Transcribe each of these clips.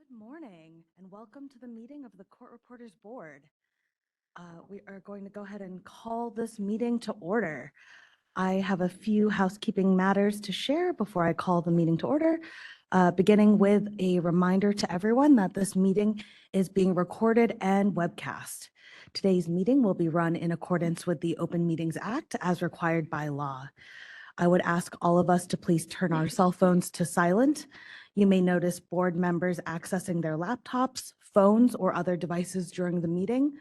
Good morning and welcome to the meeting of the Court Reporters Board. We are going to go ahead and call this meeting to order. I have a few housekeeping matters to share before I call the meeting to order, beginning with a reminder to everyone that this meeting is being recorded and webcast. Today's meeting will be run in accordance with the Open Meetings Act as required by law. I would ask all of us to please turn our cell phones to silent. You may notice board members accessing their laptops, phones, or other devices during the meeting.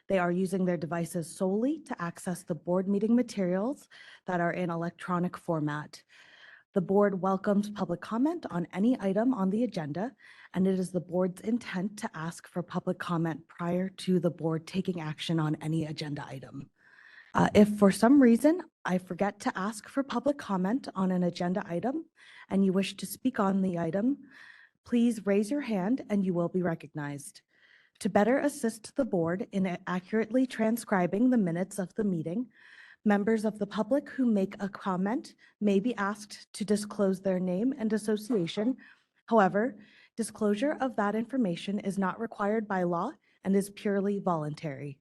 They are using their devices solely to access the board meeting materials that are in electronic format. The board welcomes public comment on any item on the agenda, and it is the board's intent to ask for public comment prior to the board taking action on any agenda item. If for some reason I forget to ask for public comment on an agenda item and you wish to speak on the item, please raise your hand and you will be recognized. To better assist the board in accurately transcribing the minutes of the meeting, members of the public who make a comment may be asked to disclose their name and association. However, disclosure of that information is not required by law and is purely voluntary.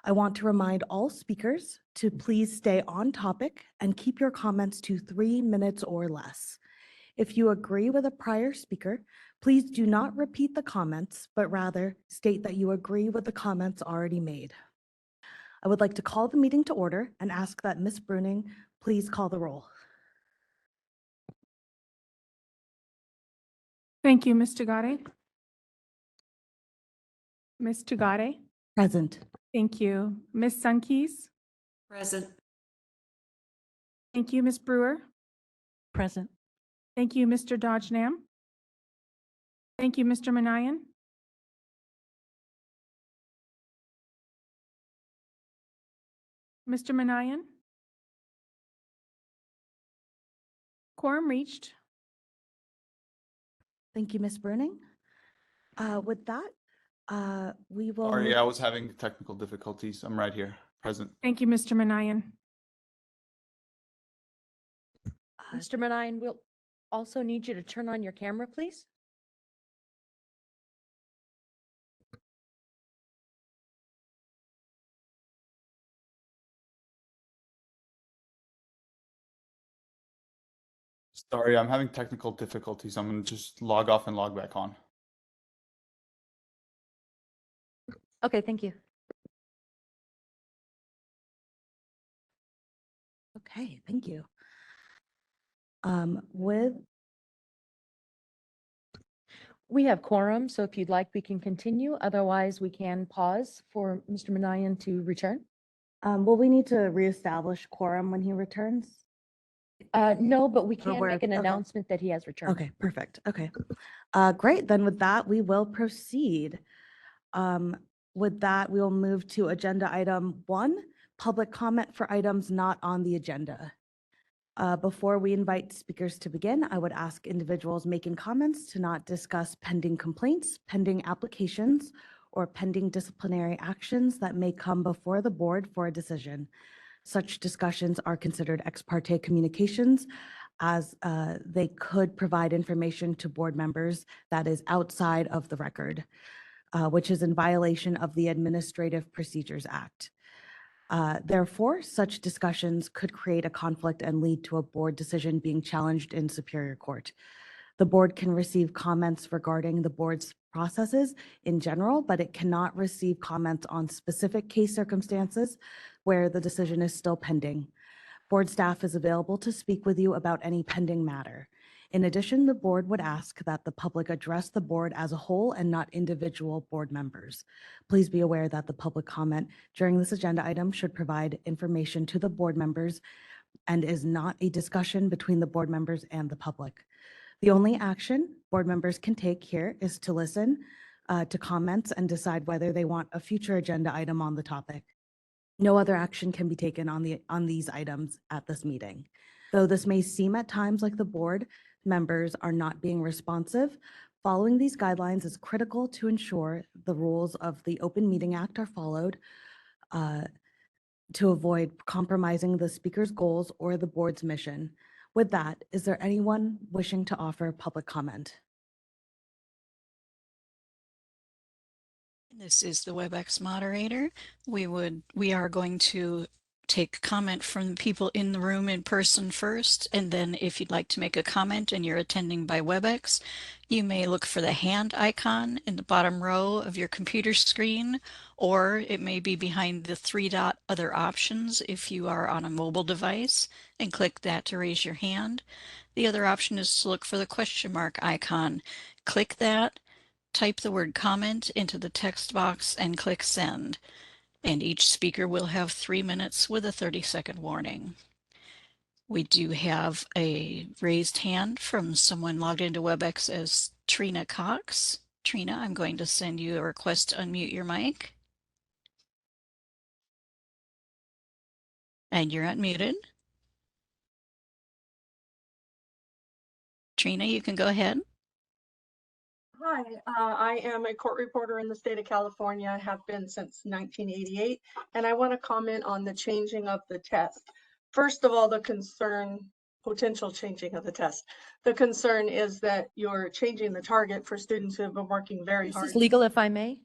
I want to remind all speakers to please stay on topic and keep your comments to 3 minutes or less. If you agree with a prior speaker, please do not repeat the comments, but rather state that you agree with the comments already made. I would like to call the meeting to order and ask that Ms. Bruning please call the roll. Thank you, Ms. Tagare. Ms. Tagare. Present. Thank you. Ms. Sunkeys. Present. Thank you, Ms. Brewer. Present. Thank you, Mr. Dodgenam. Thank you, Mr. Manayan. Mr. Manayan. Quorum reached. Thank you, Ms. Bruning. With that, we will. Sorry, I was having technical difficulties. I'm right here, present. Thank you, Mr. Manayan. Mr. Manayan, we'll also need you to turn on your camera, please. Sorry, I'm having technical difficulties. I'm gonna just log off and log back on. Okay, thank you. Okay, thank you. We have quorum, so if you'd like, we can continue. Otherwise, we can pause for Mr. Manayan to return. Will we need to reestablish quorum when he returns? No, but we can we're- make an okay. announcement that he has returned. Okay, perfect. Okay. Great. Then with that, we will proceed. With that, we will move to agenda item 1, public comment for items not on the agenda. Before we invite speakers to begin, I would ask individuals making comments to not discuss pending complaints, pending applications, or pending disciplinary actions that may come before the board for a decision. Such discussions are considered ex parte communications as they could provide information to board members that is outside of the record, which is in violation of the Administrative Procedures Act. Therefore, such discussions could create a conflict and lead to a board decision being challenged in Superior Court. The board can receive comments regarding the board's processes in general, but it cannot receive comments on specific case circumstances where the decision is still pending. Board staff is available to speak with you about any pending matter. In addition, the board would ask that the public address the board as a whole and not individual board members. Please be aware that the public comment during this agenda item should provide information to the board members and is not a discussion between the board members and the public. The only action board members can take here is to listen to comments and decide whether they want a future agenda item on the topic. No other action can be taken on these items at this meeting. Though this may seem at times like the board members are not being responsive, following these guidelines is critical to ensure the rules of the Open Meeting Act are followed to avoid compromising the speaker's goals or the board's mission. With that, is there anyone wishing to offer public comment? This is the WebEx moderator. We are going to take comment from the people in the room in person first, and then if you'd like to make a comment and you're attending by WebEx, you may look for the hand icon in the bottom row of your computer screen, or it may be behind the 3-dot other options if you are on a mobile device, and click that to raise your hand. The other option is to look for the question mark icon. Click that, type the word comment into the text box and click send. And each speaker will have 3 minutes with a 30-second warning. We do have a raised hand from someone logged into WebEx as Trina Cox. Trina, I'm going to send you a request to unmute your mic. And you're unmuted. Trina, you can go ahead. Hi, I am a court reporter in the state of California, have been since 1988, and I want to comment on the changing of the test. First of all, potential changing of the test. The concern is that you're changing the target for students who have been working very This hard. is legal, if I may.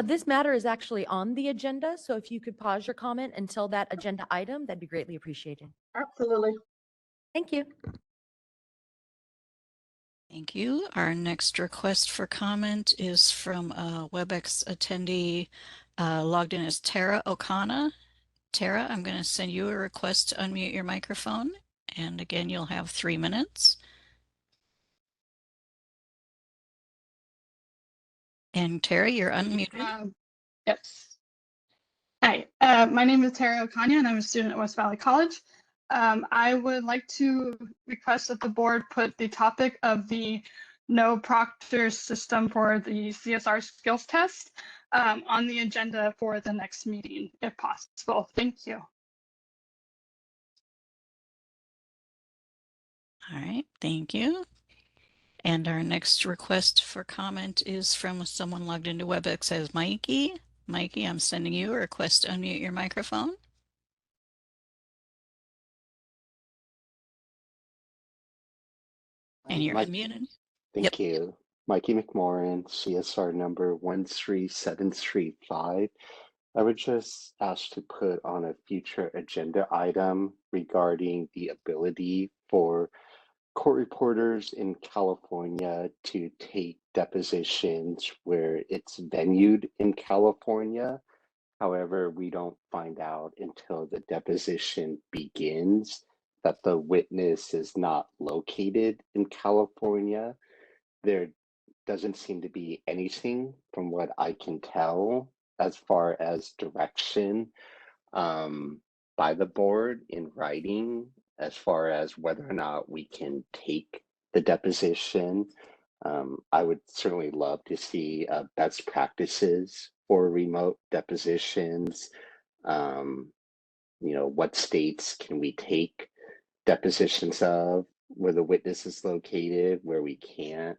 This matter is actually on the agenda, so if you could pause your comment until that agenda item, that'd be greatly appreciated. Absolutely. Thank you. Thank you. Our next request for comment is from a WebEx attendee logged in as Tara Okana. Tara, I'm going to send you a request to unmute your microphone. And again, you'll have 3 minutes. And Tara, you're unmuted. Yes. Hi, my name is Tara Okanya and I'm a student at West Valley College. I would like to request that the board put the topic of the no proctor system for the CSR skills test on the agenda for the next meeting, if possible. Thank you. All right, thank you. And our next request for comment is from someone logged into WebEx as Mikey. Mikey, I'm sending you a request to unmute your microphone. And you're unmuted. Thank you. Mikey McMorrin, CSR number 13735. I would just ask to put on a future agenda item regarding the ability for court reporters in California to take depositions where it's venued in California. However, we don't find out until the deposition begins that the witness is not located in California. There doesn't seem to be anything from what I can tell as far as direction by the board in writing as far as whether or not we can take the deposition. I would certainly love to see best practices for remote depositions. What states can we take depositions of, where the witness is located, where we can't?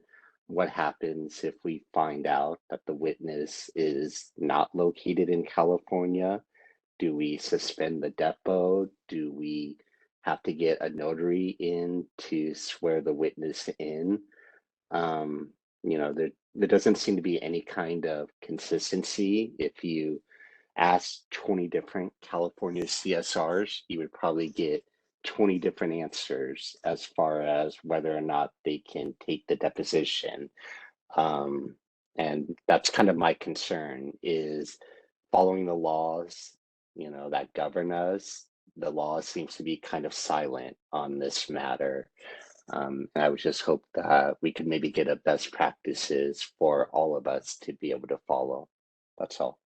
What happens if we find out that the witness is not located in California? Do we suspend the depo? Do we have to get a notary in to swear the witness in? There doesn't seem to be any kind of consistency. If you ask 20 different California CSRs, you would probably get 20 different answers as far as whether or not they can take the deposition. And that's kind of my concern, is following the laws, that govern us. The law seems to be kind of silent on this matter. And I would just hope that we could maybe get a best practices for all of us to be able to follow. That's all.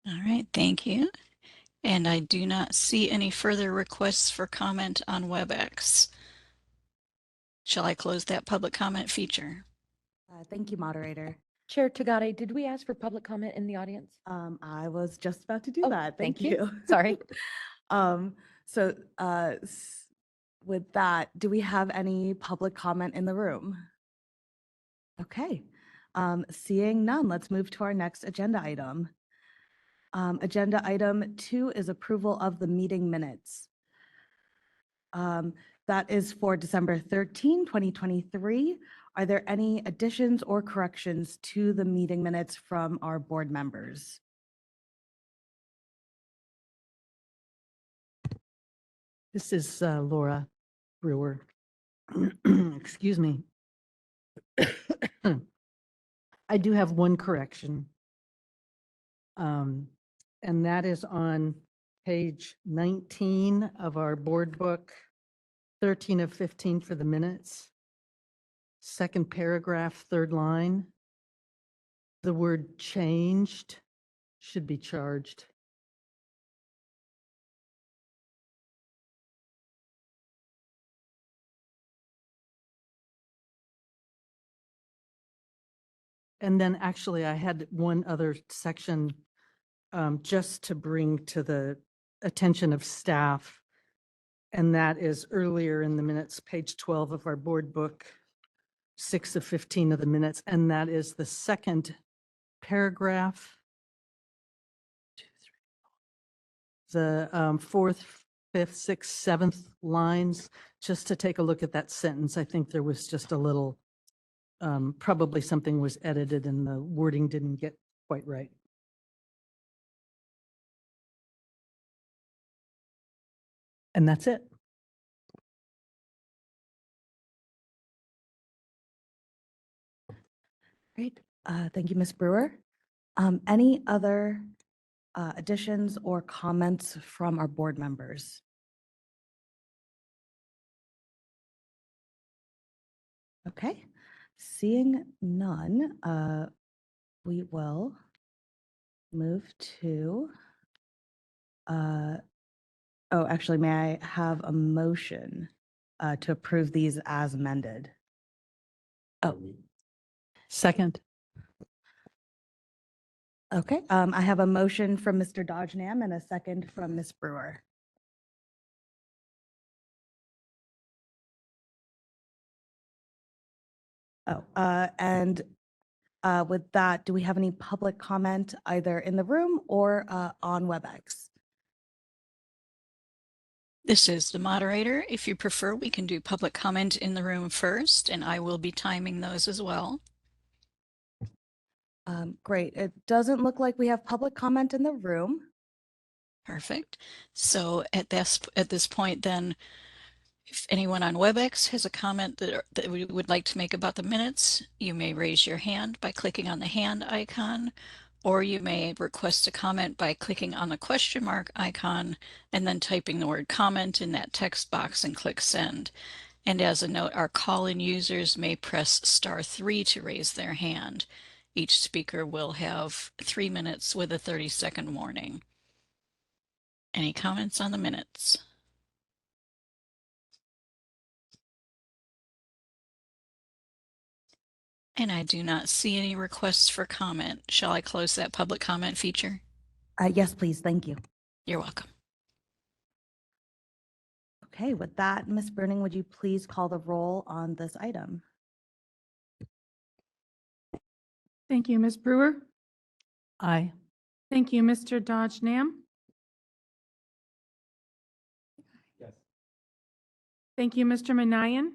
All right, thank you. And I do not see any further requests for comment on WebEx. Shall I close that public comment feature? Thank you, moderator. Chair Tagade, did we ask for public comment in the audience? I was just about to do Oh, that. thank Thank you. you. Sorry. With that, do we have any public comment in the room? Okay. Seeing none, let's move to our next agenda item. Agenda item 2 is approval of the meeting minutes. That is for December 13, 2023. Are there any additions or corrections to the meeting minutes from our board members? This is Laura Brewer. Excuse me. I do have one correction. And that is on page 19 of our board book, 13 of 15 for the minutes. Second paragraph, third line. The word changed should be charged. And then actually I had one other section just to bring to the attention of staff. And that is earlier in the minutes, page 12 of our board book, 6 of 15 of the minutes. And that is the second paragraph. The fourth, fifth, sixth, seventh lines, just to take a look at that sentence. I think there was just a little, probably something was edited and the wording didn't get quite right. And that's it. Great. Thank you, Ms. Brewer. Any other additions or comments from our board members? Okay, seeing none, we will move to, oh, actually, may I have a motion to approve these as amended? Oh, Second. okay. I have a motion from Mr. Dodgenham and a second from Ms. Brewer. Oh, and with that, do we have any public comment either in the room or on WebEx? This is the moderator. If you prefer, we can do public comment in the room first, and I will be timing those as well. Great. It doesn't look like we have public comment in the room. Perfect. So at this point, then, if anyone on WebEx has a comment that we would like to make about the minutes, you may raise your hand by clicking on the hand icon, or you may request a comment by clicking on the question mark icon and then typing the word comment in that text box and click send. And as a note, our call-in users may press *3 to raise their hand. Each speaker will have 3 minutes with a 30-second warning. Any comments on the minutes? And I do not see any requests for comment. Shall I close that public comment feature? Yes, please. Thank you. You're welcome. Okay, with that, Ms. Bruning, would you please call the roll on this item? Thank you, Ms. Brewer. Aye. Thank you, Mr. Dodgenham. Yes. Thank you, Mr. Manayan.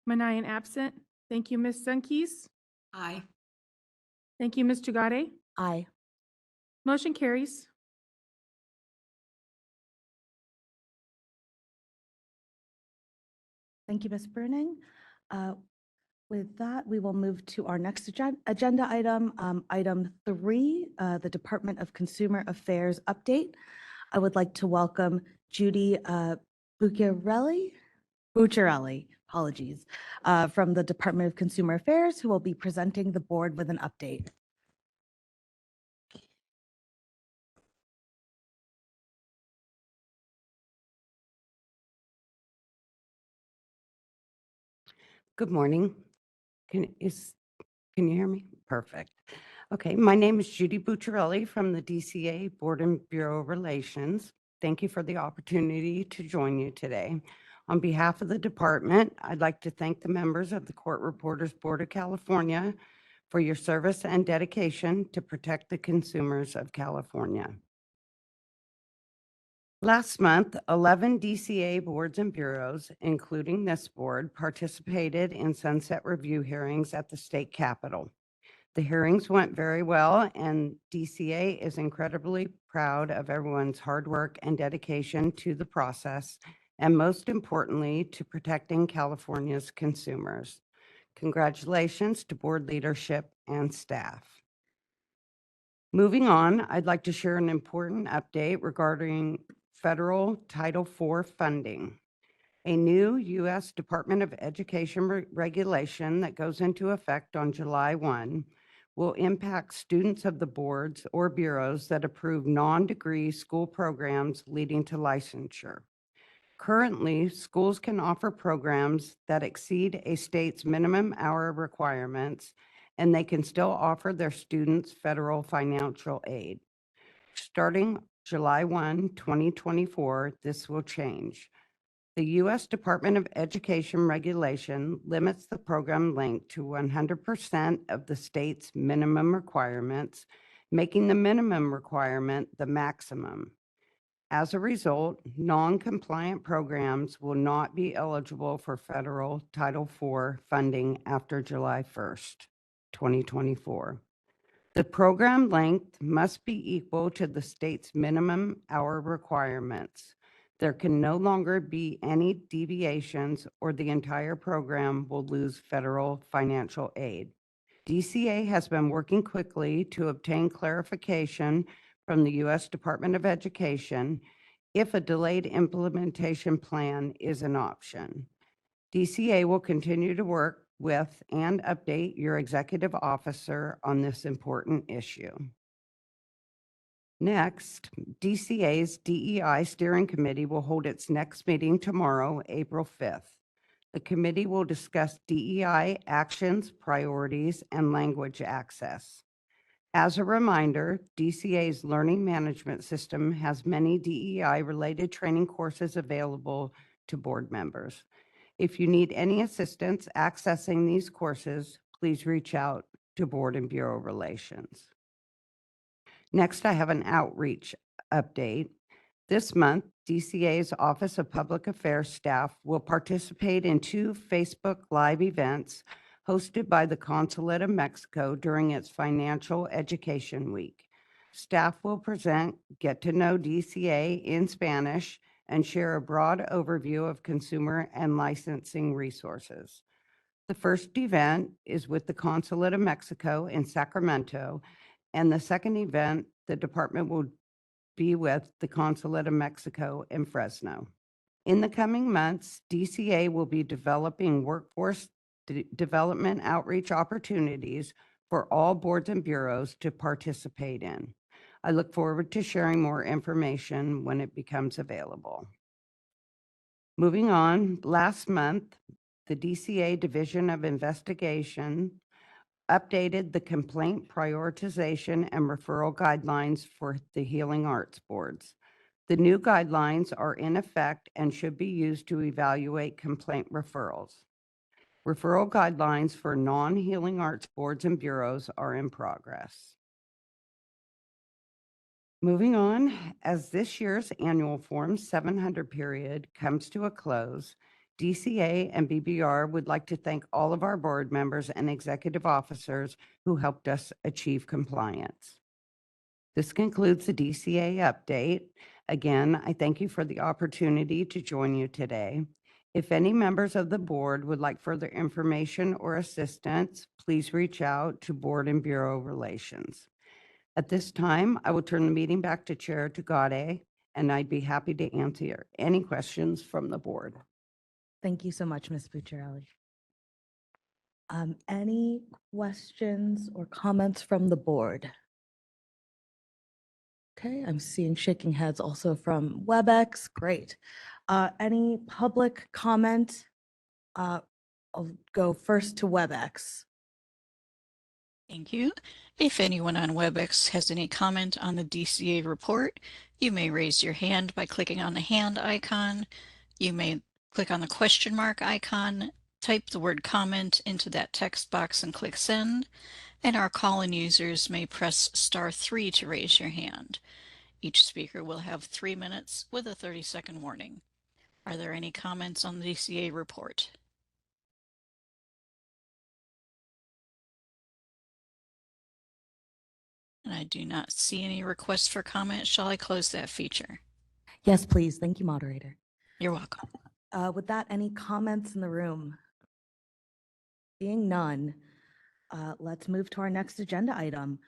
Manayan absent. Thank you, Ms. Sunkis. Aye. Thank you, Mr. Gade. Aye. Motion carries. Thank you, Ms. Bruning. With that, we will move to our next agenda item, item 3, the Department of Consumer Affairs update. I would like to welcome Judy Bucciarelli, apologies, from the Department of Consumer Affairs, who will be presenting the board with an update. Good morning. Can you hear me? Perfect. Okay, my name is Judy Bucciarelli from the DCA Board and Bureau of Relations. Thank you for the opportunity to join you today. On behalf of the department, I'd like to thank the members of the Court Reporters Board of California for your service and dedication to protect the consumers of California. Last month, 11 DCA boards and bureaus, including this board, participated in sunset review hearings at the state capitol. The hearings went very well, and DCA is incredibly proud of everyone's hard work and dedication to the process, and most importantly, to protecting California's consumers. Congratulations to board leadership and staff. Moving on, I'd like to share an important update regarding federal Title IV funding. A new U.S. Department of Education regulation that goes into effect on July 1 will impact students of the boards or bureaus that approve non-degree school programs leading to licensure. Currently, schools can offer programs that exceed a state's minimum hour requirements, and they can still offer their students federal financial aid. Starting July 1, 2024, this will change. The U.S. Department of Education regulation limits the program length to 100% of the state's minimum requirements, making the minimum requirement the maximum. As a result, non-compliant programs will not be eligible for federal Title IV funding after July 1st, 2024. The program length must be equal to the state's minimum hour requirements. There can no longer be any deviations, or the entire program will lose federal financial aid. DCA has been working quickly to obtain clarification from the U.S. Department of Education if a delayed implementation plan is an option. DCA will continue to work with and update your executive officer on this important issue. Next, DCA's DEI Steering Committee will hold its next meeting tomorrow, April 5th. The committee will discuss DEI actions, priorities, and language access. As a reminder, DCA's learning management system has many DEI-related training courses available to board members. If you need any assistance accessing these courses, please reach out to Board and Bureau Relations. Next, I have an outreach update. This month, DCA's Office of Public Affairs staff will participate in 2 Facebook Live events hosted by the Consulate of Mexico during its Financial Education Week. Staff will present Get to Know DCA in Spanish and share a broad overview of consumer and licensing resources. The first event is with the Consulate of Mexico in Sacramento, and the second event, the department will be with the Consulate of Mexico in Fresno. In the coming months, DCA will be developing workforce development outreach opportunities for all boards and bureaus to participate in. I look forward to sharing more information when it becomes available. Moving on, last month, the DCA Division of Investigation updated the complaint prioritization and referral guidelines for the Healing Arts Boards. The new guidelines are in effect and should be used to evaluate complaint referrals. Referral guidelines for non-Healing Arts Boards and bureaus are in progress. Moving on, as this year's annual Form 700 period comes to a close, DCA and BBR would like to thank all of our board members and executive officers who helped us achieve compliance. This concludes the DCA update. Again, I thank you for the opportunity to join you today. If any members of the board would like further information or assistance, please reach out to Board and Bureau Relations. At this time, I will turn the meeting back to Chair Tugade, and I'd be happy to answer any questions from the board. Thank you so much, Ms. Bucciarelli. Any questions or comments from the board? Okay, I'm seeing shaking heads also from WebEx. Great. Any public comment? I'll go first to WebEx. Thank you. If anyone on WebEx has any comment on the DCA report, you may raise your hand by clicking on the hand icon. You may click on the question mark icon, type the word comment into that text box and click send, and our call-in users may press *3 to raise your hand. Each speaker will have 3 minutes with a 30-second warning. Are there any comments on the DCA report? And I do not see any requests for comment. Shall I close that feature? Yes, please. Thank you, moderator. You're welcome. With that, any comments in the room? Seeing none, let's move to our next agenda item.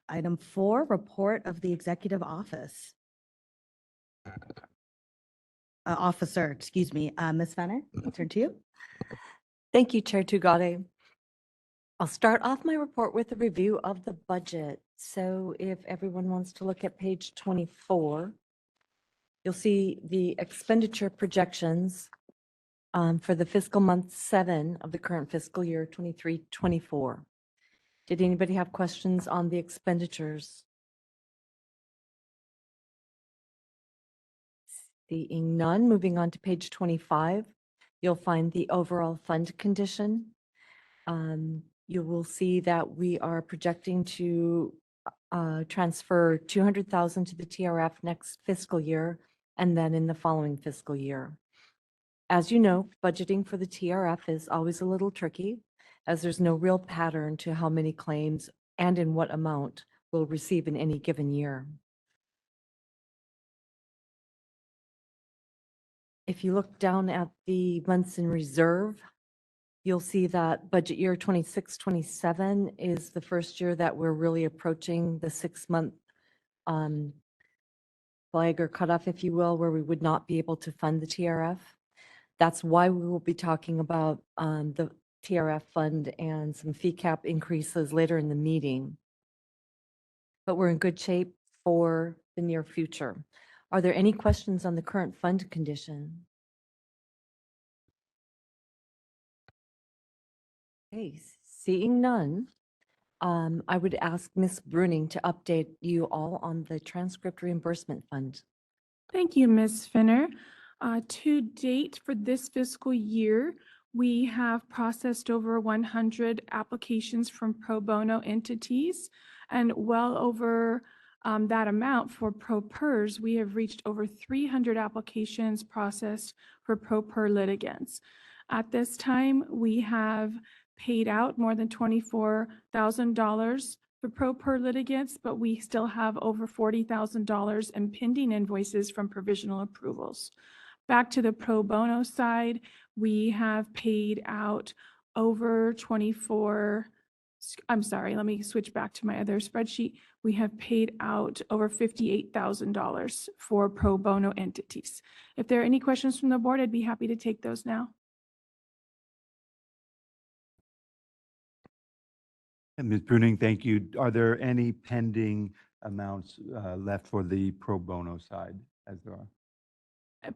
Item 4, report of the executive office. Officer, excuse me, Ms. Fenner, I'll turn to you. Thank you, Chair Tugade. I'll start off my report with a review of the budget. So if everyone wants to look at page 24, you'll see the expenditure projections for the fiscal month 7 of the current fiscal year 23-24. Did anybody have questions on the expenditures? Seeing none, moving on to page 25, you'll find the overall fund condition. You will see that we are projecting to transfer $200,000 to the TRF next fiscal year and then in the following fiscal year. As you know, budgeting for the TRF is always a little tricky, as there's no real pattern to how many claims and in what amount we'll receive in any given year. If you look down at the months in reserve, you'll see that budget year 26-27 is the first year that we're really approaching the 6-month flag or cutoff, if you will, where we would not be able to fund the TRF. That's why we will be talking about the TRF fund and some fee cap increases later in the meeting. But we're in good shape for the near future. Are there any questions on the current fund condition? Okay, seeing none, I would ask Ms. Bruning to update you all on the transcript reimbursement fund. Thank you, Ms. Finner. To date for this fiscal year, we have processed over 100 applications from pro bono entities, and well over that amount for pro pers. We have reached over 300 applications processed for pro per litigants. At this time, we have paid out more than $24,000 for pro per litigants, but we still have over $40,000 in pending invoices from provisional approvals. Back to the pro bono side, we have paid out over let me switch back to my other spreadsheet. We have paid out over $58,000 for pro bono entities. If there are any questions from the board, I'd be happy to take those now. And Ms. Bruning, thank you. Are there any pending amounts left for the pro bono side as there are?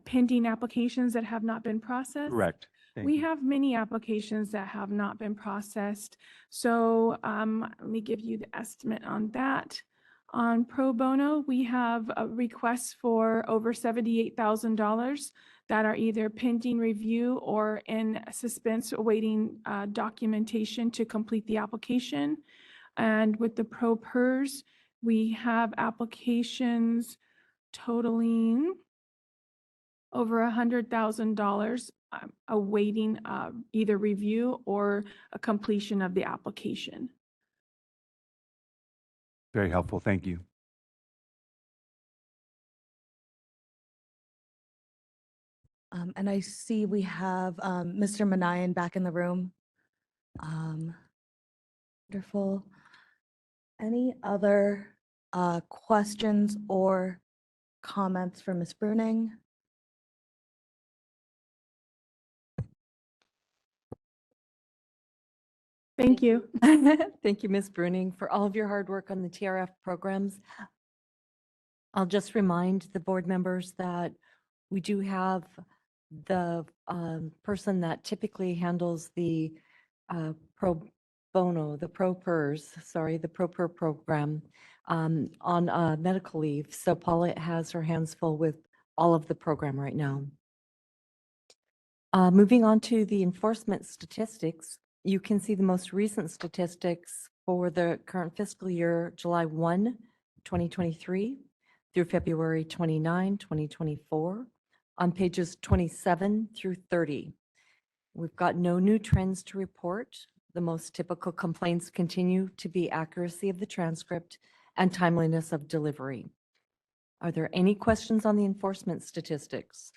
Pending applications that have not been processed? Correct. Thank We you. have many applications that have not been processed. So let me give you the estimate on that. On pro bono, we have requests for over $78,000 that are either pending review or in suspense awaiting documentation to complete the application. And with the pro pers, we have applications totaling over $100,000 awaiting either review or a completion of the application. Very helpful. Thank you. And I see we have Mr. Manayan back in the room. Wonderful. Any other questions or comments for Ms. Bruning? Thank you. Thank you, Ms. Bruning, for all of your hard work on the TRF programs. I'll just remind the board members that we do have the person that typically handles the pro bono, the pro pers program on medical leave. So Paula has her hands full with all of the program right now. Moving on to the enforcement statistics, you can see the most recent statistics for the current fiscal year, July 1, 2023 through February 29, 2024, on pages 27 through 30. We've got no new trends to report. The most typical complaints continue to be accuracy of the transcript and timeliness of delivery. Are there any questions on the enforcement statistics?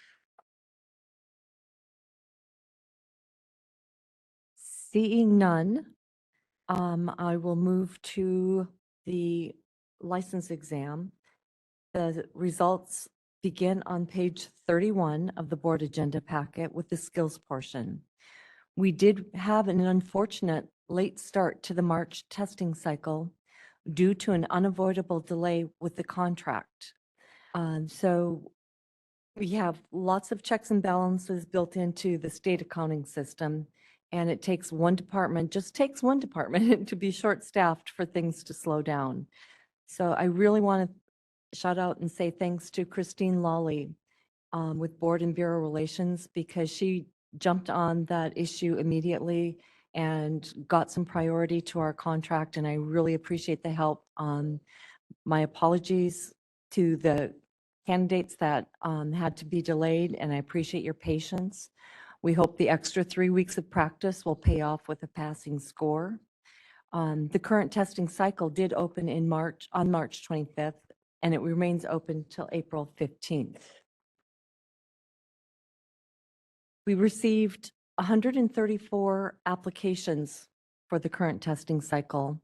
Seeing none, I will move to the license exam. The results begin on page 31 of the board agenda packet with the skills portion. We did have an unfortunate late start to the March testing cycle due to an unavoidable delay with the contract. So we have lots of checks and balances built into the state accounting system, and it takes one department, just takes one department to be short-staffed for things to slow down. So I really want to shout out and say thanks to Christine Lawley with Board and Bureau Relations, because she jumped on that issue immediately and got some priority to our contract, and I really appreciate the help. My apologies to the candidates that had to be delayed, and I appreciate your patience. We hope the extra 3 weeks of practice will pay off with a passing score. The current testing cycle did open in March, on March 25th, and it remains open till April 15th. We received 134 applications for the current testing cycle.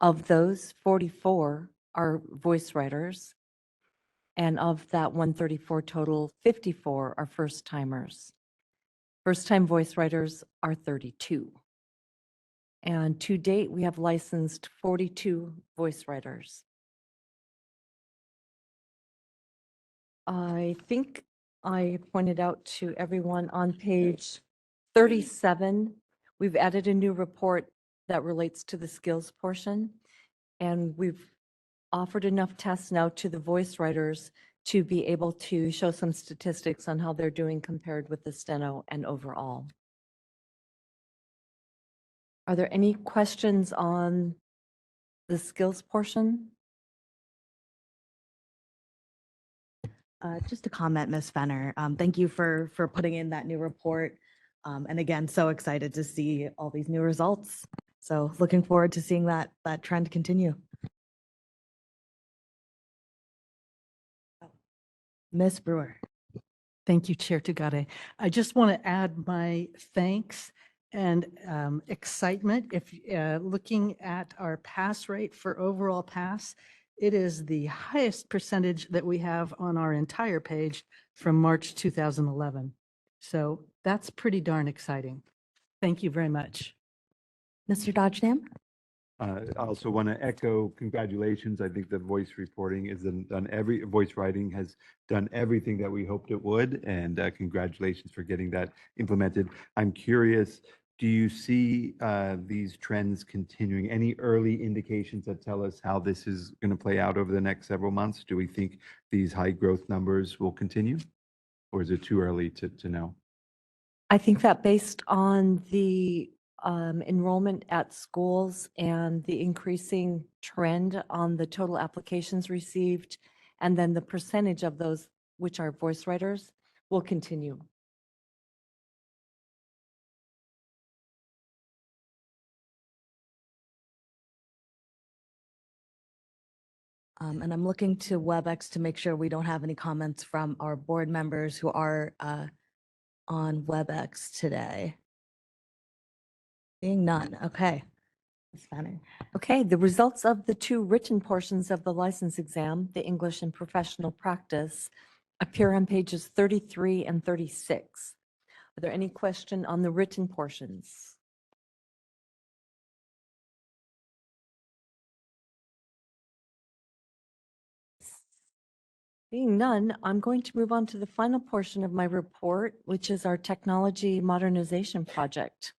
Of those, 44 are voice writers, and of that 134 total, 54 are first timers. First-time voice writers are 32. And to date, we have licensed 42 voice writers. I think I pointed out to everyone on page 37, we've added a new report that relates to the skills portion. And we've offered enough tests now to the voice writers to be able to show some statistics on how they're doing compared with the steno and overall. Are there any questions on the skills portion? Just a comment, Ms. Fenner. Thank you for putting in that new report. And again, so excited to see all these new results. So looking forward to seeing that trend continue. Ms. Brewer. Thank you, Chair Tugade. I just want to add my thanks and excitement. If looking at our pass rate for overall pass, it is the highest percentage that we have on our entire page from March 2011. So that's pretty darn exciting. Thank you very much. Mr. Dodgenham? I also want to echo congratulations. I think the voice reporting is voice writing has done everything that we hoped it would, and congratulations for getting that implemented. I'm curious, do you see these trends continuing? Any early indications that tell us how this is going to play out over the next several months? Do we think these high growth numbers will continue, or is it too early to know? I think that based on the enrollment at schools and the increasing trend on the total applications received, and then the percentage of those which are voice writers, will continue. And I'm looking to WebEx to make sure we don't have any comments from our board members who are on WebEx today. Seeing none. Okay. Ms. Fenner. Okay, the results of the two written portions of the license exam, the English and professional practice, appear on pages 33 and 36. Are there any question on the written portions? Being none, I'm going to move on to the final portion of my report, which is our technology modernization project.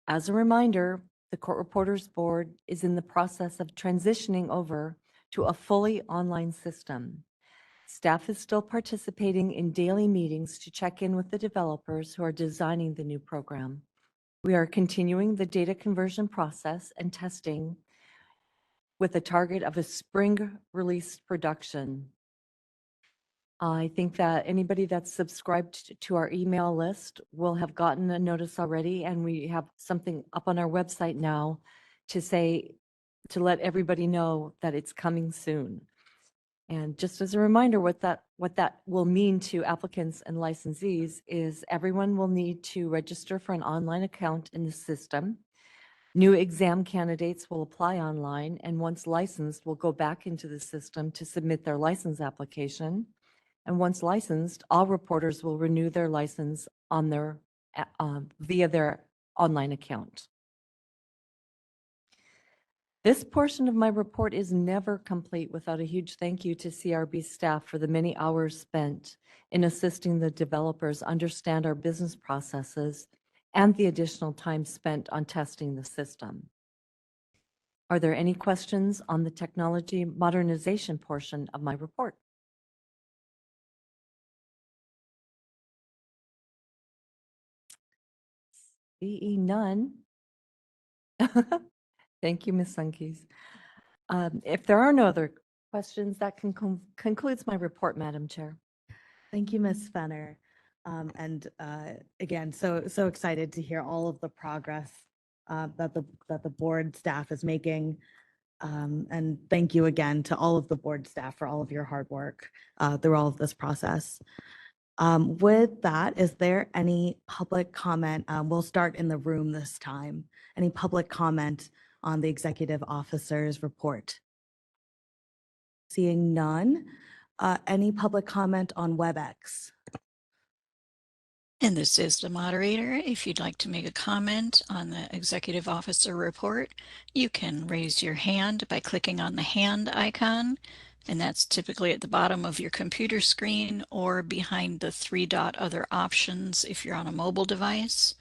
As a reminder, the Court Reporters Board is in the process of transitioning over to a fully online system. Staff is still participating in daily meetings to check in with the developers who are designing the new program. We are continuing the data conversion process and testing with a target of a spring release production. I think that anybody that's subscribed to our email list will have gotten a notice already, and we have something up on our website now to say, to let everybody know that it's coming soon. And just as a reminder, what that will mean to applicants and licensees is everyone will need to register for an online account in the system. New exam candidates will apply online, and once licensed, will go back into the system to submit their license application. And once licensed, all reporters will renew their license on their via their online account. This portion of my report is never complete without a huge thank you to CRB staff for the many hours spent in assisting the developers understand our business processes and the additional time spent on testing the system. Are there any questions on the technology modernization portion of my report? CE none. Thank you, Ms. Sunkis. If there are no other questions, that concludes my report, Madam Chair. Thank you, Ms. Fenner. And again, so excited to hear all of the progress that the board staff is making. And thank you again to all of the board staff for all of your hard work through all of this process. With that, is there any public comment? We'll start in the room this time. Any public comment on the executive officer's report? Seeing none. Any public comment on WebEx? And this is the moderator. If you'd like to make a comment on the executive officer report, you can raise your hand by clicking on the hand icon. And that's typically at the bottom of your computer screen or behind the 3-dot other options if you're on a mobile device.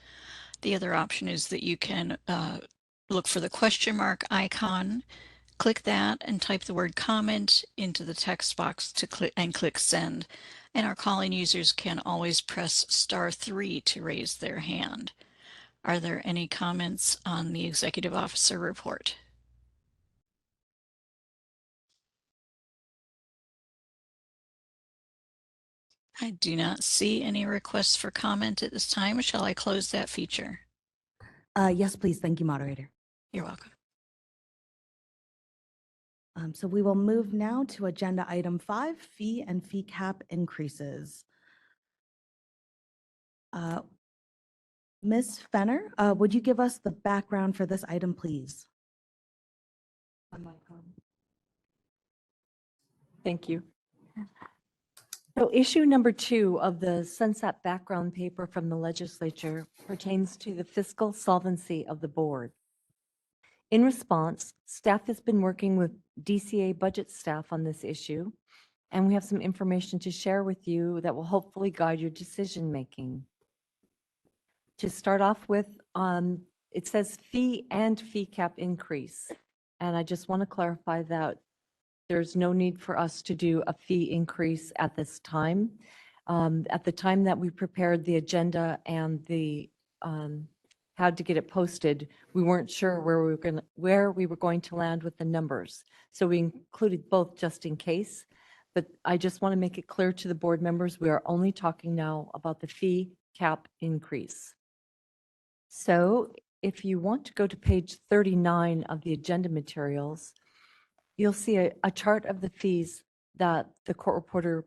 The other option is that you can look for the question mark icon, click that and type the word comment into the text box to click send. And our calling users can always press *3 to raise their hand. Are there any comments on the executive officer report? I do not see any requests for comment at this time. Shall I close that feature? Yes, please. Thank you, moderator. You're welcome. So we will move now to agenda item 5, fee and fee cap increases. Ms. Fenner, would you give us the background for this item, please? Thank you. So issue number 2 of the Sunset background paper from the legislature pertains to the fiscal solvency of the board. In response, staff has been working with DCA budget staff on this issue, and we have some information to share with you that will hopefully guide your decision making. To start off with, it says fee and fee cap increase, and I just want to clarify that there's no need for us to do a fee increase at this time. At the time that we prepared the agenda and the how to get it posted, we weren't sure where we were going to land with the numbers. So we included both just in case. But I just want to make it clear to the board members, we are only talking now about the fee cap increase. So if you want to go to page 39 of the agenda materials, you'll see a chart of the fees that the Court Reporters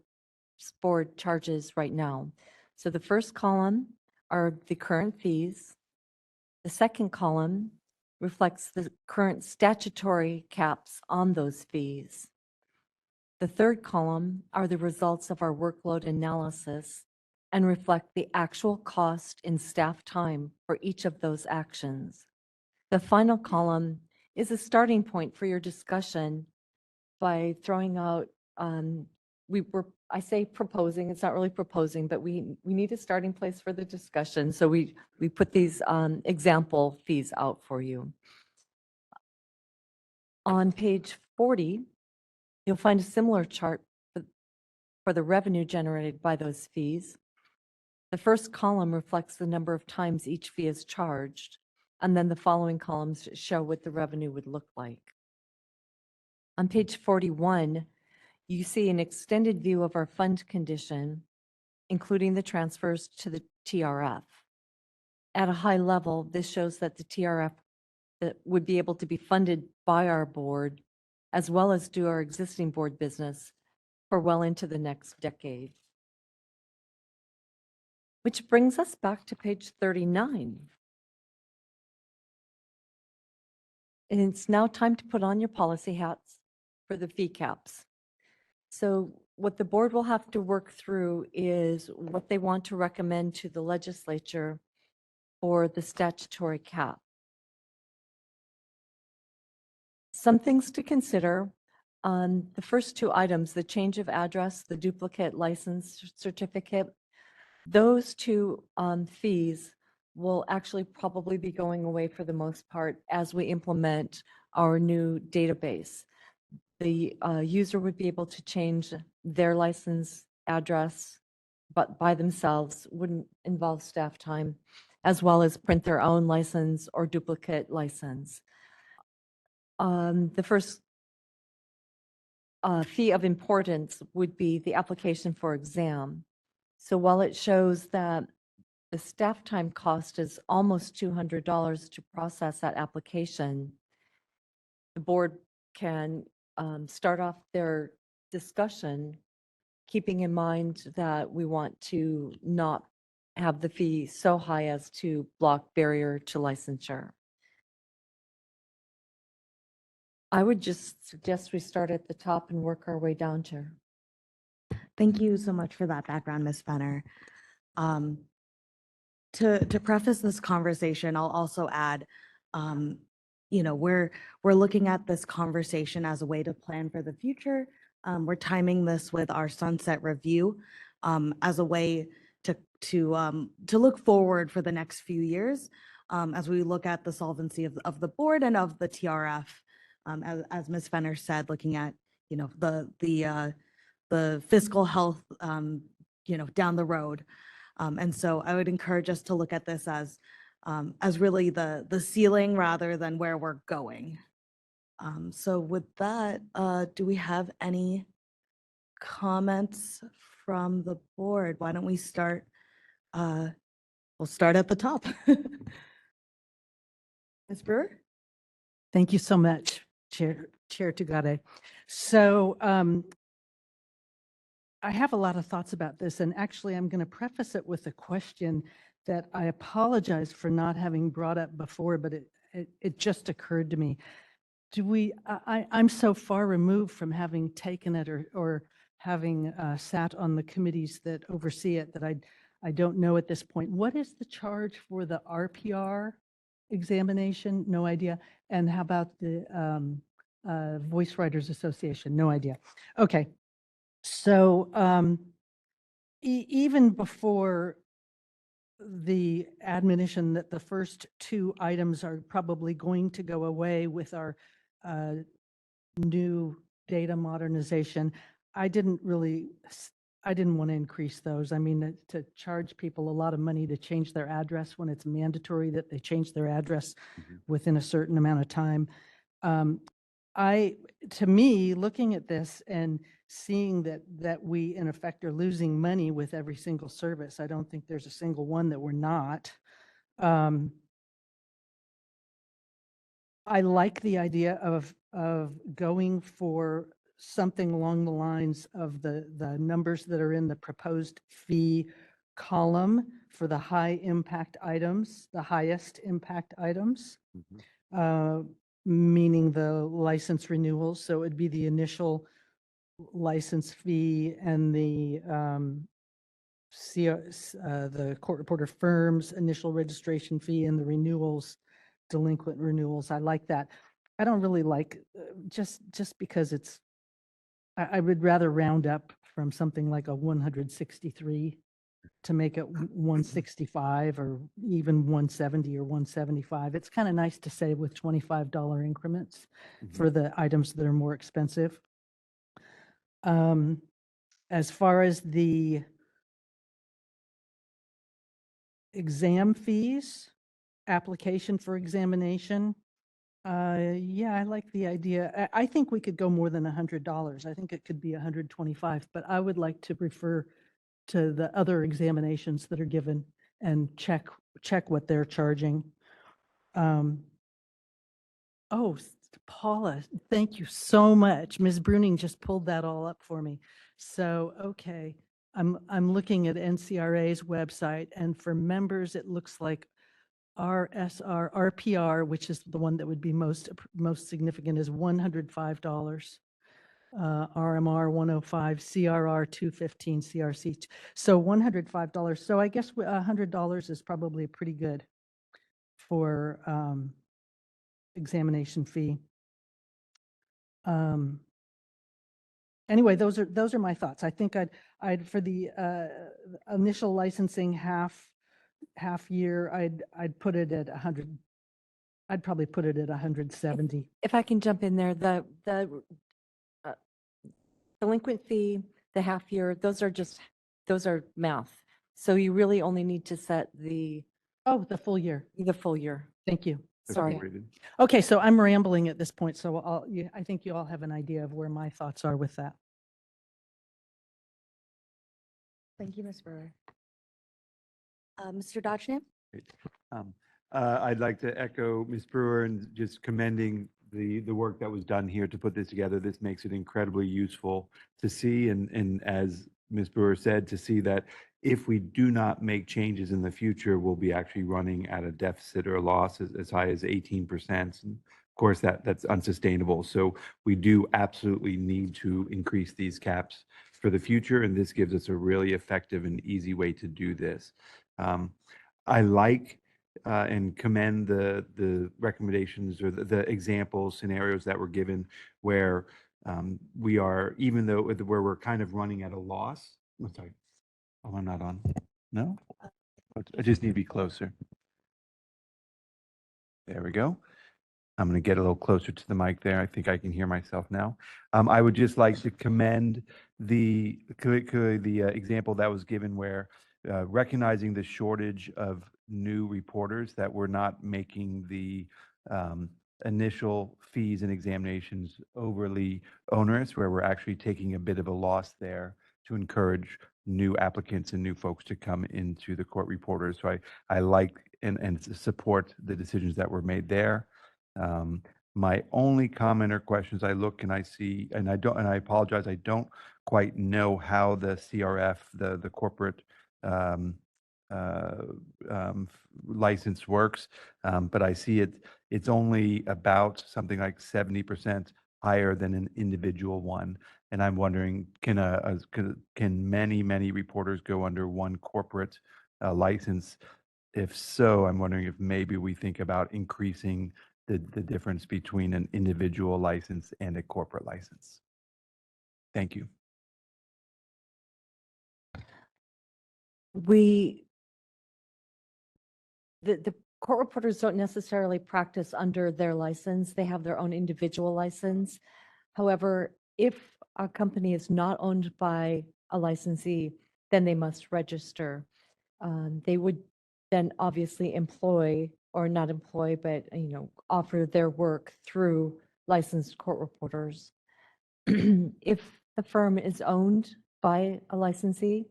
Board charges right now. So the first column are the current fees. The second column reflects the current statutory caps on those fees. The third column are the results of our workload analysis and reflect the actual cost in staff time for each of those actions. The final column is a starting point for your discussion by throwing out, I say proposing, it's not really proposing, but we need a starting place for the discussion. So we put these example fees out for you. On page 40, you'll find a similar chart for the revenue generated by those fees. The first column reflects the number of times each fee is charged, and then the following columns show what the revenue would look like. On page 41, you see an extended view of our fund condition, including the transfers to the TRF. At a high level, this shows that the TRF would be able to be funded by our board, as well as do our existing board business for well into the next decade. Which brings us back to page 39. And it's now time to put on your policy hats for the fee caps. So what the board will have to work through is what they want to recommend to the legislature for the statutory cap. Some things to consider. The first two items, the change of address, the duplicate license certificate, those two fees will actually probably be going away for the most part as we implement our new database. The user would be able to change their license address, but by themselves, wouldn't involve staff time, as well as print their own license or duplicate license. The first fee of importance would be the application for exam. So while it shows that the staff time cost is almost $200 to process that application, the board can start off their discussion keeping in mind that we want to not have the fee so high as to block barrier to licensure. I would just suggest we start at the top and work our way down to. Thank you so much for that background, Ms. Fenner. To preface this conversation, I'll also add, we're looking at this conversation as a way to plan for the future. We're timing this with our sunset review as a way to look forward for the next few years as we look at the solvency of the board and of the TRF. As Ms. Fenner said, looking at the fiscal health down the road. And so I would encourage us to look at this as really the ceiling rather than where we're going. So with that, do we have any comments from the board? Why don't we start? We'll start at the top. Ms. Brewer? Thank you so much, Chair Tugade. So I have a lot of thoughts about this, and actually I'm going to preface it with a question that I apologize for not having brought up before, but it just occurred to me. I'm so far removed from having taken it or having sat on the committees that oversee it that I don't know at this point. What is the charge for the RPR examination? No idea. And how about the Voice Writers Association? No idea. Okay. So even before the admonition that the first two items are probably going to go away with our new data modernization, I didn't want to increase those. I mean, to charge people a lot of money to change their address when it's mandatory that they change their address within a certain amount of time. To me, looking at this and seeing that we in effect are losing money with every single service, I don't think there's a single one that we're not. I like the idea of going for something along the lines of the numbers that are in the proposed fee column for the high impact items, the highest impact items, meaning the license renewals. So it'd be the initial license fee and the court reporter firm's initial registration fee and the renewals, delinquent renewals. I like that. I don't really like just because I would rather round up from something like a 163 to make it 165 or even 170 or 175. It's kind of nice to say with $25 increments for the items that are more expensive. As far as the exam fees, application for examination, Yeah, I like the idea. I think we could go more than $100. I think it could be 125, but I would like to refer to the other examinations that are given and check what they're charging. Oh, Paula, thank you so much. Ms. Bruning just pulled that all up for me. So, okay, I'm looking at NCRA's website, and for members, it looks like RPR, which is the one that would be most significant, is $105. RMR 105, CRR 215, CRC. So $105. So I guess $100 is probably pretty good for examination fee. Anyway, those are my thoughts. I think I'd for the initial licensing half year, I'd put it at 100. I'd probably put it at 170. If I can jump in there, the delinquent fee, the half year, those are math. So you really only need to set the full year. The full year. Thank you. Sorry. Prorated. Okay, so I'm rambling at this point, so I think you all have an idea of where my thoughts are with that. Thank you, Ms. Brewer. Mr. Dodgenham? Great. I'd like to echo Ms. Brewer and just commending the work that was done here to put this together. This makes it incredibly useful to see, and as Ms. Brewer said, to see that if we do not make changes in the future, we'll be actually running at a deficit or a loss as high as 18%. And of course, that's unsustainable. So we do absolutely need to increase these caps for the future, and this gives us a really effective and easy way to do this. I like and commend the recommendations or the example scenarios that were given where we are, even though where we're kind of running at a loss. I'm sorry. Oh, I'm not on. No? I just need to be closer. There we go. I'm going to get a little closer to the mic there. I think I can hear myself now. I would just like to commend the example that was given where recognizing the shortage of new reporters, that we're not making the initial fees and examinations overly onerous, where we're actually taking a bit of a loss there to encourage new applicants and new folks to come into the court reporters. So I like and support the decisions that were made there. My only comment or questions, I look and I see, and I apologize, I don't quite know how the CRF, the corporate license works, but I see it's only about something like 70% higher than an individual one. And I'm wondering, can many reporters go under one corporate license? If so, I'm wondering if maybe we think about increasing the difference between an individual license and a corporate license. Thank you. The court reporters don't necessarily practice under their license. They have their own individual license. However, if a company is not owned by a licensee, then they must register. They would then obviously employ, or not employ, but, offer their work through licensed court reporters. If the firm is owned by a licensee,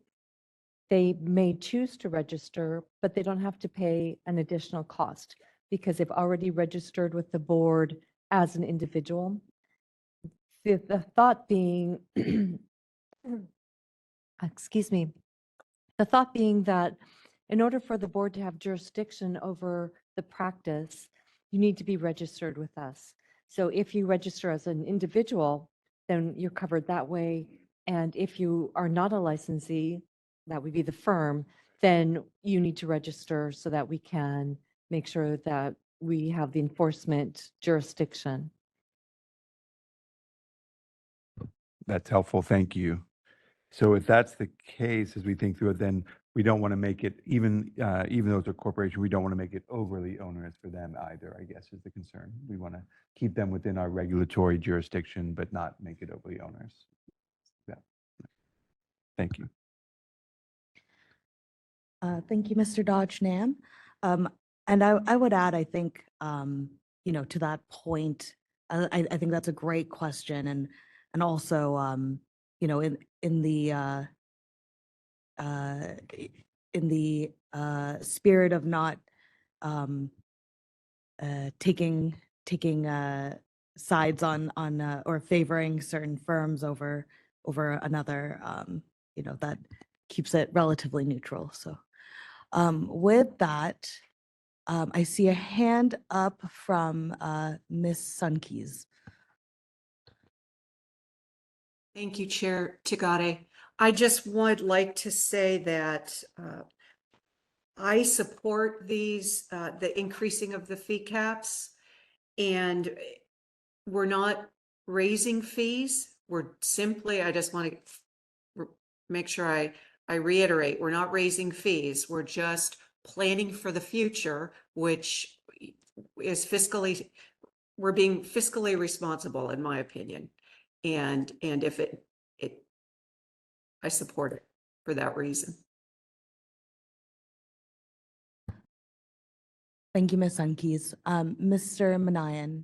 they may choose to register, but they don't have to pay an additional cost because they've already registered with the board as an individual. The thought being, excuse me, the thought being that in order for the board to have jurisdiction over the practice, you need to be registered with us. So if you register as an individual, then you're covered that way. And if you are not a licensee, that would be the firm, then you need to register so that we can make sure that we have the enforcement jurisdiction. That's helpful. Thank you. So if that's the case, as we think through it, then we don't want to make it, even though it's a corporation, we don't want to make it overly onerous for them either, I guess is the concern. We want to keep them within our regulatory jurisdiction, but not make it overly onerous. Yeah. Thank you. Thank you, Mr. Dodgenham. And I would add, I think, to that point, I think that's a great question. And also, in the, spirit of not, taking sides on or favoring certain firms over another, that keeps it relatively neutral. So with that, I see a hand up from Miss Sunkeys. Thank you, Chair Tagare. I just would like to say that I support these, the increasing of the fee caps, and we're not raising fees. We're simply, I just want to make sure I reiterate, we're not raising fees. We're just planning for the future, which is fiscally, we're being fiscally responsible, in my opinion. And if I support it for that reason. Thank you, Ms. Sunkeys. Mr. Manayan.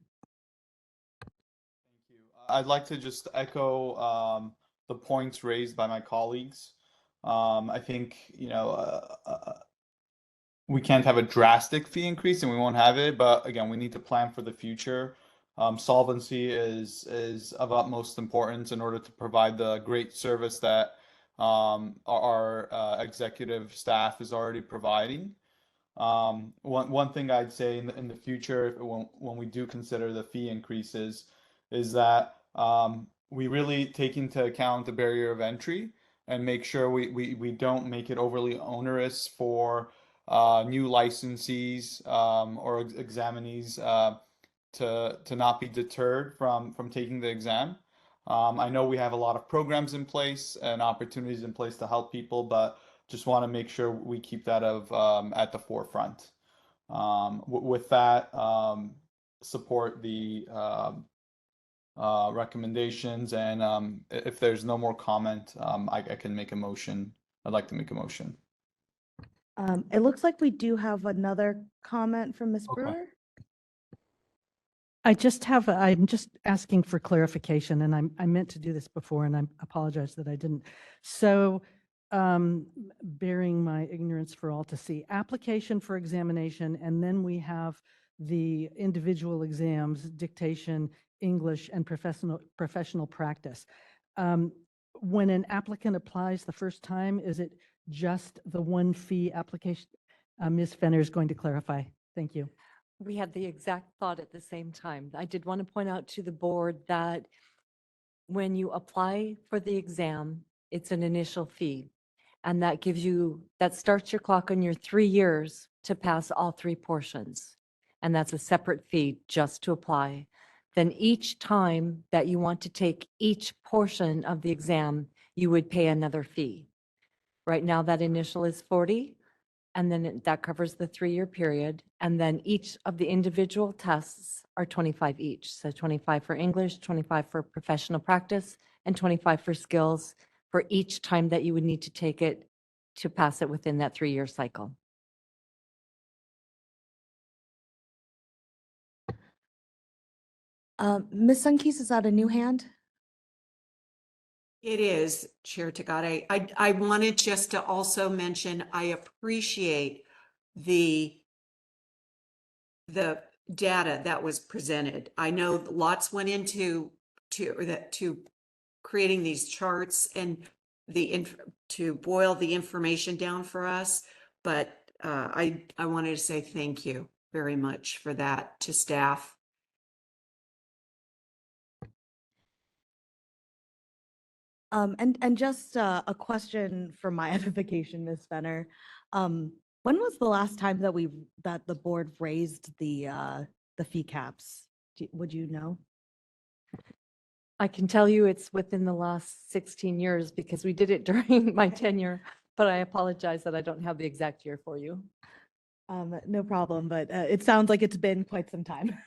Thank you. I'd like to just echo the points raised by my colleagues. I think, we can't have a drastic fee increase and we won't have it, but again, we need to plan for the future. Solvency is of utmost importance in order to provide the great service that our executive staff is already providing. One thing I'd say in the future, when we do consider the fee increases, is that we really take into account the barrier of entry and make sure we don't make it overly onerous for new licensees or examinees to not be deterred from taking the exam. I know we have a lot of programs in place and opportunities in place to help people, but just want to make sure we keep that at the forefront. With that, support the recommendations, and if there's no more comment, I can make a motion. I'd like to make a motion. It looks like we do have another comment from Ms. Okay. Brewer. I'm just asking for clarification, and I meant to do this before, and I apologize that I didn't. So, bearing my ignorance for all to see, application for examination, and then we have the individual exams, dictation, English, and professional practice. When an applicant applies the first time, is it just the one fee application? Ms. Fenner is going to clarify. Thank you. We had the exact thought at the same time. I did want to point out to the board that when you apply for the exam, it's an initial fee. And that starts your clock on your 3 years to pass all 3 portions. And that's a separate fee just to apply. Then each time that you want to take each portion of the exam, you would pay another fee. Right now, that initial is 40. And then that covers the 3-year period. And then each of the individual tests are 25 each. So 25 for English, 25 for professional practice, and 25 for skills for each time that you would need to take it to pass it within that 3-year cycle. Ms. Sunkeys, is that a new hand? It is, Chair Tagare. I wanted just to also mention, I appreciate the data that was presented. I know lots went into creating these charts and to boil the information down for us. But I wanted to say thank you very much for that to staff. And just a question for my edification, Ms. Fenner. When was the last time that the board raised the fee caps? Would you know? I can tell you it's within the last 16 years because we did it during my tenure, but I apologize that I don't have the exact year for you. No problem, but it sounds like it's been quite some time.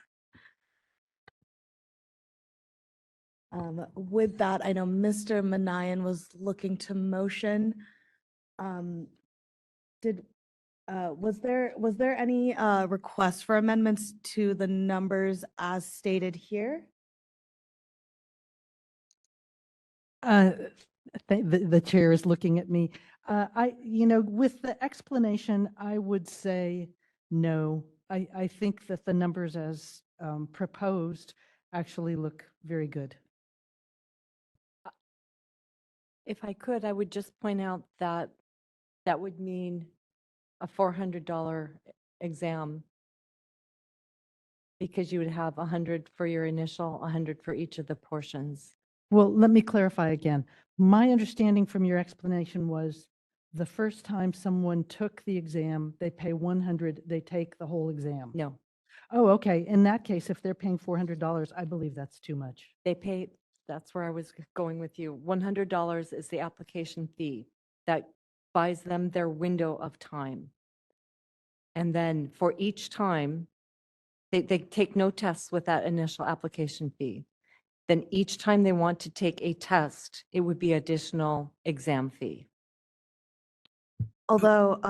With that, I know Mr. Manayan was looking to motion. Did Was there any request for amendments to the numbers as stated here? The chair is looking at me. With the explanation, I would say no. I think that the numbers as proposed actually look very good. If I could, I would just point out that that would mean a $400 exam because you would have 100 for your initial, 100 for each of the portions. Well, let me clarify again. My understanding from your explanation was the first time someone took the exam, they pay 100, they take the whole exam. No, Oh, okay. In that case, if they're paying $400, I believe that's too much. they pay, that's where I was going with you. $100 is the application fee that buys them their window of time. And then for each time, they take no tests with that initial application fee. Then each time they want to take a test, it would be additional exam fee. Although,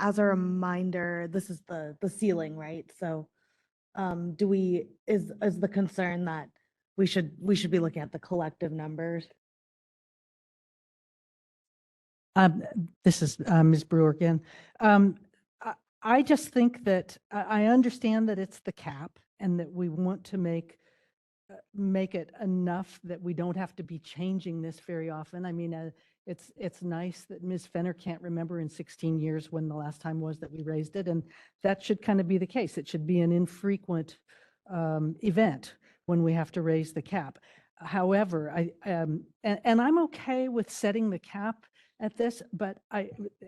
as a reminder, this is the ceiling, right? So, is the concern that we should be looking at the collective numbers? This is Ms. Brewer again. I just think that I understand that it's the cap and that we want to make it enough that we don't have to be changing this very often. I mean, it's nice that Ms. Fenner can't remember in 16 years when the last time was that we raised it, and that should kind of be the case. It should be an infrequent event when we have to raise the cap. However, and I'm okay with setting the cap at this, but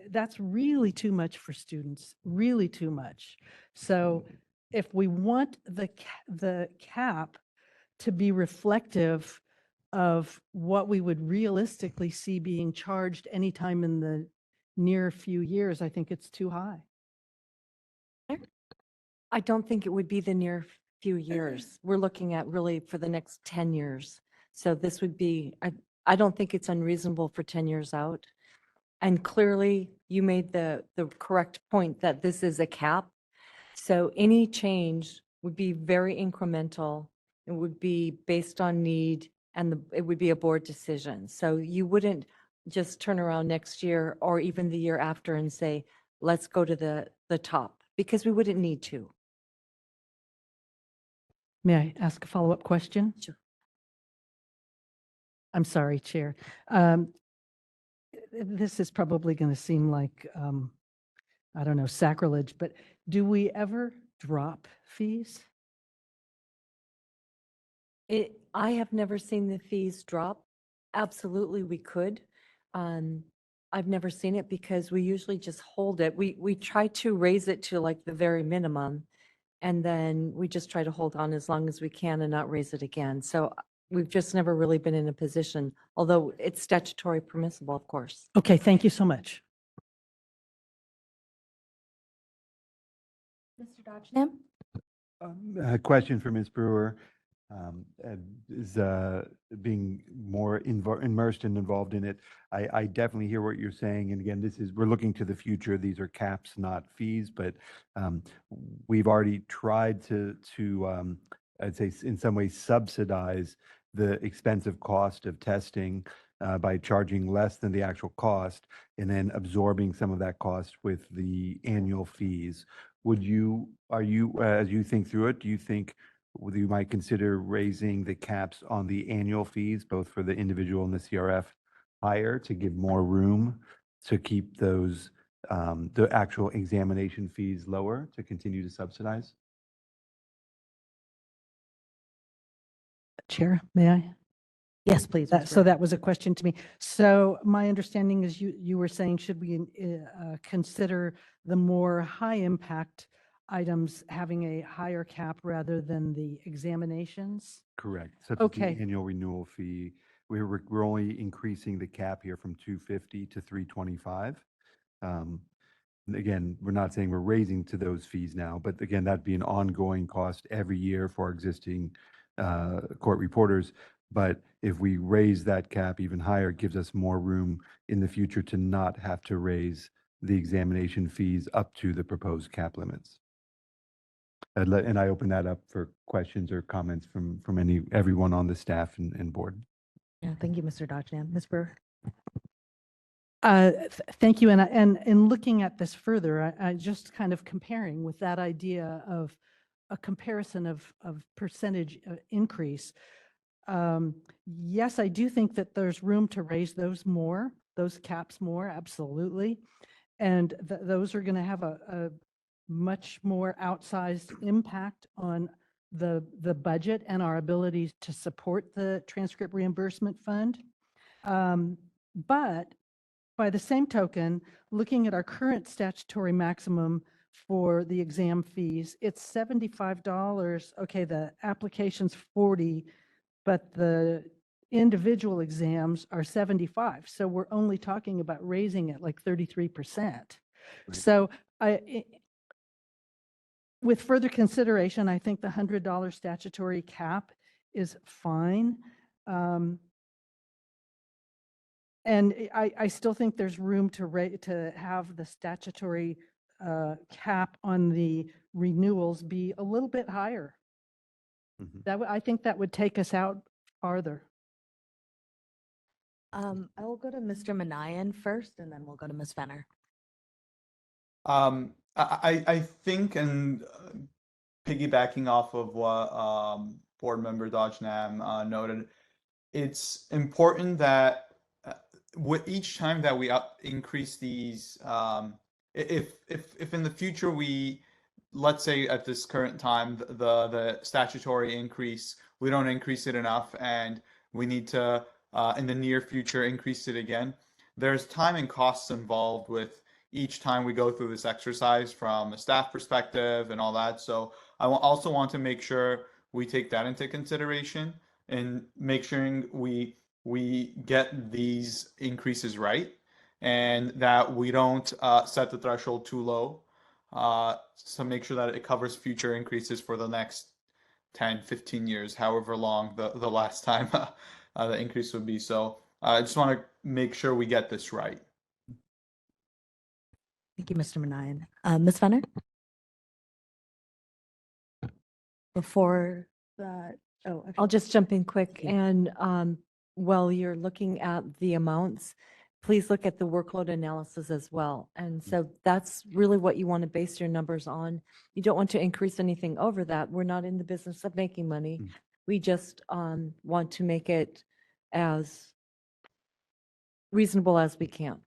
that's really too much for students, really too much. So if we want the cap to be reflective of what we would realistically see being charged anytime in the near few years, I think it's too high. I don't think it would be the near few years. We're looking at really for the next 10 years. So this would be, I don't think it's unreasonable for 10 years out. And clearly you made the correct point that this is a cap. So any change would be very incremental. It would be based on need and it would be a board decision. So you wouldn't just turn around next year or even the year after and say, let's go to the top, because we wouldn't need to. May I ask a follow-up question? Sure. I'm sorry, Chair. This is probably going to seem like, I don't know, sacrilege, but do we ever drop fees? I have never seen the fees drop. Absolutely, we could. I've never seen it because we usually just hold it. We try to raise it to like the very minimum, and then we just try to hold on as long as we can and not raise it again. So we've just never really been in a position, although it's statutory permissible, of course. Okay, thank you so much. Mr. Dodgenham? A question for Ms. Brewer. Is being more immersed and involved in it. I definitely hear what you're saying. And again, we're looking to the future. These are caps, not fees, but we've already tried to I'd say in some ways subsidize the expensive cost of testing by charging less than the actual cost and then absorbing some of that cost with the annual fees. As you think through it, do you think you might consider raising the caps on the annual fees, both for the individual and the CRF higher, to give more room to keep those, the actual examination fees lower to continue to subsidize? Chair, may I? Yes, please. Ms. So Brewer. that was a question to me. So my understanding is you were saying, should we consider the more high impact items having a higher cap rather than the examinations? Correct. Such as Okay. the annual renewal fee. We're only increasing the cap here from 250 to 325. Again, we're not saying we're raising to those fees now, but again, that'd be an ongoing cost every year for our existing court reporters. But if we raise that cap even higher, it gives us more room in the future to not have to raise the examination fees up to the proposed cap limits. And I open that up for questions or comments from everyone on the staff and board. Yeah, thank you, Mr. Dodgenham. Ms. Brewer? Thank you. And in looking at this further, I just kind of comparing with that idea of a comparison of percentage increase. Yes, I do think that there's room to raise those caps more, absolutely. And those are going to have a much more outsized impact on the budget and our ability to support the transcript reimbursement fund. But by the same token, looking at our current statutory maximum for the exam fees, it's $75. Okay, the application's 40, but the individual exams are 75. So we're only talking about raising it like 33%. So with further consideration, I think the $100 statutory cap is fine. And I still think there's room to have the statutory cap on the renewals be a little bit higher. I think that would take us out farther. I will go to Mr. Manayan first, and then we'll go to Ms. Fenner. I think, and piggybacking off of what Board Member Dodgenham noted, it's important that with each time that we increase these, if in the future let's say at this current time the statutory increase, we don't increase it enough, and we need to in the near future increase it again. There's time and costs involved with each time we go through this exercise from a staff perspective and all that. So I also want to make sure we take that into consideration and make sure we get these increases right, and that we don't set the threshold too low, to make sure that it covers future increases for the next 10, 15 years, however long the last time the increase would be. So I just want to make sure we get this right. Thank you, Mr. Manayan. Ms. Fenner? Before that, I'll just jump in quick. And while you're looking at the amounts, please look at the workload analysis as well. And so that's really what you want to base your numbers on. You don't want to increase anything over that. We're not in the business of making money. We just want to make it as reasonable as we can.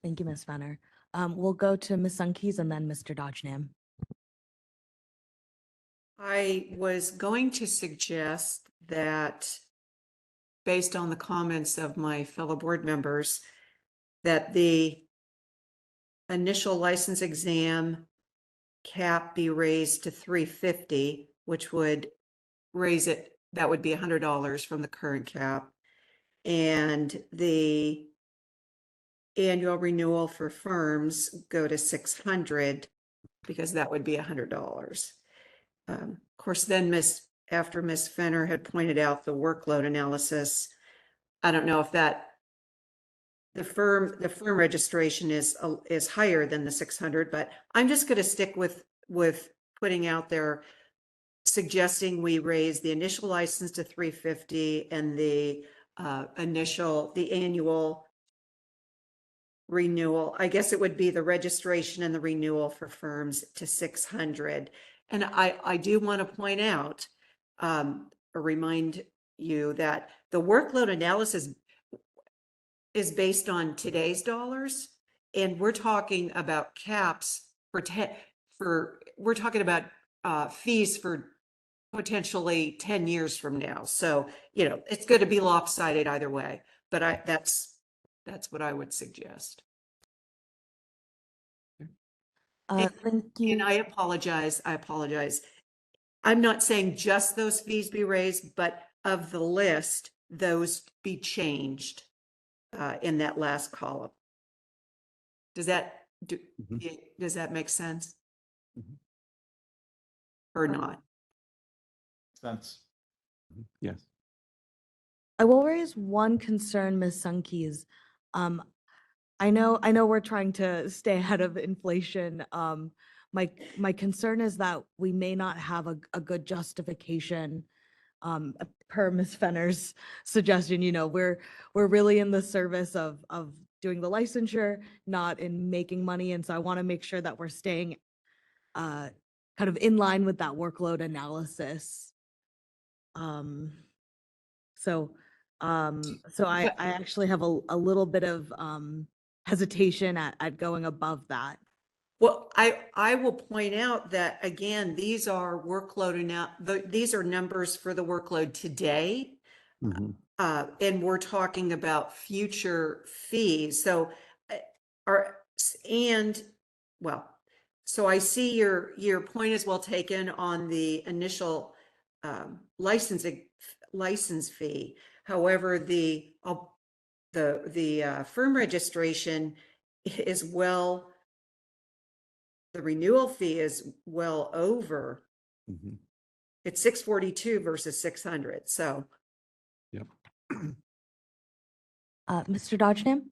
Thank you, Ms. Fenner. We'll go to Ms. Sunkis and then Mr. Dodgenham. I was going to suggest that, based on the comments of my fellow board members, that the initial license exam cap be raised to $350, which would raise it, that would be $100 from the current cap. And the annual renewal for firms go to $600, because that would be $100. Of course, then after Ms. Fenner had pointed out the workload analysis, I don't know if the firm registration is higher than the 600, but I'm just going to stick with putting out there, suggesting we raise the initial license to $350 and the annual renewal. I guess it would be the registration and the renewal for firms to $600. And I do want to point out, or remind you, that the workload analysis is based on today's dollars, and we're talking about caps we're talking about fees for potentially 10 years from now. So, it's going to be lopsided either way, but that's what I would suggest. Thank you. And I apologize. I'm not saying just those fees be raised, but of the list, those be changed in that last column. Does that make sense? Or not? Sense. Yes. I will raise one concern, Ms. Sunkis. I know we're trying to stay ahead of inflation. My concern is that we may not have a good justification. Per Ms. Fenner's suggestion, we're really in the service of doing the licensure, not in making money. And so I want to make sure that we're staying kind of in line with that workload analysis. So I actually have a little bit of hesitation at going above that. Well, I will point out that, again, these are these are numbers for the workload today. Mhm. And we're talking about future fees. So, so I see your point is well taken on the initial license fee. However, the firm registration is the renewal fee is well over. Mhm. It's 642 versus 600. So. Yep. Mr. Dodgenham?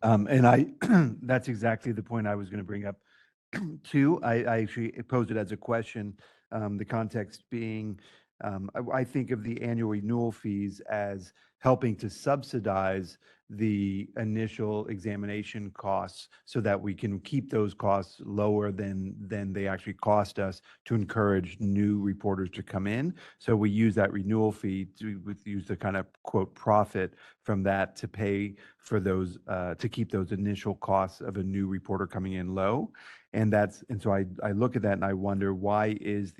And that's exactly the point I was going to bring up too. I actually posed it as a question. The context being, I think of the annual renewal fees as helping to subsidize the initial examination costs so that we can keep those costs lower than they actually cost us to encourage new reporters to come in. So we use that renewal fee to use the kind of quote profit from that to pay for those, to keep those initial costs of a new reporter coming in low. And so I look at that and I wonder, why is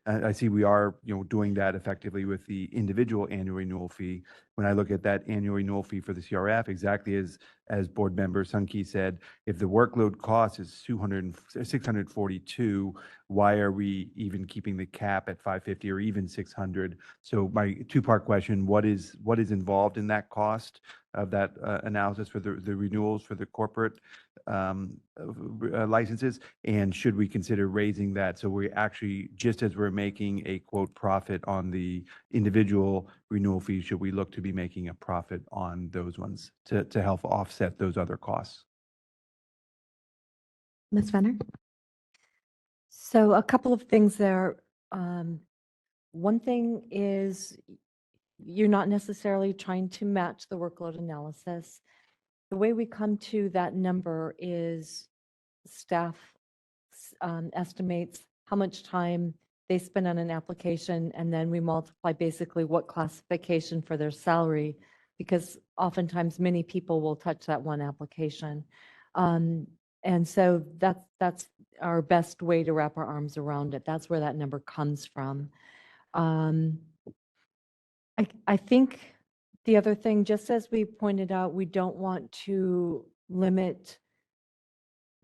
I see we are, doing that effectively with the individual annual renewal fee. When I look at that annual renewal fee for the CRF, exactly as board member Sunkey said, if the workload cost is 642, why are we even keeping the cap at 550 or even 600? So my two-part question, what is involved in that cost of that analysis for the renewals for the corporate licenses, and should we consider raising that so we actually, just as we're making a quote profit on the individual renewal fees, should we look to be making a profit on those ones to help offset those other costs? Ms. Fenner? So a couple of things there. One thing is you're not necessarily trying to match the workload analysis. The way we come to that number is staff estimates how much time they spend on an application, and then we multiply basically what classification for their salary, because oftentimes many people will touch that one application. And so that's our best way to wrap our arms around it. That's where that number comes from. I think the other thing, just as we pointed out, we don't want to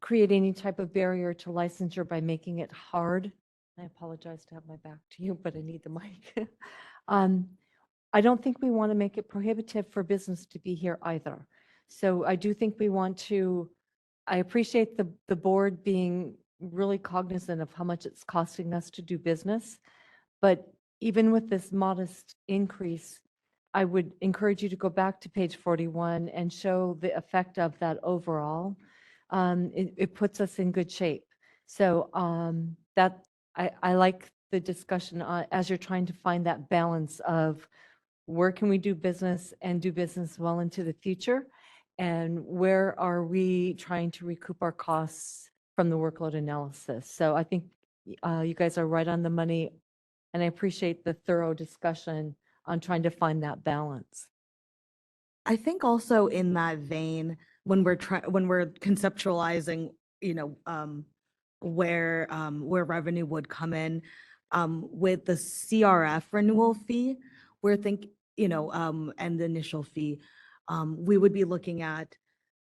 create any type of barrier to licensure by making it hard. I apologize to have my back to you, but I need the mic. I don't think we want to make it prohibitive for business to be here either. So I do think I appreciate the board being really cognizant of how much it's costing us to do business. But even with this modest increase, I would encourage you to go back to page 41 and show the effect of that overall. It puts us in good shape. So I like the discussion as you're trying to find that balance of where can we do business and do business well into the future, and where are we trying to recoup our costs from the workload analysis. So I think you guys are right on the money, and I appreciate the thorough discussion on trying to find that balance. I think also in that vein, when we're conceptualizing, where revenue would come in, with the CRF renewal fee, we're thinking, and the initial fee, we would be looking at,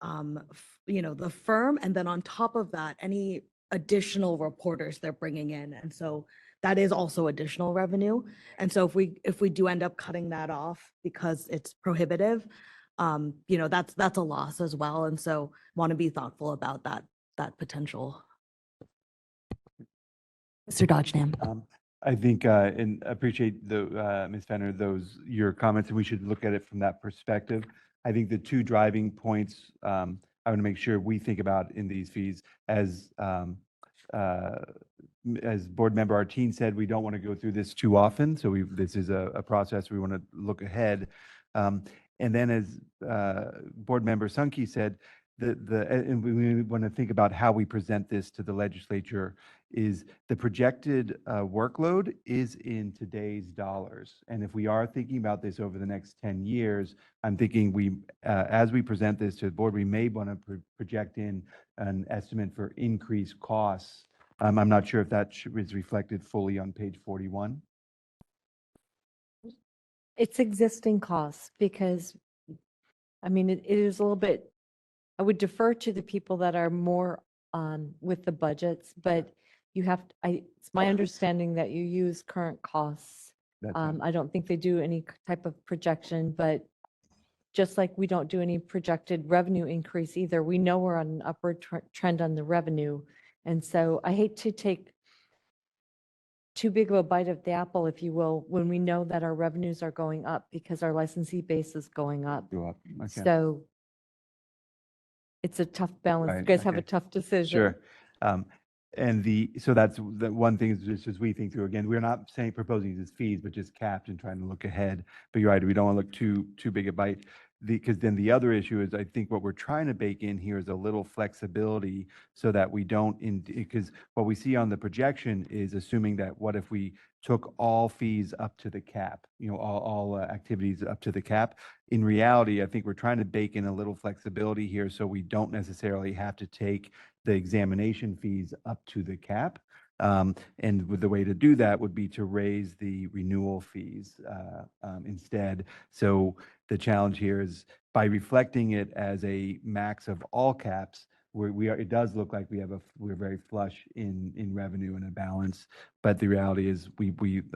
the firm, and then on top of that, any additional reporters they're bringing in. And so that is also additional revenue. And so if we do end up cutting that off because it's prohibitive, that's a loss as well. And so want to be thoughtful about that potential. Mr. Dodgenham. I think, and appreciate Ms. Fenner, your comments, and we should look at it from that perspective. I think the two driving points I want to make sure we think about in these fees as board member Artine said, we don't want to go through this too often. So this is a process we want to look ahead. And then as board member Sunke said, and we want to think about how we present this to the legislature is the projected workload is in today's dollars. And if we are thinking about this over the next 10 years, I'm thinking as we present this to the board, we may want to project in an estimate for increased costs. I'm not sure if that is reflected fully on page 41. It's existing costs because, I mean, it is a little bit, I would defer to the people that are more with the budgets, but you have, it's my understanding that you use current costs. That's right. I don't think they do any type of projection, but just like we don't do any projected revenue increase either, we know we're on an upward trend on the revenue. And so I hate to take too big of a bite of the apple, if you will, when we know that our revenues are going up because our licensee base is going up. Go up. Okay. So it's a tough balance. You Right, guys have a okay. tough decision. Sure. So that's the one thing is just as we think through, again, we're not saying proposing these fees, but just capped and trying to look ahead. But you're right, we don't want to look too big a bite. Because then the other issue is, I think what we're trying to bake in here is a little flexibility so that we don't, because what we see on the projection is assuming that what if we took all fees up to the cap, all activities up to the cap. In reality, I think we're trying to bake in a little flexibility here so we don't necessarily have to take the examination fees up to the cap. And the way to do that would be to raise the renewal fees instead. So the challenge here is by reflecting it as a max of all caps, it does look like we're very flush in revenue and a balance. But the reality is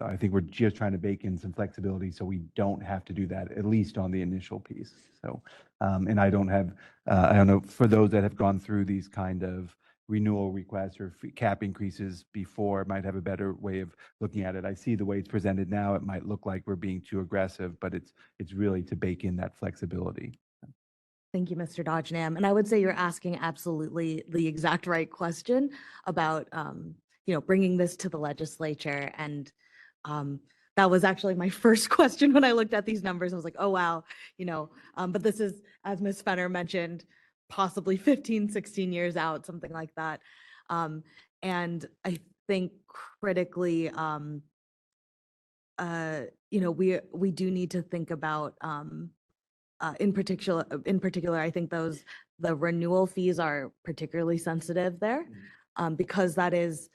I think we're just trying to bake in some flexibility so we don't have to do that, at least on the initial piece. So, and I don't know, for those that have gone through these kind of renewal requests or cap increases before, might have a better way of looking at it. I see the way it's presented now, it might look like we're being too aggressive, but it's really to bake in that flexibility. Thank you, Mr. Dodgenham. And I would say you're asking absolutely the exact right question about, bringing this to the legislature. And that was actually my first question when I looked at these numbers. I was like, oh, wow, but this is, as Ms. Fenner mentioned, possibly 15, 16 years out, something like that. And I think critically, we do need to think about, in particular, I think the renewal fees are particularly sensitive there, because that is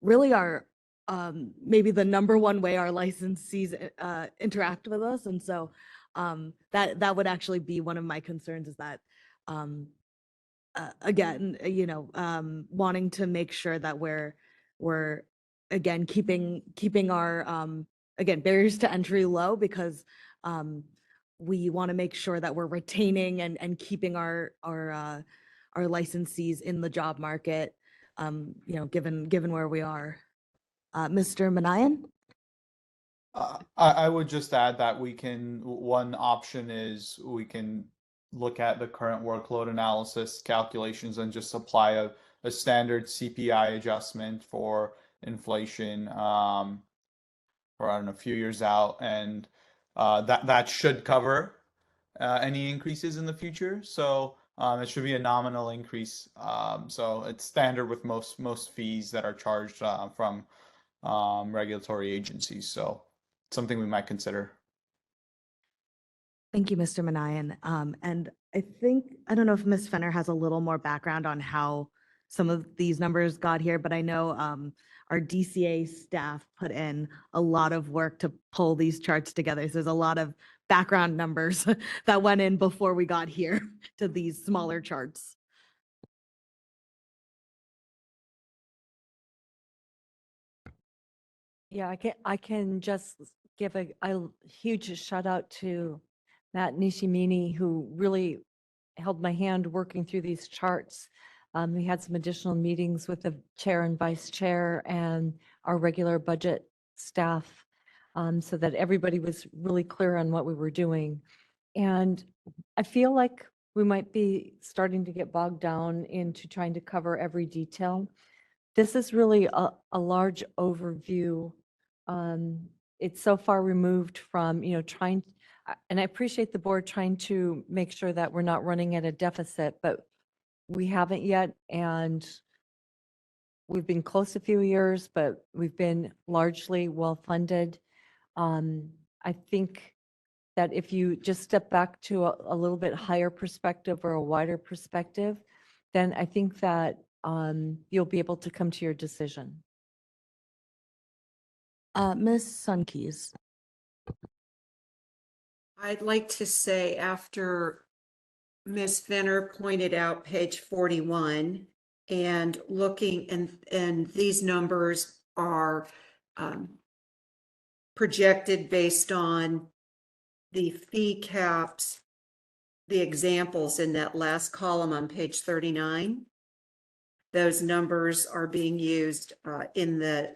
really our maybe the number one way our licensees interact with us. And so that would actually be one of my concerns, is that again, wanting to make sure that we're again keeping our again barriers to entry low, because we want to make sure that we're retaining and keeping our licensees in the job market, given where we are. Mr. Manayan? I would just add that one option is we can look at the current workload analysis calculations and just apply a standard CPI adjustment for inflation for, I don't know, a few years out. And that should cover any increases in the future. So it should be a nominal increase. So it's standard with most fees that are charged from regulatory agencies. So something we might consider. Thank you, Mr. Manayan. And I don't know if Ms. Fenner has a little more background on how some of these numbers got here, but I know our DCA staff put in a lot of work to pull these charts together. So there's a lot of background numbers that went in before we got here to these smaller charts. Yeah, I can just give a huge shout out to Matt Nishimini, who really held my hand working through these charts. We had some additional meetings with the chair and vice chair and our regular budget staff, so that everybody was really clear on what we were doing. And I feel like we might be starting to get bogged down into trying to cover every detail. This is really a large overview. It's so far removed from, trying, and I appreciate the board trying to make sure that we're not running at a deficit, but we haven't yet. And we've been close a few years, but we've been largely well-funded. I think that if you just step back to a little bit higher perspective or a wider perspective, then I think that you'll be able to come to your decision. Ms. Sunkeys. I'd like to say after Ms. Fenner pointed out page 41 and looking and these numbers are projected based on the fee caps, the examples in that last column on page 39. Those numbers are being used in the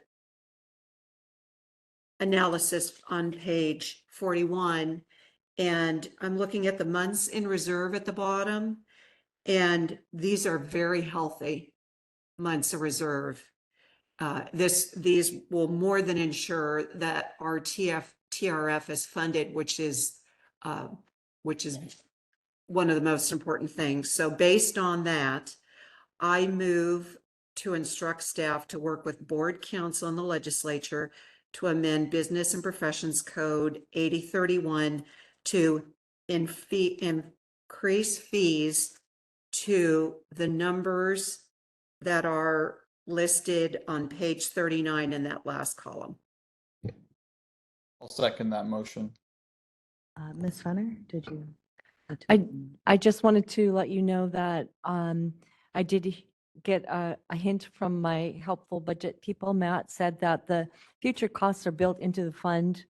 analysis on page 41. And I'm looking at the months in reserve at the bottom. And these are very healthy months of reserve. These will more than ensure that our TRF is funded, which is one of the most important things. So based on that, I move to instruct staff to work with board counsel and the legislature to amend Business and Professions Code 8031 to increase fees to the numbers that are listed on page 39 in that last column. I'll second that motion. Ms. Fenner, did you? I just wanted to let you know that I did get a hint from my helpful budget people. Matt said that the future costs are built into the fund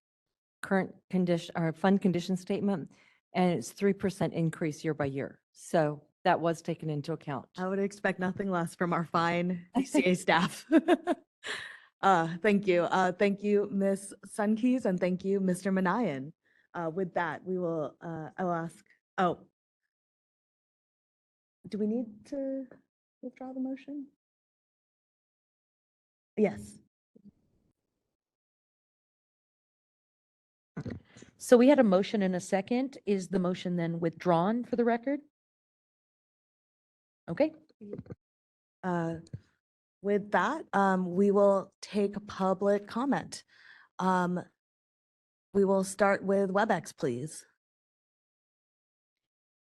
current condition or fund condition statement, and it's 3% increase year by year. So that was taken into account. I would expect nothing less from our fine DCA staff. Thank you. Thank you, Ms. Sunkeys, and thank you, Mr. Manayan. With that, we will, I will ask, do we need to withdraw the motion? Yes. So we had a motion and a second. Is the motion then withdrawn for the record? Okay. With that, we will take public comment. We will start with WebEx, please.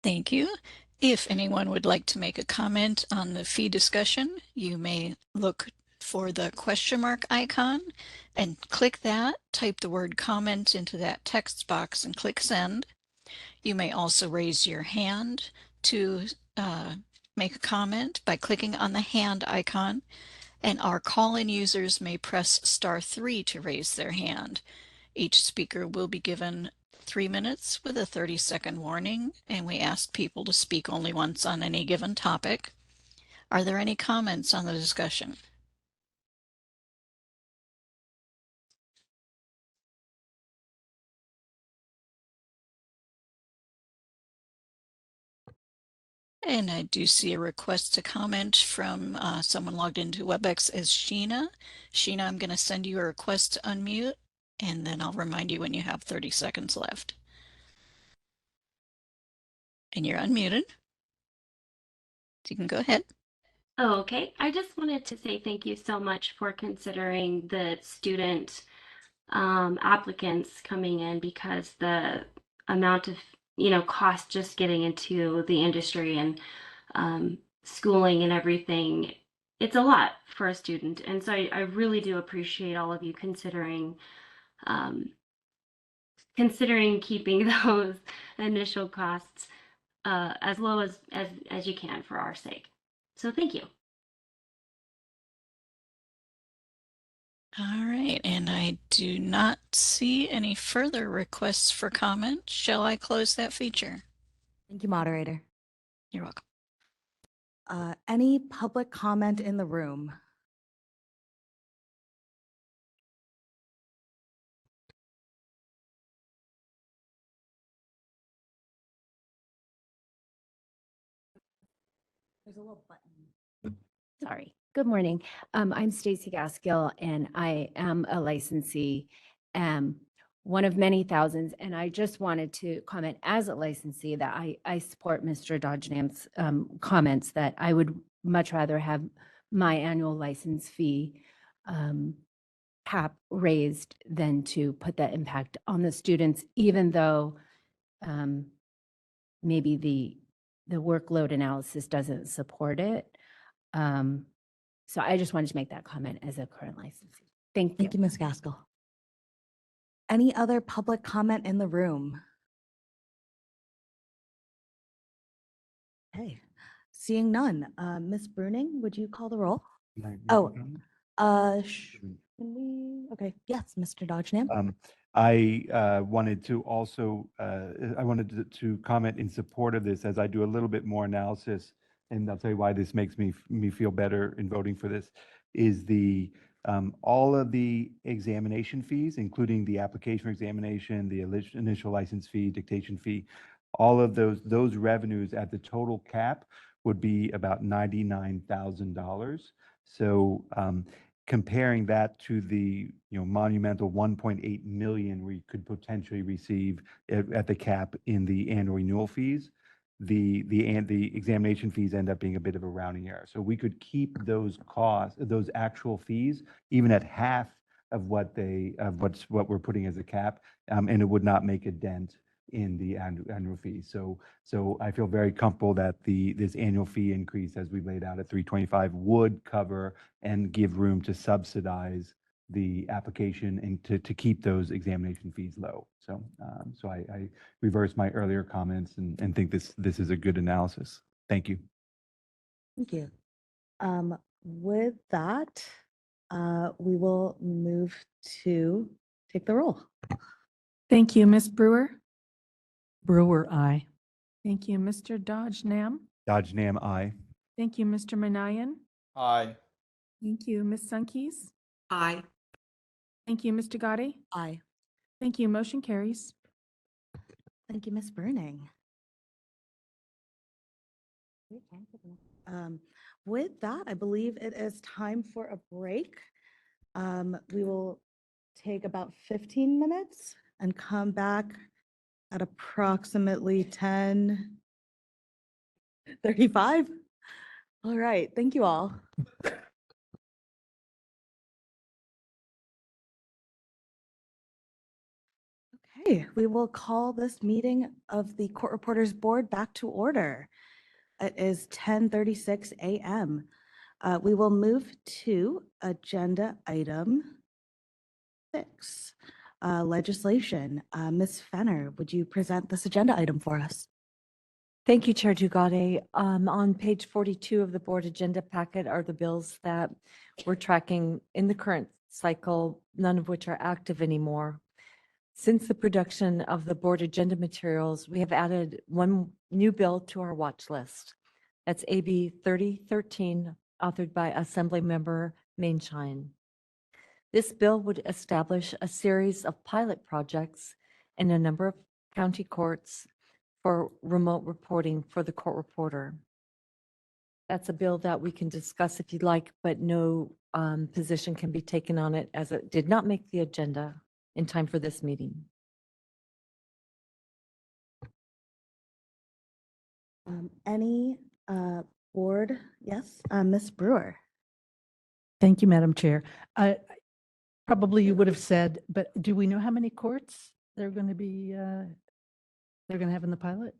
Thank you. If anyone would like to make a comment on the fee discussion, you may look for the question mark icon and click that, type the word comment into that text box and click send. You may also raise your hand to make a comment by clicking on the hand icon, and our call-in users may press *3 to raise their hand. Each speaker will be given 3 minutes with a 30-second warning, and we ask people to speak only once on any given topic. Are there any comments on the discussion? And I do see a request to comment from someone logged into WebEx as Sheena. Sheena, I'm going to send you a request to unmute, and then I'll remind you when you have 30 seconds left. And you're unmuted. So you can go ahead. Oh, okay. I just wanted to say thank you so much for considering the student applicants coming in, because the amount of cost just getting into the industry and schooling and everything, it's a lot for a student. And so I really do appreciate all of you considering keeping those initial costs as low as you can for our sake. So thank you. All right, and I do not see any further requests for comment. Shall I close that feature? Thank you, moderator. You're welcome. Any public comment in the room? There's a little button. Sorry. Good morning. I'm Stacy Gaskill and I am a licensee, one of many thousands. And I just wanted to comment as a licensee that I support Mr. Dodgenam's comments that I would much rather have my annual license fee cap raised than to put that impact on the students, even though maybe the workload analysis doesn't support it. So I just wanted to make that comment as a current licensee. Thank you. Thank you, Ms. Gaskell. Any other public comment in the room? Okay, seeing none. Ms. Bruning, would you call the roll? Oh, okay, yes, Mr. Dodgenam. I wanted to also, I wanted to comment in support of this as I do a little bit more analysis, and I'll tell you why this makes me feel better in voting for this, is the all of the examination fees, including the application for examination, the initial license fee, dictation fee, all of those revenues at the total cap would be about $99,000. So comparing that to the monumental 1.8 million we could potentially receive at the cap in the annual renewal fees, the examination fees end up being a bit of a rounding error. So we could keep those costs, those actual fees, even at half of what we're putting as a cap, and it would not make a dent in the annual fee. So I feel very comfortable that this annual fee increase, as we laid out at 325, would cover and give room to subsidize the application and to keep those examination fees low. So I reverse my earlier comments and think this is a good analysis. Thank you. Thank you. With that, we will move to take the roll. Thank you, Ms. Brewer. Brewer, aye. Thank you, Mr. Dodgenam. Dodgenam, aye. Thank you, Mr. Manayan. Aye. Thank you, Ms. Sunkis. Aye. Thank you, Mr. Gotti. Aye. Thank you. Motion carries. Thank you, Ms. Bruning. With that, I believe it is time for a break. We will take about 15 minutes and come back at approximately 10:35. All right, thank you all. Okay, we will call this meeting of the Court Reporters Board back to order. It is 10:36 a.m. We will move to agenda item 6, legislation. Ms. Fenner, would you present this agenda item for us? Thank you, Chair Dugade. On page 42 of the board agenda packet are the bills that we're tracking in the current cycle, none of which are active anymore. Since the production of the board agenda materials, we have added one new bill to our watch list. That's AB 3013, authored by Assemblymember Mainshine. This bill would establish a series of pilot projects in a number of county courts for remote reporting for the court reporter. That's a bill that we can discuss if you'd like, but no position can be taken on it as it did not make the agenda in time for this meeting. Any board? Yes, Ms. Brewer. Thank you, Madam Chair. Probably you would have said, but do we know how many courts they're going to be, they're going to have in the pilot?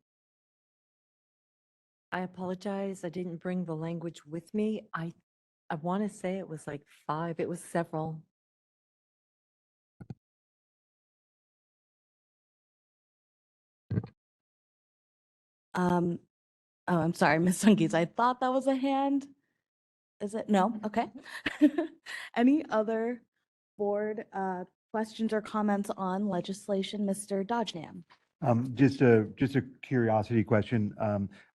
I apologize. I didn't bring the language with me. I want to say it was like 5. It was several. Oh, I'm sorry, Ms. Sunkis. I thought that was a hand. Is it? No? Okay. Any other board questions or comments on legislation, Mr. Dodgenam? Just a curiosity question.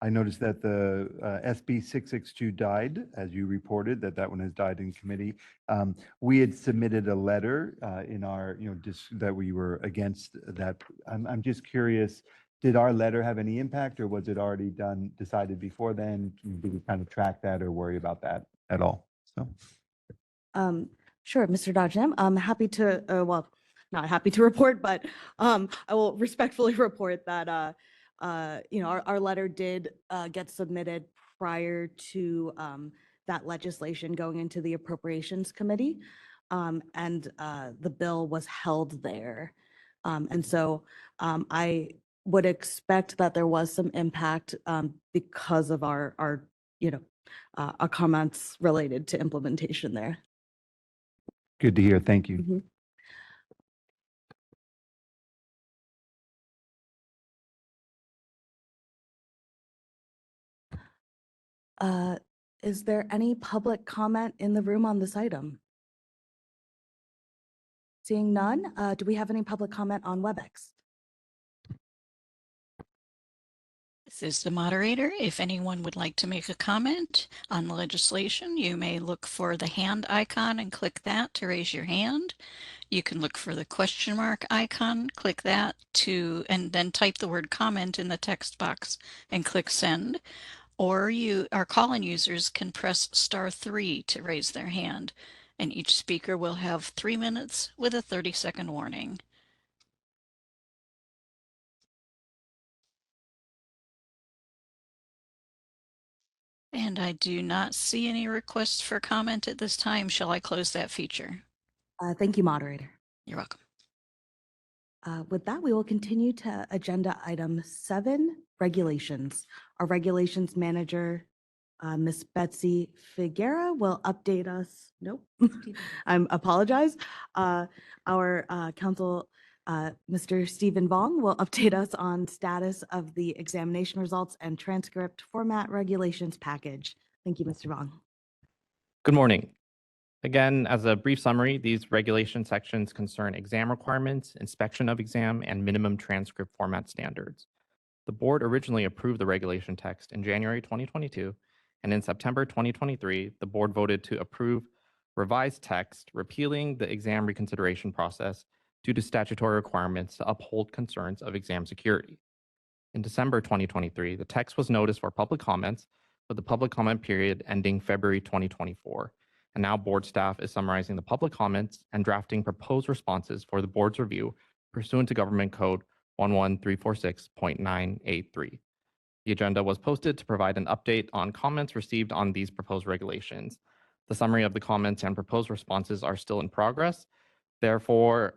I noticed that the SB 662 died, as you reported, that one has died in committee. We had submitted a letter in our, that we were against that. I'm just curious did our letter have any impact, or was it already decided before then? Did we kind of track that or worry about that at all? So, Sure, Mr. Dodgenham, I'm happy to, well, not happy to report, but I will respectfully report that, our letter did get submitted prior to that legislation going into the Appropriations Committee. And the bill was held there. And so I would expect that there was some impact because of our comments related to implementation there. good to hear. Thank you. Is there any public comment in the room on this item? Seeing none, do we have any public comment on WebEx? This is the moderator. If anyone would like to make a comment on the legislation, you may look for the hand icon and click that to raise your hand. You can look for the question mark icon, click that and then type the word comment in the text box and click send. Or our call-in users can press *3 to raise their hand, and each speaker will have 3 minutes with a 30-second warning. And I do not see any requests for comment at this time. Shall I close that feature? Thank you, moderator. You're welcome. With that, we will continue to agenda item 7, regulations. Our regulations manager, Ms. Betsy Figuera, will update us. Nope, I apologize. Our council, Mr. Stephen Vong, will update us on status of the examination results and transcript format regulations package. Thank you, Mr. Vong. Good morning. Again, as a brief summary, these regulation sections concern exam requirements, inspection of exam, and minimum transcript format standards. The board originally approved the regulation text in January 2022, and in September 2023, the board voted to approve revised text repealing the exam reconsideration process due to statutory requirements to uphold concerns of exam security. In December 2023, the text was noticed for public comments, with the public comment period ending February 2024. And now board staff is summarizing the public comments and drafting proposed responses for the board's review pursuant to Government Code 11346.983. The agenda was posted to provide an update on comments received on these proposed regulations. The summary of the comments and proposed responses are still in progress. Therefore,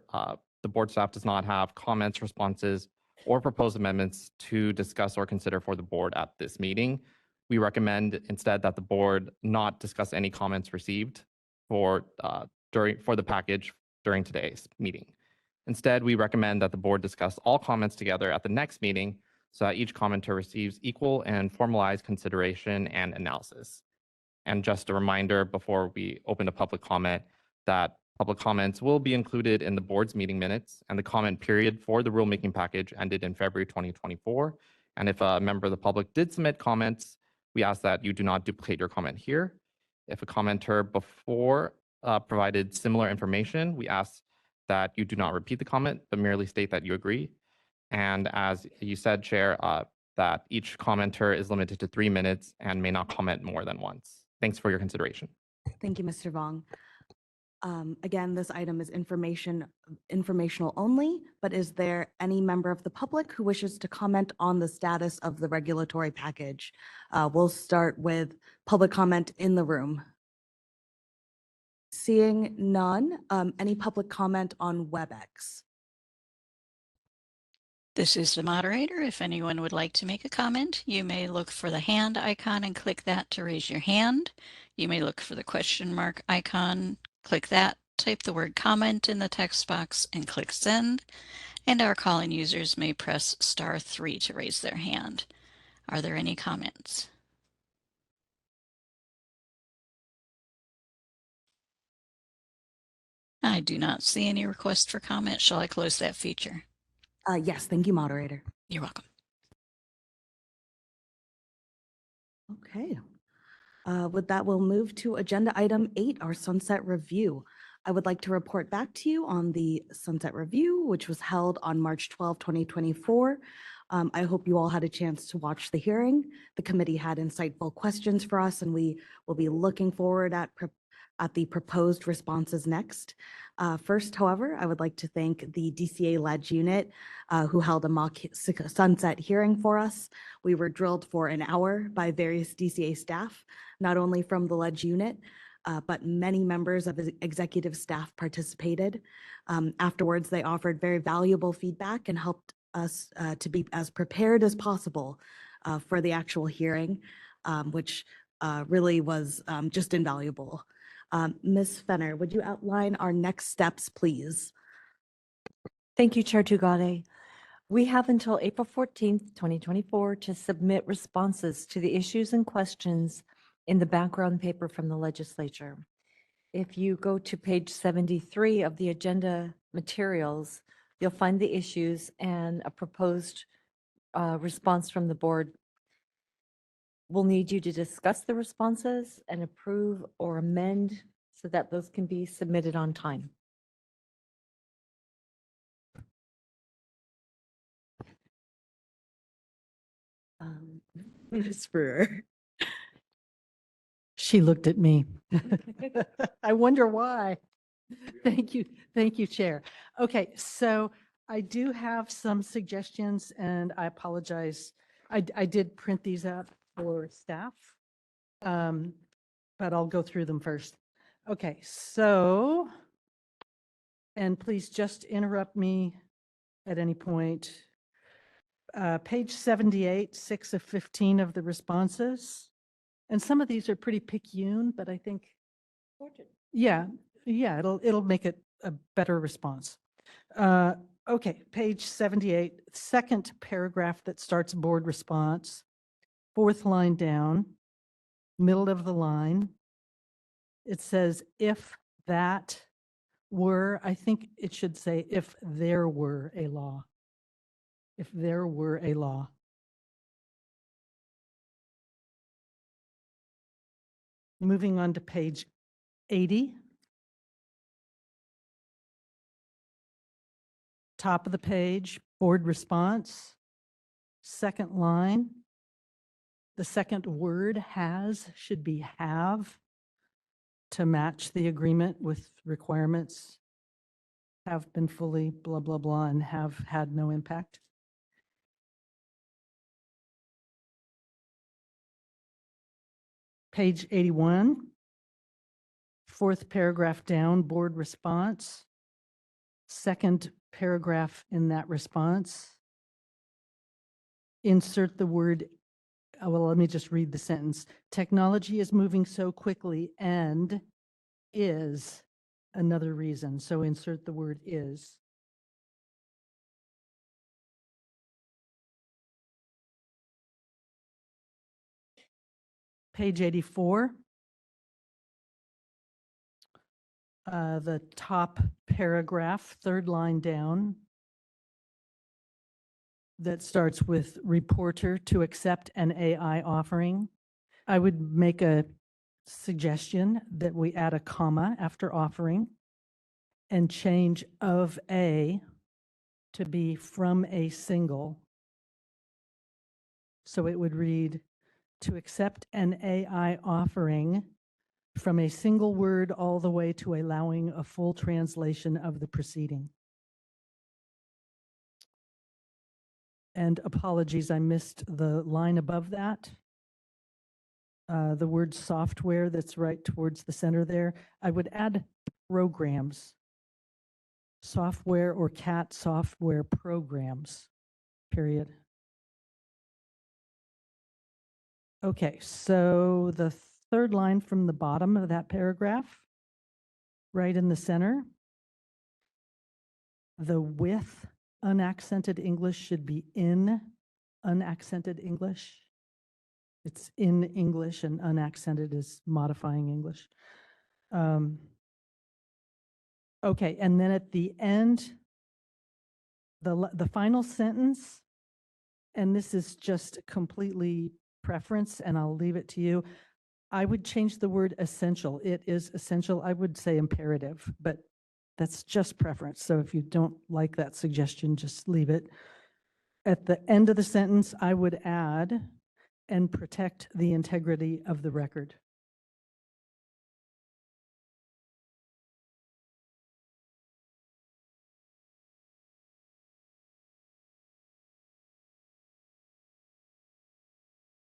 the board staff does not have comments, responses, or proposed amendments to discuss or consider for the board at this meeting. We recommend instead that the board not discuss any comments received for the package during today's meeting. Instead, we recommend that the board discuss all comments together at the next meeting so that each commenter receives equal and formalized consideration and analysis. And just a reminder before we open to public comment that public comments will be included in the board's meeting minutes, and the comment period for the rulemaking package ended in February 2024. And if a member of the public did submit comments, we ask that you do not duplicate your comment here. If a commenter before provided similar information, we ask that you do not repeat the comment, but merely state that you agree. And as you said, Chair, that each commenter is limited to 3 minutes and may not comment more than once. Thanks for your consideration. Thank you, Mr. Vong. Again, this item is informational only, but is there any member of the public who wishes to comment on the status of the regulatory package? We'll start with public comment in the room. Seeing none, any public comment on WebEx? This is the moderator. If anyone would like to make a comment, you may look for the hand icon and click that to raise your hand. You may look for the question mark icon, click that, type the word comment in the text box and click send. And our call-in users may press *3 to raise their hand. Are there any comments? I do not see any requests for comment. Shall I close that feature? Yes, thank you, moderator. You're welcome. Okay. With that, we'll move to agenda item 8, our sunset review. I would like to report back to you on the sunset review, which was held on March 12, 2024. I hope you all had a chance to watch the hearing. The committee had insightful questions for us, and we will be looking forward at the proposed responses next. First, however, I would like to thank the DCA Ledge unit who held a mock sunset hearing for us. We were drilled for an hour by various DCA staff, not only from the Ledge unit, but many members of the executive staff participated. Afterwards, they offered very valuable feedback and helped us to be as prepared as possible for the actual hearing, which really was just invaluable. Ms. Fenner, would you outline our next steps, please? Thank you, Chair Tugade. We have until April 14th, 2024 to submit responses to the issues and questions in the background paper from the legislature. If you go to page 73 of the agenda materials, you'll find the issues and a proposed response from the board. We'll need you to discuss the responses and approve or amend so that those can be submitted on time. Ms. Brewer. She looked at me. I wonder why. Thank you, Chair. Okay, so I do have some suggestions, and I apologize. I did print these out for staff, but I'll go through them first. Okay, so, and please just interrupt me at any point. Page 78, 6 of 15 of the responses. And some of these are pretty picayune, but I think, yeah, it'll make it a better response. Okay, page 78, second paragraph that starts board response, fourth line down, middle of the line. It says, if that were, I think it should say, if there were a law. If there were a law. Moving on to page 80. Top of the page, board response, second line. The second word has should be have to match the agreement with requirements. Have been fully blah, blah, blah, and have had no impact. Page 81, fourth paragraph down, board response. Second paragraph in that response. Insert the word, well, let me just read the sentence. Technology is moving so quickly and is another reason. So insert the word is. Page 84. The top paragraph, third line down, that starts with reporter to accept an AI offering. I would make a suggestion that we add a comma after offering and change of a to be from a single. So it would read, to accept an AI offering from a single word all the way to allowing a full translation of the proceeding. And apologies, I missed the line above that. The word software that's right towards the center there. I would add programs. Software or CAT software programs, period. Okay, so the third line from the bottom of that paragraph, right in the center, the with unaccented English should be in unaccented English. It's in English and unaccented is modifying English. Okay, and then at the end, the final sentence, and this is just completely preference, and I'll leave it to you. I would change the word essential. It is essential. I would say imperative, but that's just preference. So if you don't like that suggestion, just leave it. at the end of the sentence, I would add, and protect the integrity of the record.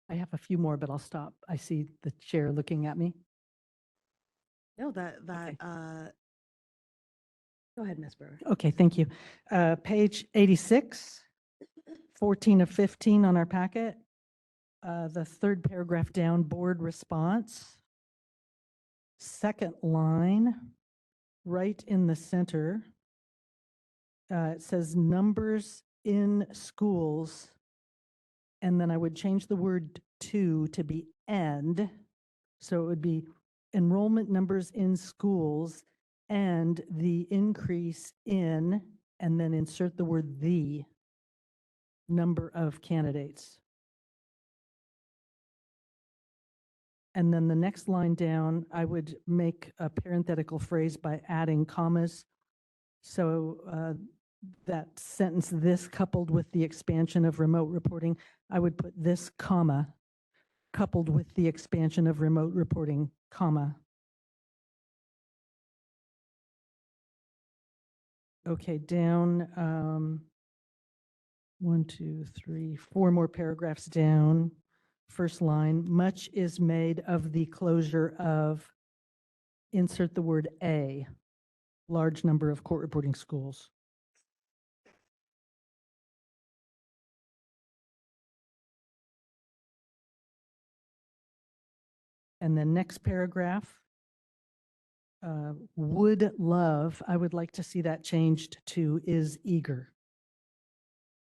I have a few more, but I'll stop. I see the chair looking at me. No, go ahead, Ms. Brewer. Okay, thank you. Page 86, 14 of 15 on our packet. The third paragraph down, board response. Second line, right in the center. It says numbers in schools. And then I would change the word to be and. So it would be enrollment numbers in schools and the increase in, and then insert the word the number of candidates. And then the next line down, I would make a parenthetical phrase by adding commas. So that sentence, this coupled with the expansion of remote reporting, I would put this comma coupled with the expansion of remote reporting, comma. Okay, down 1, 2, 3, 4 more paragraphs down. First line, much is made of the closure of, insert the word a, large number of court reporting schools. And then next paragraph, would love, I would like to see that changed to is eager.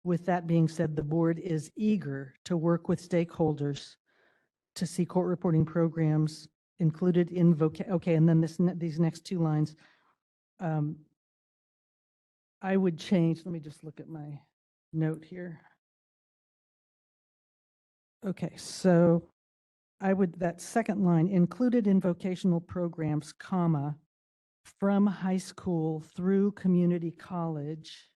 With that being said, the board is eager to work with stakeholders to see court reporting programs included in okay, and then these next two lines, I would change, let me just look at my note here. Okay, so that second line, included in vocational programs, comma, from high school through community college.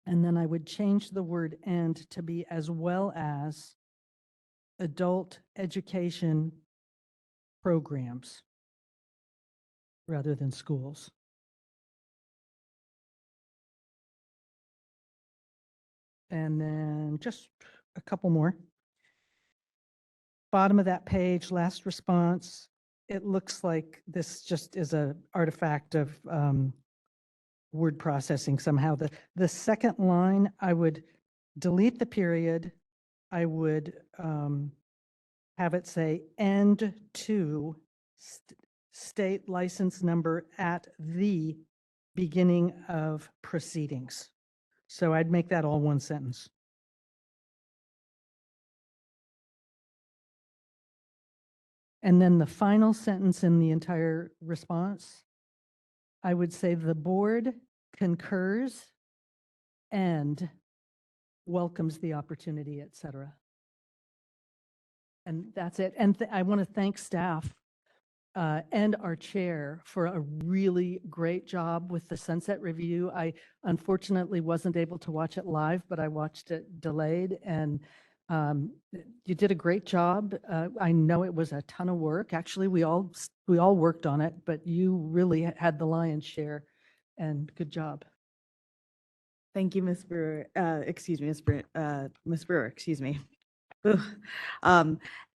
And then I would change the word and to be as well as adult education programs rather than schools. And then just a couple more. Bottom of that page, last response. It looks like this just is an artifact of word processing somehow. The second line, I would delete the period. I would have it say end to state license number at the beginning of proceedings. So I'd make that all one sentence. And then the final sentence in the entire response, I would say the board concurs and welcomes the opportunity, et cetera. And that's it. And I want to thank staff and our chair for a really great job with the Sunset Review. I unfortunately wasn't able to watch it live, but I watched it delayed, and you did a great job. I know it was a ton of work. Actually, we all worked on it, but you really had the lion's share, and good job. Thank you, Ms. Brewer. Ms. Brewer, excuse me.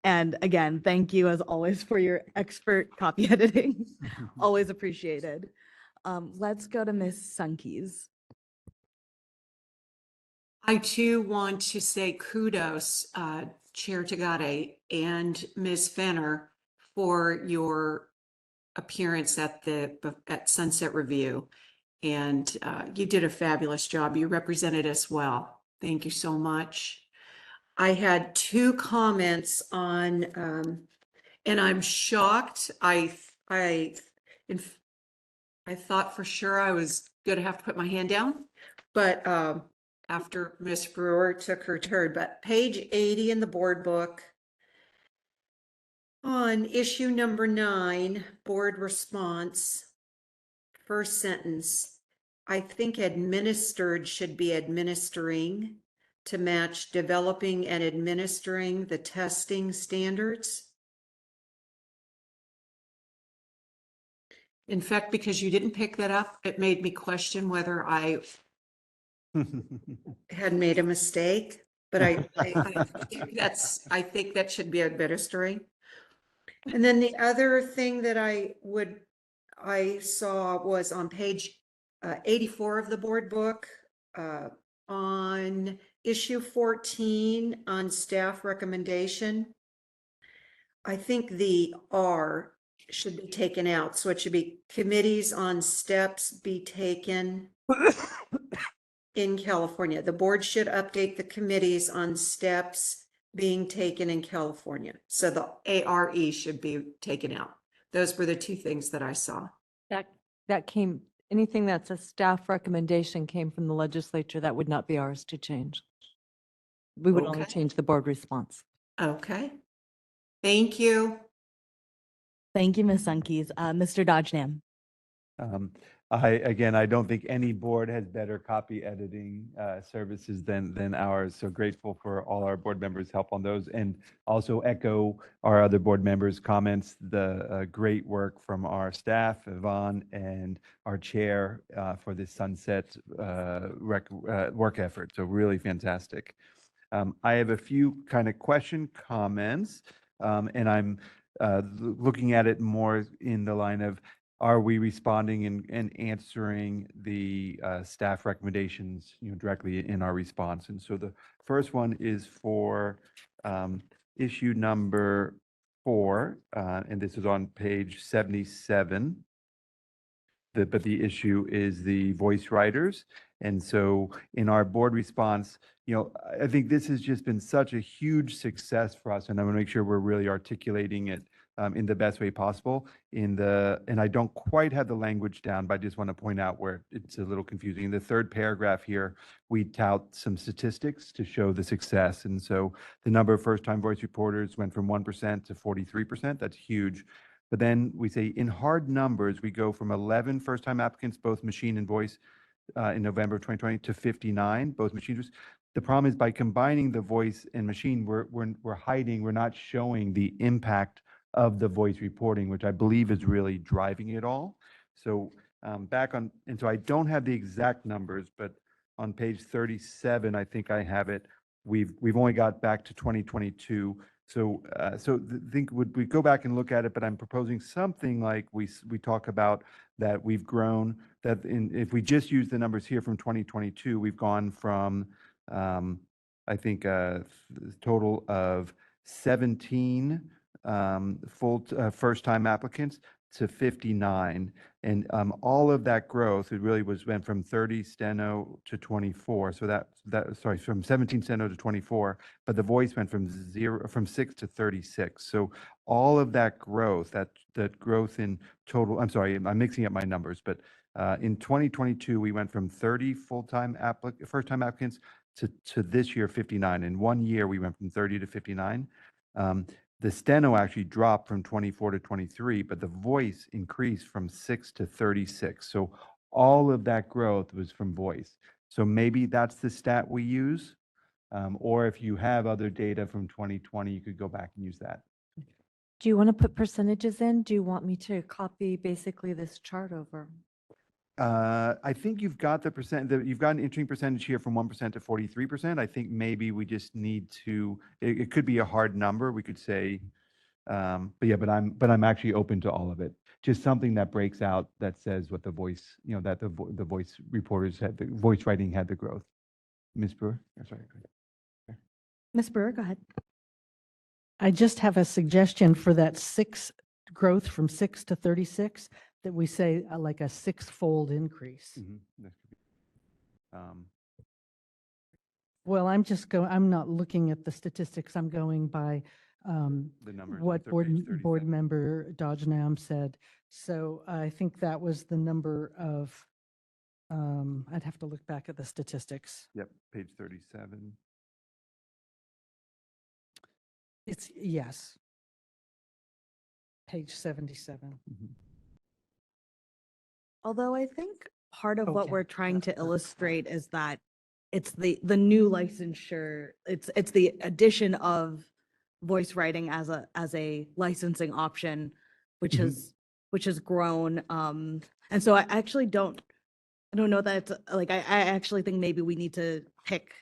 And again, thank you as always for your expert copy editing. Always appreciated. Let's go to Ms. Sunkes. I too want to say kudos, Chair Tagate and Ms. Fenner, for your appearance at Sunset Review. And you did a fabulous job. You represented us well. Thank you so much. I had two comments on, and I'm shocked. I thought for sure I was going to have to put my hand down, but after Ms. Brewer took her turn, but page 80 in the board book on issue number 9, board response, first sentence, I think administered should be administering to match developing and administering the testing standards. In fact, because you didn't pick that up, it made me question whether I had made a mistake, but I think that should be administering. And then the other thing that I saw was on page 84 of the board book, on issue 14 on staff recommendation. I think the R should be taken out. So it should be committees on steps be taken in California. The board should update the committees on steps being taken in California. So the ARE should be taken out. Those were the two things that I saw. That came, anything that's a staff recommendation came from the legislature, that would not be ours to change. We would only Okay. change the board response. Okay. Thank you. Thank you, Ms. Sunkis. Mr. Dodgenham. I don't think any board has better copy editing services than ours. So grateful for all our board members' help on those, and also echo our other board members' comments. The great work from our staff, Yvonne, and our chair for this sunset work effort. So really fantastic. I have a few kind of comments, and I'm looking at it more in the line of, are we responding and answering the staff recommendations, directly in our response? And so the first one is for issue number 4, and this is on page 77. But the issue is the voice writers. And so in our board response, I think this has just been such a huge success for us, and I want to make sure we're really articulating it in the best way possible. And I don't quite have the language down, but I just want to point out where it's a little confusing. In the third paragraph here, we tout some statistics to show the success. And so the number of first-time voice reporters went from 1% to 43%. That's huge. But then we say in hard numbers, we go from 11 first-time applicants, both machine and voice, in November of 2020 to 59, both machines. The problem is, by combining the voice and machine, we're not showing the impact of the voice reporting, which I believe is really driving it all. So and so I don't have the exact numbers, but on page 37, I think I have it. We've only got back to 2022. So think would we go back and look at it, but I'm proposing something like we talk about that we've grown, that if we just use the numbers here from 2022, we've gone from, I think, a total of 17 first-time applicants to 59. And all of that growth, it really went from 30 steno to 24. So from 17 steno to 24, but the voice went from 6 to 36. So all of that growth, that growth in total, I'm sorry, I'm mixing up my numbers, but in 2022, we went from 30 full-time first-time applicants to this year 59. In 1 year, we went from 30 to 59. The steno actually dropped from 24 to 23, but the voice increased from 6 to 36. So all of that growth was from voice. So maybe that's the stat we use. Or if you have other data from 2020, you could go back and use that. Do you want to put percentages in? Do you want me to copy basically this chart over? I think you've got you've got an interesting percentage here from 1% to 43%. I think maybe we just need to, it could be a hard number. We could say, but I'm actually open to all of it. Just something that breaks out, that says what the voice, that the voice reporters had, the voice writing had the growth. Ms. Brewer? Sorry. Ms. Brewer, go ahead. I just have a suggestion for that growth from 6 to 36, that we say like a 6-fold increase. That could be, Well, I'm not looking at the statistics. I'm going by the numbers. what on page board 37. member Dodgenham said. So I think that was the number of, I'd have to look back at the statistics. Yep, page 37. Yes. Page 77. Although I think part of Oh, what yeah. we're trying to illustrate is that it's the new licensure, it's the addition of voice writing as a licensing option, which Mhm. has grown. And so I actually I don't know that it's like, I actually think maybe we need to pick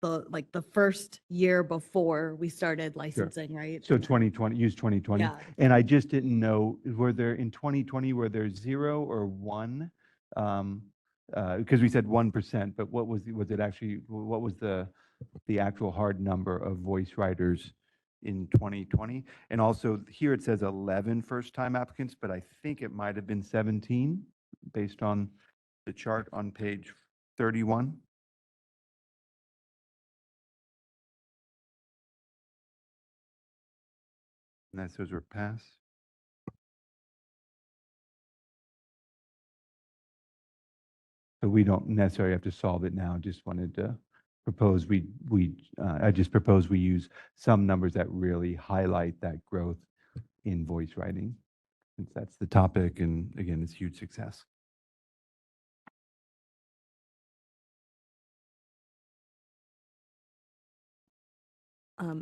the first year before we started licensing, right? So And then- 2020, use 2020. Yeah. And I just didn't know, were there in 2020, were there 0 or 1? Because we said 1%, but what was it actually, what was the actual hard number of voice writers in 2020? And also here it says 11 first-time applicants, but I think it might have been 17 based on the chart on page 31. And that those were passed. So we don't necessarily have to solve it now. Just wanted to propose I just propose we use some numbers that really highlight that growth in voice writing, since that's the topic, and again, it's huge success.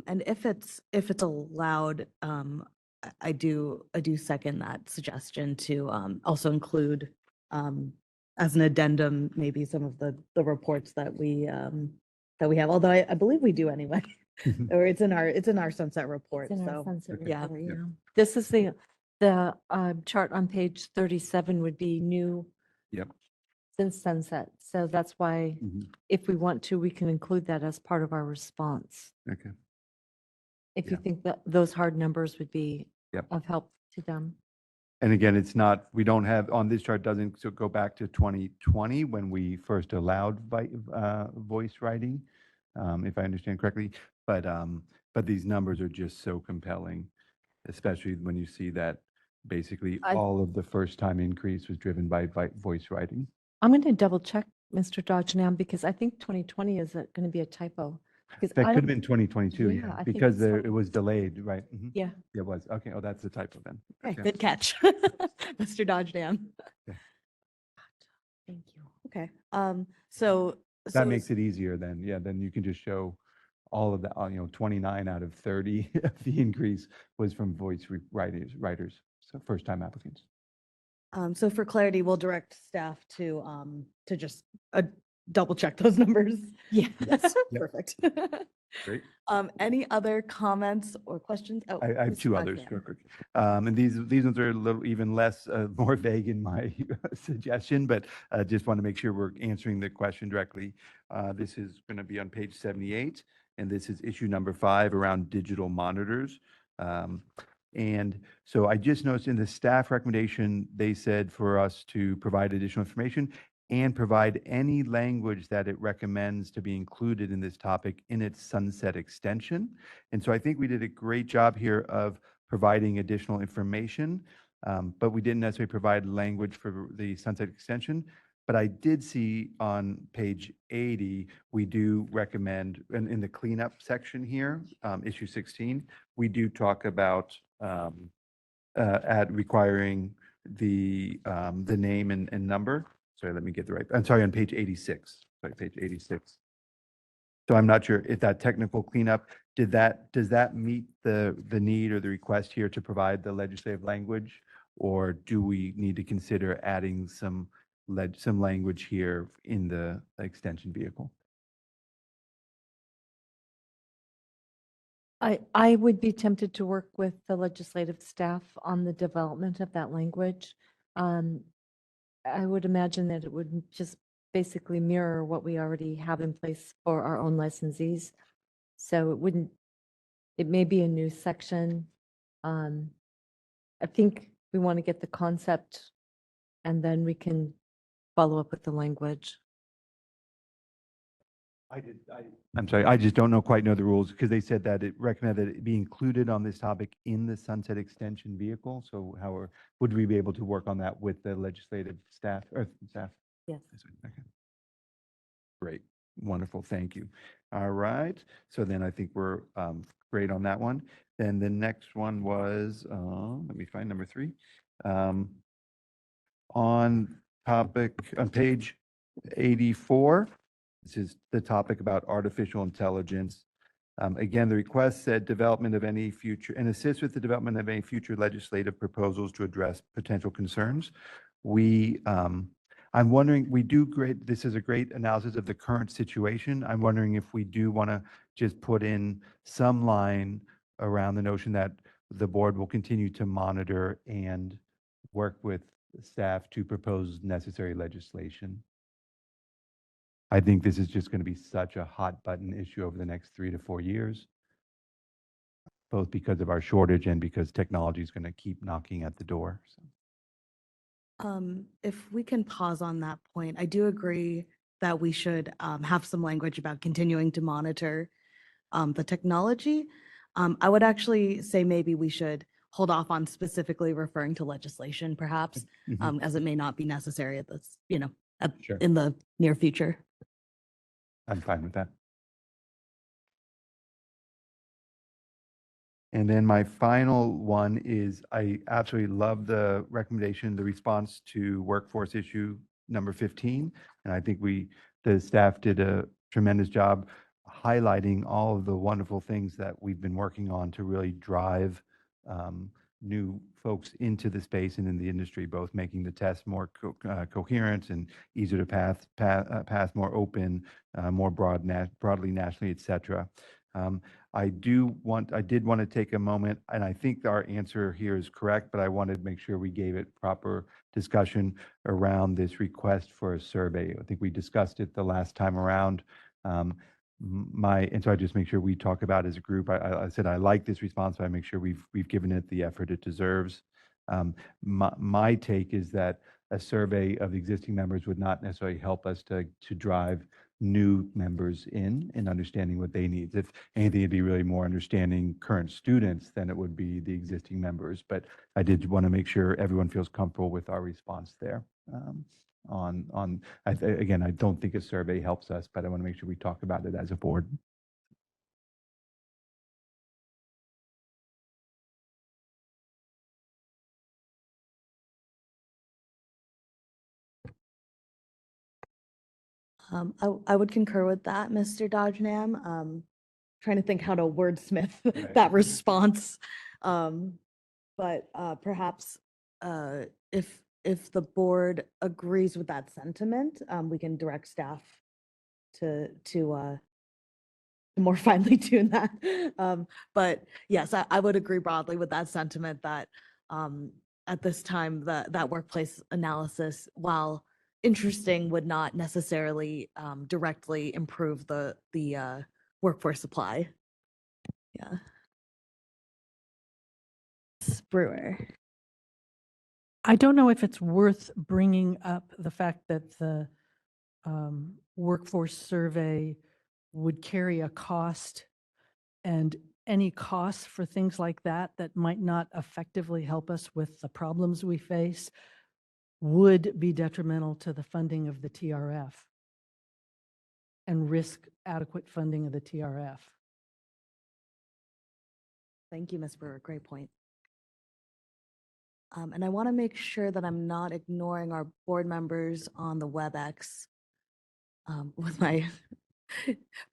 And if it's allowed, I do second that suggestion to also include as an addendum, maybe some of the reports that we have, although I believe we do anyway. Or it's in our sunset report, It's in our so, sunset yeah. report, yeah. This is the chart on page 37 would be new Yep. since sunset. So that's why Mhm. if we want to, we can include that as part of our response. Okay. If you Yeah. think that those hard numbers would be Yep. of help to them. And again, it's not, we don't have, on this chart doesn't so go back to 2020 when we first allowed voice writing, if I understand correctly. But these numbers are just so compelling, especially when you see that basically all of the first-time increase was driven by voice writing. I'm going to double check, Mr. Dodgenham, because I think 2020 is going to be a typo. Because That I could have don't- been 2022, Yeah, yeah, I think because it's there, it was delayed, right? Mhm. Yeah. It was, okay, oh, that's the typo then. Okay, Okay. good catch, Mr. Dodgenham. Thank you. Okay, so. That makes it easier then, yeah, then you can just show all of the, 29 out of 30 of the increase was from writers, so first-time applicants. So for clarity, we'll direct staff to just double check those numbers. Yeah. Yes, Yep. perfect. Great. Any other comments or questions? Oh, I have Mr. two others, Dodgenham. real quick. And these ones are a little even less, more vague in my suggestion, but just want to make sure we're answering the question directly. This is going to be on page 78, and this is issue number 5 around digital monitors. And so I just noticed in the staff recommendation, they said for us to provide additional information and provide any language that it recommends to be included in this topic in its sunset extension. And so I think we did a great job here of providing additional information, but we didn't necessarily provide language for the sunset extension. But I did see on page 80, we do recommend, in the cleanup section here, issue 16, we do talk about requiring the name and number. Sorry, let me get the right, I'm sorry, on page 86, sorry, page 86. So I'm not sure if that technical cleanup, does that meet the need or the request here to provide the legislative language? Or do we need to consider adding some language here in the extension vehicle? I would be tempted to work with the legislative staff on the development of that language. I would imagine that it would just basically mirror what we already have in place for our own licensees. So it may be a new section. I think we want to get the concept and then we can follow up with the language. I'm sorry, I just don't quite know the rules, because they said that it recommended that it be included on this topic in the sunset extension vehicle. So would we be able to work on that with the legislative staff or staff? Yes. Okay. Great, wonderful, thank you. All right, so then I think we're great on that one. Then the next one was, let me find number 3. On topic on page 84. This is the topic about artificial intelligence. Again, the request said development of any future and assist with the development of any future legislative proposals to address potential concerns. I'm wondering, this is a great analysis of the current situation. I'm wondering if we do want to just put in some line around the notion that the board will continue to monitor and work with staff to propose necessary legislation. I think this is just going to be such a hot button issue over the next 3 to 4 years, both because of our shortage and because technology is going to keep knocking at the door. So. If we can pause on that point, I do agree that we should have some language about continuing to monitor the technology. I would actually say maybe we should hold off on specifically referring to legislation, perhaps, as it may not be necessary at this, Sure. in the near future. I'm fine with that. And then my final one is I absolutely love the recommendation, the response to workforce issue number 15. And I think the staff did a tremendous job highlighting all of the wonderful things that we've been working on to really drive new folks into the space and in the industry, both making the test more coherent and easier to pass, more open, more broadly nationally, et cetera. I did want to take a moment, and I think our answer here is correct, but I wanted to make sure we gave it proper discussion around this request for a survey. I think we discussed it the last time around. And so I just make sure we talk about it as a group. I said I like this response, but I make sure we've given it the effort it deserves. My take is that a survey of existing members would not necessarily help us to drive new members in and understanding what they need. If anything, it'd be really more understanding current students than it would be the existing members. But I did want to make sure everyone feels comfortable with our response there. Again, I don't think a survey helps us, but I want to make sure we talk about it as a board. I would concur with that, Mr. Dodgenham. Trying to think how to wordsmith that response. But perhaps if the board agrees with that sentiment, we can direct staff to more finely tune that. But yes, I would agree broadly with that sentiment that at this time that workplace analysis, while interesting, would not necessarily directly improve the workforce supply. Yeah. Brewer. I don't know if it's worth bringing up the fact that the workforce survey would carry a cost, and any costs for things like that might not effectively help us with the problems we face would be detrimental to the funding of the TRF and risk adequate funding of the TRF. Thank you, Ms. Brewer. Great point. And I want to make sure that I'm not ignoring our board members on the WebEx with my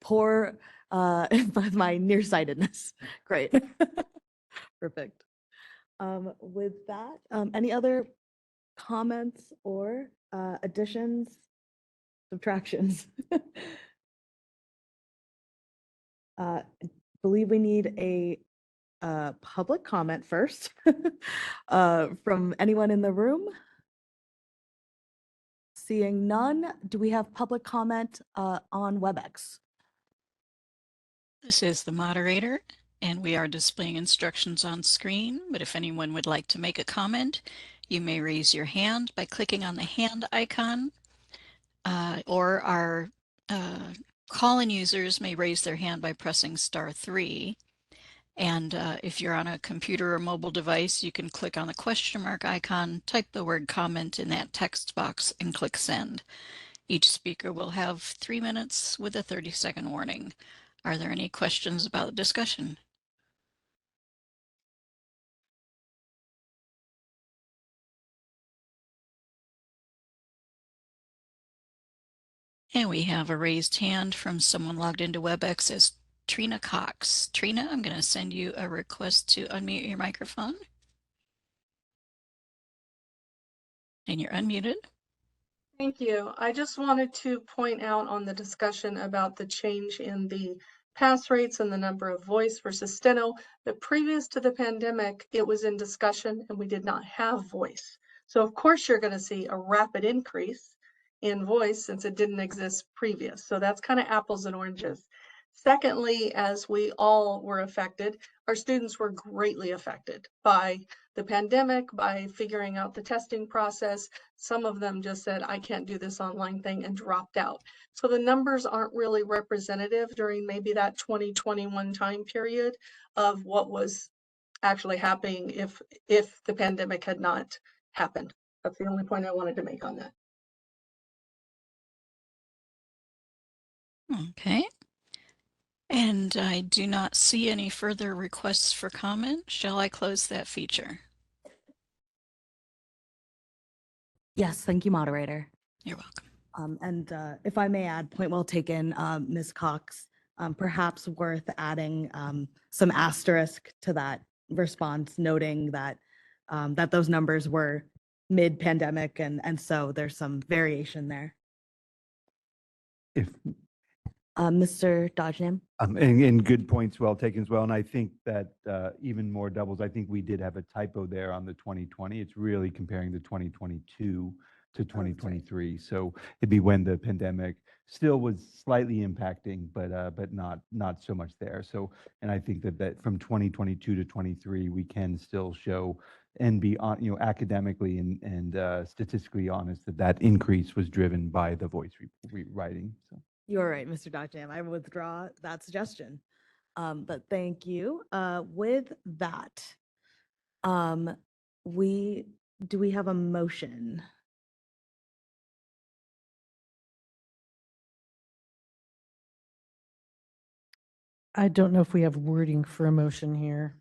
poor, with my nearsightedness. Great. Perfect. With that, any other comments or additions, subtractions? Believe we need a public comment first from anyone in the room. Seeing none, do we have public comment on WebEx? This is the moderator, and we are displaying instructions on screen, but if anyone would like to make a comment, you may raise your hand by clicking on the hand icon, or our call-in users may raise their hand by pressing *3. And if you're on a computer or mobile device, you can click on the question mark icon, type the word comment in that text box, and click send. Each speaker will have 3 minutes with a 30-second warning. Are there any questions about the discussion? And we have a raised hand from someone logged into WebEx as Trina Cox. Trina, I'm going to send you a request to unmute your microphone. And you're unmuted. Thank you. I just wanted to point out on the discussion about the change in the pass rates and the number of voice versus steno, that previous to the pandemic, it was in discussion and we did not have voice. So of course you're going to see a rapid increase in voice since it didn't exist previous. So that's kind of apples and oranges. Secondly, as we all were affected, our students were greatly affected by the pandemic, by figuring out the testing process. Some of them just said, I can't do this online thing, and dropped out. So the numbers aren't really representative during maybe that 2021 time period of what was actually happening if the pandemic had not happened. That's the only point I wanted to make on that. Okay. And I do not see any further requests for comment. Shall I close that feature? Yes, thank you, moderator. You're welcome. And if I may add, point well taken, Ms. Cox, perhaps worth adding some asterisk to that response, noting that that those numbers were mid-pandemic, and so there's some variation there. If Mr. Dodgenham? and good points well taken as well. And I think that even more doubles, I think we did have a typo there on the 2020. It's really comparing the 2022 to 2023. So it'd be when the pandemic still was slightly impacting, but not so much there. So, and I think that from 2022 to 23, we can still show and be on, academically and statistically honest that increase was driven by the voice rewriting. So. You're right, Mr. Dodgenham. I withdraw that suggestion. But thank you. With that, do we have a motion? I don't know if we have wording for a motion here.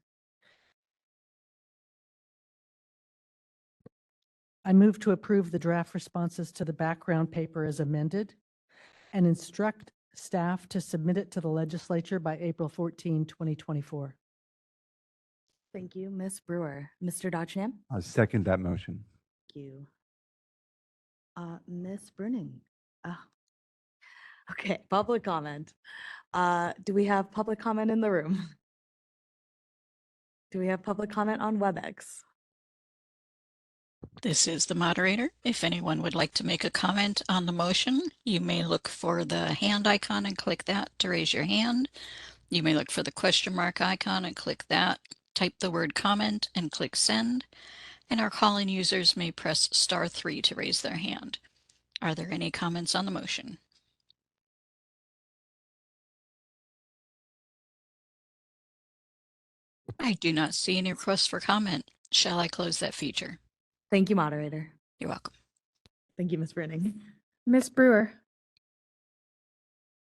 I move to approve the draft responses to the background paper as amended and instruct staff to submit it to the legislature by April 14, 2024. Thank you, Ms. Brewer. Mr. Dodgenham? I'll second that motion. Thank you. Ms. Bruning? Okay, public comment. Do we have public comment in the room? Do we have public comment on WebEx? This is the moderator. If anyone would like to make a comment on the motion, you may look for the hand icon and click that to raise your hand. You may look for the question mark icon and click that. Type the word comment and click send. And our call-in users may press *3 to raise their hand. Are there any comments on the motion? I do not see any requests for comment. Shall I close that feature? Thank you, moderator. You're welcome. Thank you, Ms. Bruning. Ms. Brewer.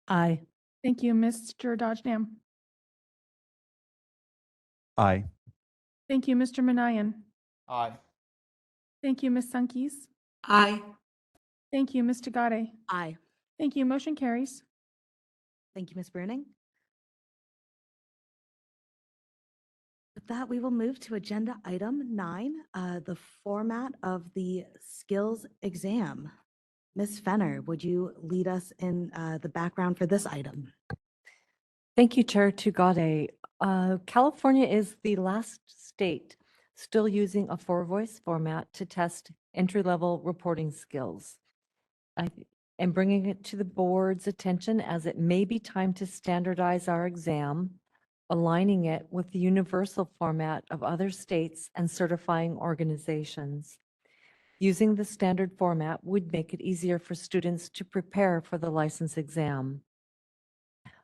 Aye. Thank you, Mr. Dodgenham. Aye. Thank you, Mr. Manayan. Aye. Thank you, Ms. Sunkis. Aye. Thank you, Ms. Tagare. Aye. Thank you. Motion carries. Thank you, Ms. Bruning. With that, we will move to agenda item 9, the format of the skills exam. Ms. Fenner, would you lead us in the background for this item? Thank you, Chair Tugade. California is the last state still using a 4-voice format to test entry-level reporting skills. I am bringing it to the board's attention as it may be time to standardize our exam, aligning it with the universal format of other states and certifying organizations. Using the standard format would make it easier for students to prepare for the license exam.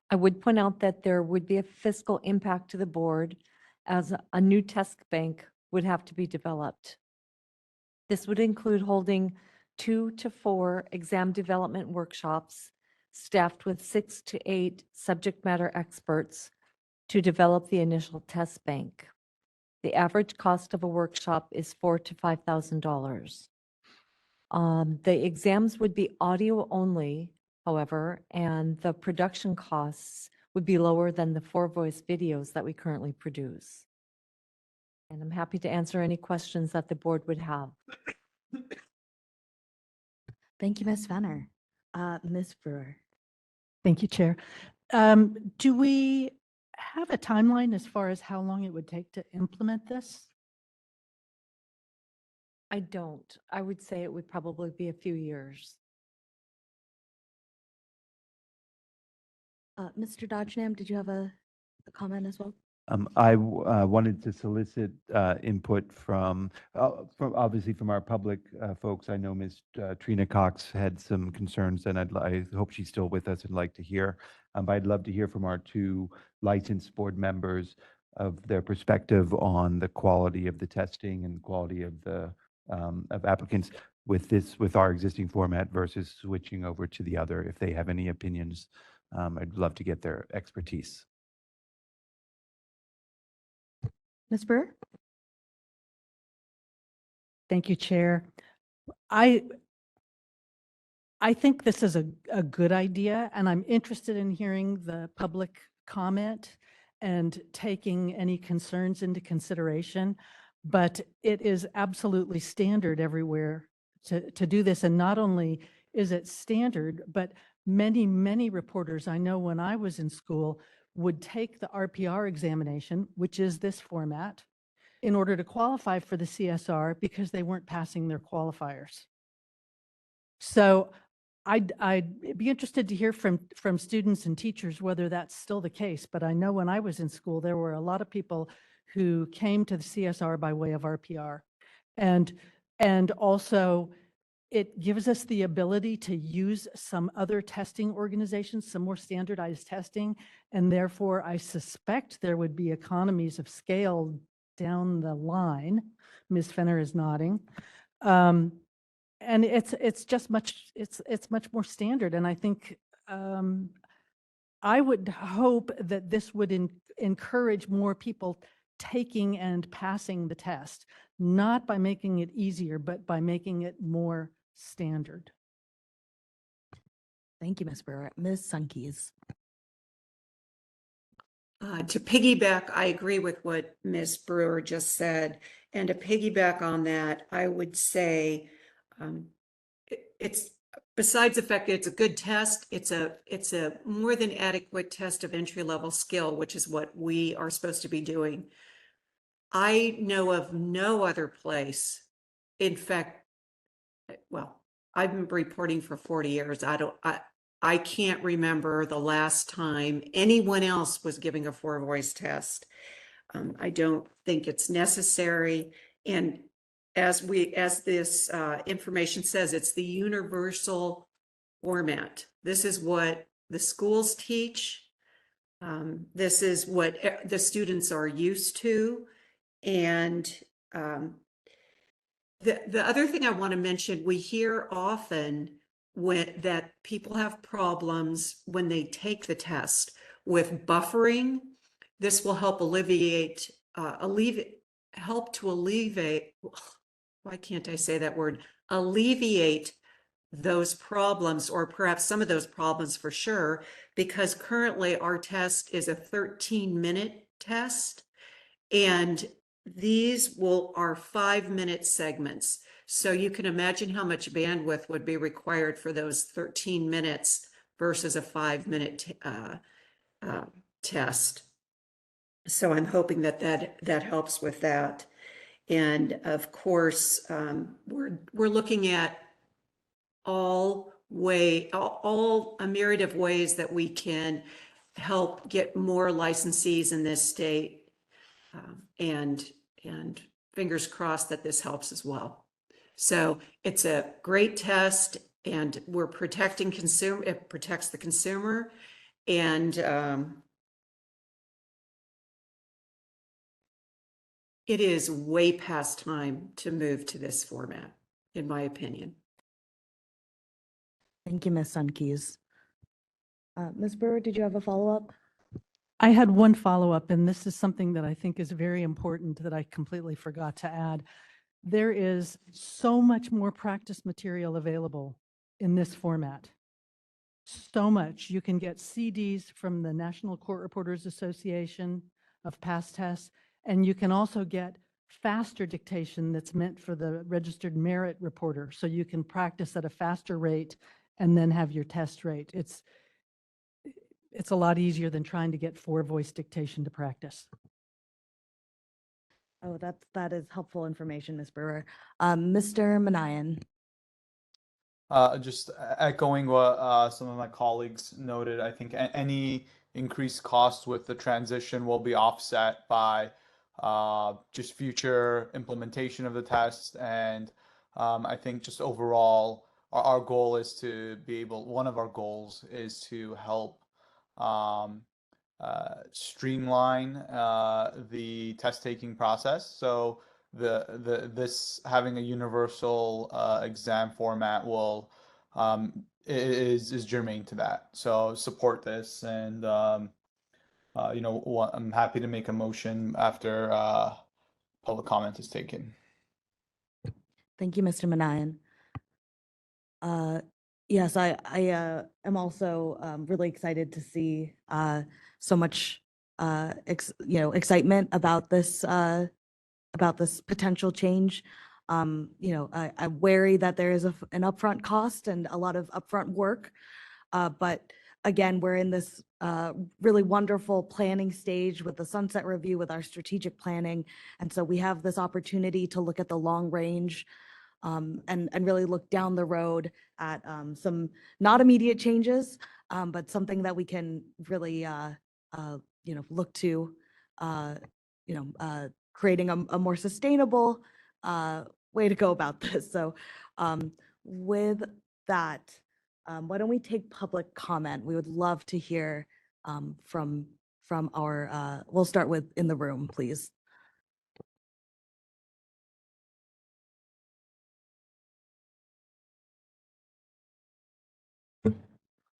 I would point out that there would be a fiscal impact to the board as a new test bank would have to be developed. This would include holding 2 to 4 exam development workshops staffed with 6 to 8 subject matter experts to develop the initial test bank. The average cost of a workshop is $4,000 to $5,000. The exams would be audio only however, and the production costs would be lower than the four-voice videos that we currently produce. And I'm happy to answer any questions that the board would have. Thank you, Ms. Fenner. Ms. Brewer. Thank you, Chair. Do we have a timeline as far as how long it would take to implement this? I don't. I would say it would probably be a few years. Mr. Dodgenham, did you have a comment as well? Wanted to solicit input from obviously from our public folks. I know Ms. Trina Cox had some concerns, and I hope she's still with us and like to hear. But I'd love to hear from our two licensed board members of their perspective on the quality of the testing and quality of the of applicants with our existing format versus switching over to the other. If they have any opinions, I'd love to get their expertise. Ms. Brewer? Thank you, Chair. I think this is a good idea, and I'm interested in hearing the public comment and taking any concerns into consideration. But it is absolutely standard everywhere to do this. And not only is it standard, but many reporters I know when I was in school would take the RPR examination, which is this format, in order to qualify for the CSR because they weren't passing their qualifiers. So I'd be interested to hear from students and teachers whether that's still the case. But I know when I was in school, there were a lot of people who came to the CSR by way of RPR. And also, it gives us the ability to use some other testing organizations, some more standardized testing, and therefore I suspect there would be economies of scale down the line. Ms. Fenner is nodding. And it's just much more standard. And I think I would hope that this would encourage more people taking and passing the test, not by making it easier, but by making it more standard. Thank you, Ms. Brewer. Ms. Sunkes. To piggyback, I agree with what Ms. Brewer just said. And to piggyback on that, I would say it's besides the fact that it's a good test, it's a more than adequate test of entry-level skill, which is what we are supposed to be doing. I know of no other place. In fact, well, I've been reporting for 40 years. I can't remember the last time anyone else was giving a four-voice test. I don't think it's necessary. And as this information says, it's the universal format. This is what the schools teach. This is what the students are used to. And the other thing I want to mention, we hear often that people have problems when they take the test with buffering. This will help alleviate, help to alleviate, why can't I say that word? Alleviate those problems, or perhaps some of those problems for sure, because currently our test is a 13-minute test, and these are 5-minute segments. So you can imagine how much bandwidth would be required for those 13 minutes versus a 5-minute test. So I'm hoping that helps with that. And of course, we're looking at a myriad of ways that we can help get more licensees in this state. And fingers crossed that this helps as well. So it's a great test, and we're protecting consumer. It protects the consumer, and it is way past time to move to this format, in my opinion. Thank you, Ms. Sunkes. Ms. Brewer, did you have a follow-up? I had one follow-up, and this is something that I think is very important that I completely forgot to add. There is so much more practice material available in this format. so much. You can get CDs from the National Court Reporters Association of past tests, and you can also get faster dictation that's meant for the registered merit reporter. So you can practice at a faster rate and then have your test rate. It's a lot easier than trying to get 4-voice dictation to practice. Oh, that is helpful information, Ms. Brewer. Mr. Manayan. Just echoing what some of my colleagues noted, I think any increased costs with the transition will be offset by just future implementation of the test. And I think just overall, our goal is to be able, one of our goals is to help streamline the test taking process. So this having a universal exam format will is germane to that. So support this, and I'm happy to make a motion after public comment is taken. Thank you, Mr. Manayan. Yes, I am also really excited to see so much excitement about this potential change. I'm wary that there is an upfront cost and a lot of upfront work, but again, we're in this really wonderful planning stage with the sunset review, with our strategic planning, and so we have this opportunity to look at the long range. And really look down the road at some not immediate changes, but something that we can really, look to, creating a more sustainable way to go about this. So with that, why don't we take public comment? We would love to hear from our, we'll start with in the room, please.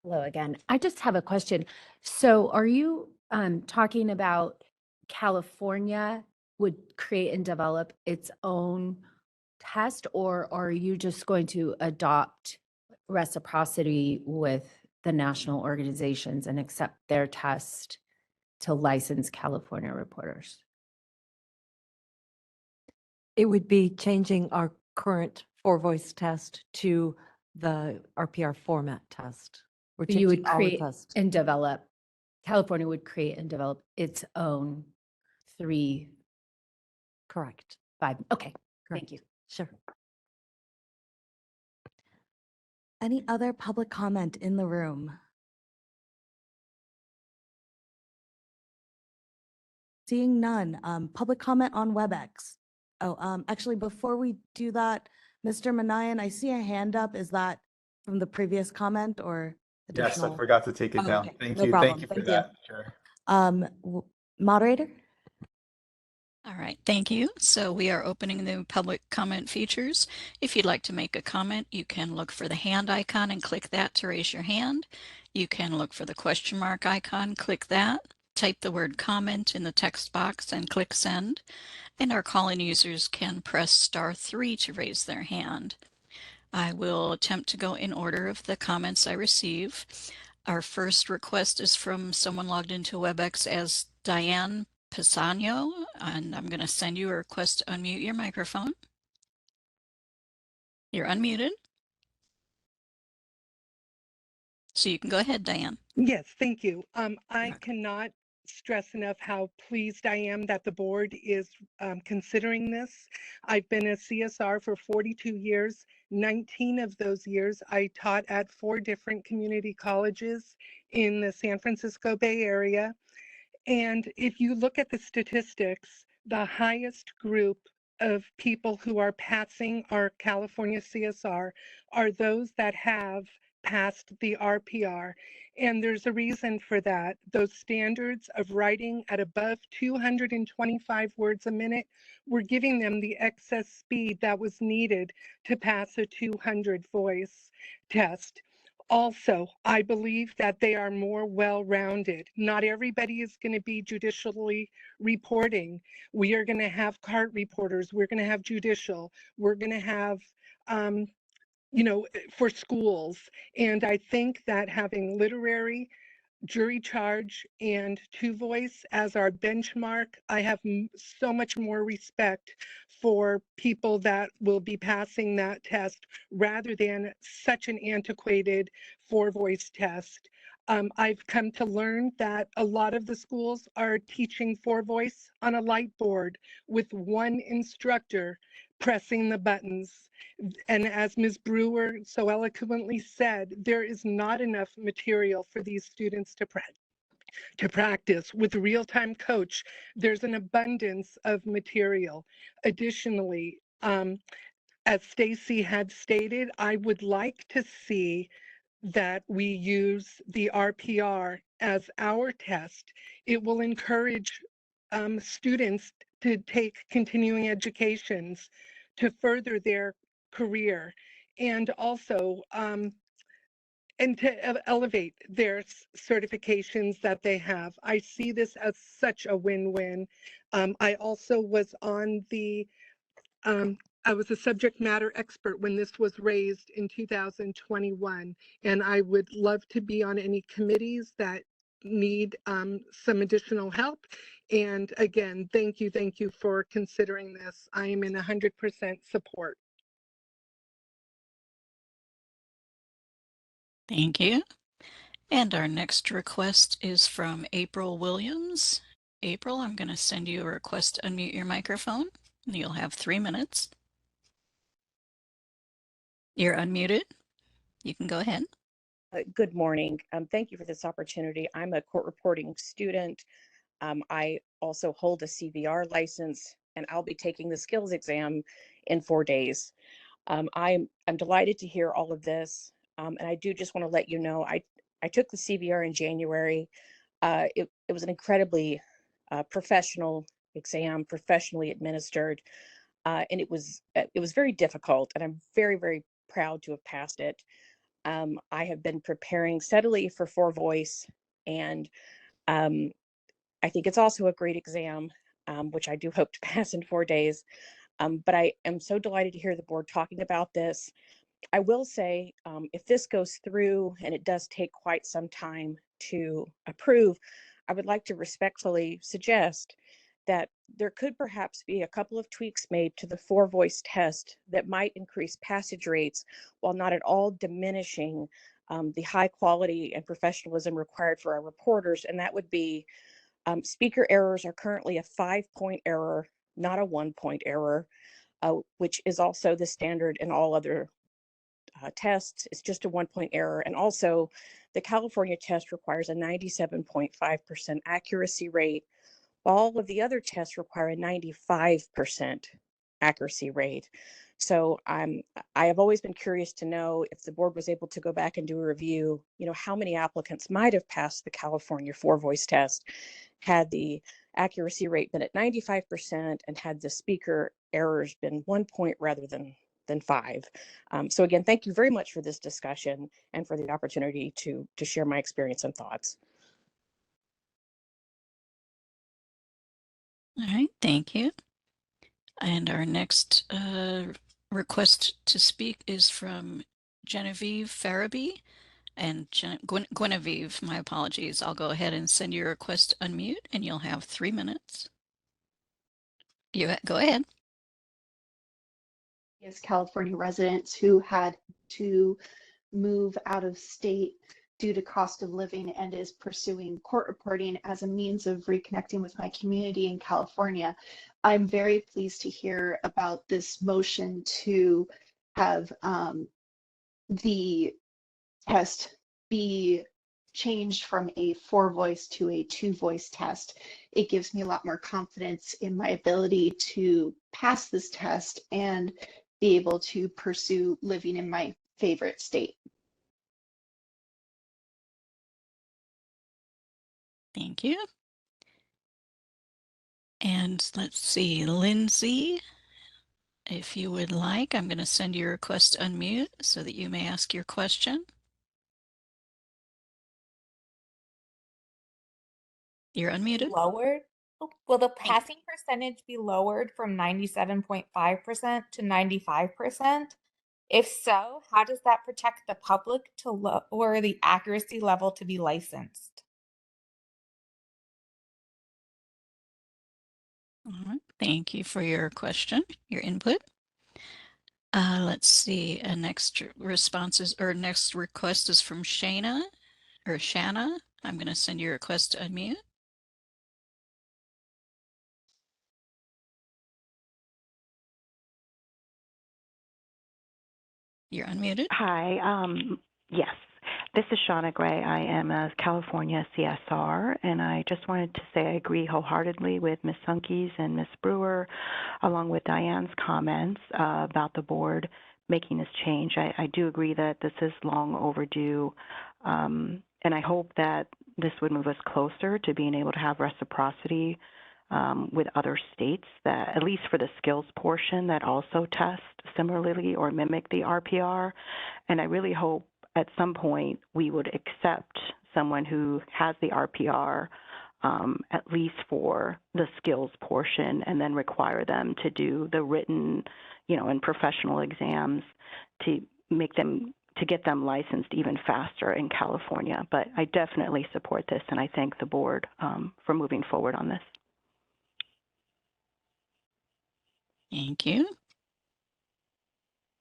Hello again. I just have a question. So are you talking about California would create and develop its own test, or are you just going to adopt reciprocity with the national organizations and accept their test to license California reporters? It would be changing our current 4-voice test to the RPR format test. We're So you would changing our create test. and develop, California would create and develop its own 3, Correct. 5. Okay, thank Correct. you. Sure. Any other public comment in the room? Seeing none, public comment on WebEx. Oh, actually, before we do that, Mr. Manayan, I see a hand up. Is that from the previous comment or Yes, additional? I forgot to take it Oh, down. okay. Thank No you. problem. Thank you for Thank you. that. Sure. Moderator? All right, thank you. So we are opening the public comment features. If you'd like to make a comment, you can look for the hand icon and click that to raise your hand. You can look for the question mark icon, click that, type the word comment in the text box and click send. And our call-in users can press *3 to raise their hand. I will attempt to go in order of the comments I receive. Our first request is from someone logged into WebEx as Diane Pisano, and I'm going to send you a request to unmute your microphone. You're unmuted. So you can go ahead, Diane. Yes, thank you. I cannot stress enough how pleased I am that the board is considering this. I've been a CSR for 42 years. 19 of those years I taught at 4 different community colleges in the San Francisco Bay Area. And if you look at the statistics, the highest group of people who are passing our California CSR are those that have passed the RPR. And there's a reason for that. Those standards of writing at above 225 words a minute, we're giving them the excess speed that was needed to pass a 200 voice test. Also, I believe that they are more well-rounded. Not everybody is going to be judicially reporting. We are going to have CART reporters. We're going to have judicial. We're going to have for schools. And I think that having literary, jury charge, and two voice as our benchmark, I have so much more respect for people that will be passing that test rather than such an antiquated four voice test. I've come to learn that a lot of the schools are teaching four voice on a light board with one instructor pressing the buttons. And as Ms. Brewer so eloquently said, there is not enough material for these students to practice. With real-time coach, there's an abundance of material. Additionally, as Stacy had stated, I would like to see that we use the RPR as our test. It will encourage students to take continuing educations to further their career, and also and to elevate their certifications that they have. I see this as such a win-win. I also was on the I was a subject matter expert when this was raised in 2021, and I would love to be on any committees that need some additional help. And again, thank you for considering this. I am in 100% support. Thank you. And our next request is from April Williams. April, I'm going to send you a request to unmute your microphone. You'll have 3 minutes. You're unmuted. You can go ahead. Good morning. Thank you for this opportunity. I'm a court reporting student. I also hold a CVR license, and I'll be taking the skills exam in 4 days. I'm delighted to hear all of this, and I do just want to let you know I took the CVR in January. It was an incredibly professional exam, professionally administered, and it was very difficult, and I'm very, very proud to have passed it. I have been preparing steadily for four voice, and I think it's also a great exam, which I do hope to pass in 4 days. But I am so delighted to hear the board talking about this. I will say, if this goes through and it does take quite some time to approve, I would like to respectfully suggest that there could perhaps be a couple of tweaks made to the four voice test that might increase passage rates while not at all diminishing the high quality and professionalism required for our reporters. And that would be speaker errors are currently a 5-point error, not a 1-point error, which is also the standard in all other tests. It's just a 1-point error. And also the California test requires a 97.5% accuracy rate, while all of the other tests require a 95% accuracy rate. So I have always been curious to know if the board was able to go back and do a review, how many applicants might have passed the California four voice test had the accuracy rate been at 95% and had the speaker errors been 1 point rather than 5. So again, thank you very much for this discussion and for the opportunity to share my experience and thoughts. All right, thank you. And our next request to speak is from Genevieve Farabee. And Guinevere, my apologies. I'll go ahead and send your request to unmute, and you'll have 3 minutes. Go ahead. Yes, California residents who had to move out of state due to cost of living and is pursuing court reporting as a means of reconnecting with my community in California. I'm very pleased to hear about this motion to have the test be changed from a four voice to a two voice test. It gives me a lot more confidence in my ability to pass this test and be able to pursue living in my favorite state. Thank you. And let's see, Lindsay, if you would like, I'm going to send your request to unmute so that you may ask your question. You're unmuted. Lowered? Will the passing percentage be lowered from 97.5% to 95%? If so, how does that protect the public to lower the accuracy level to be licensed? All right. Thank you for your question, your input. Let's see. Next responses or next request is from Shana or Shanna. I'm going to send you a request to unmute. You're unmuted. Hi, yes, this is Shauna Gray. I am a California CSR, and I just wanted to say I agree wholeheartedly with Ms. Sunke's and Ms. Brewer, along with Diane's comments about the board making this change. I do agree that this is long overdue, and I hope that this would move us closer to being able to have reciprocity with other states that, at least for the skills portion, that also test similarly or mimic the RPR. And I really hope at some point we would accept someone who has the RPR at least for the skills portion, and then require them to do the written, and professional exams to get them licensed even faster in California. But I definitely support this, and I thank the board for moving forward on this. Thank you.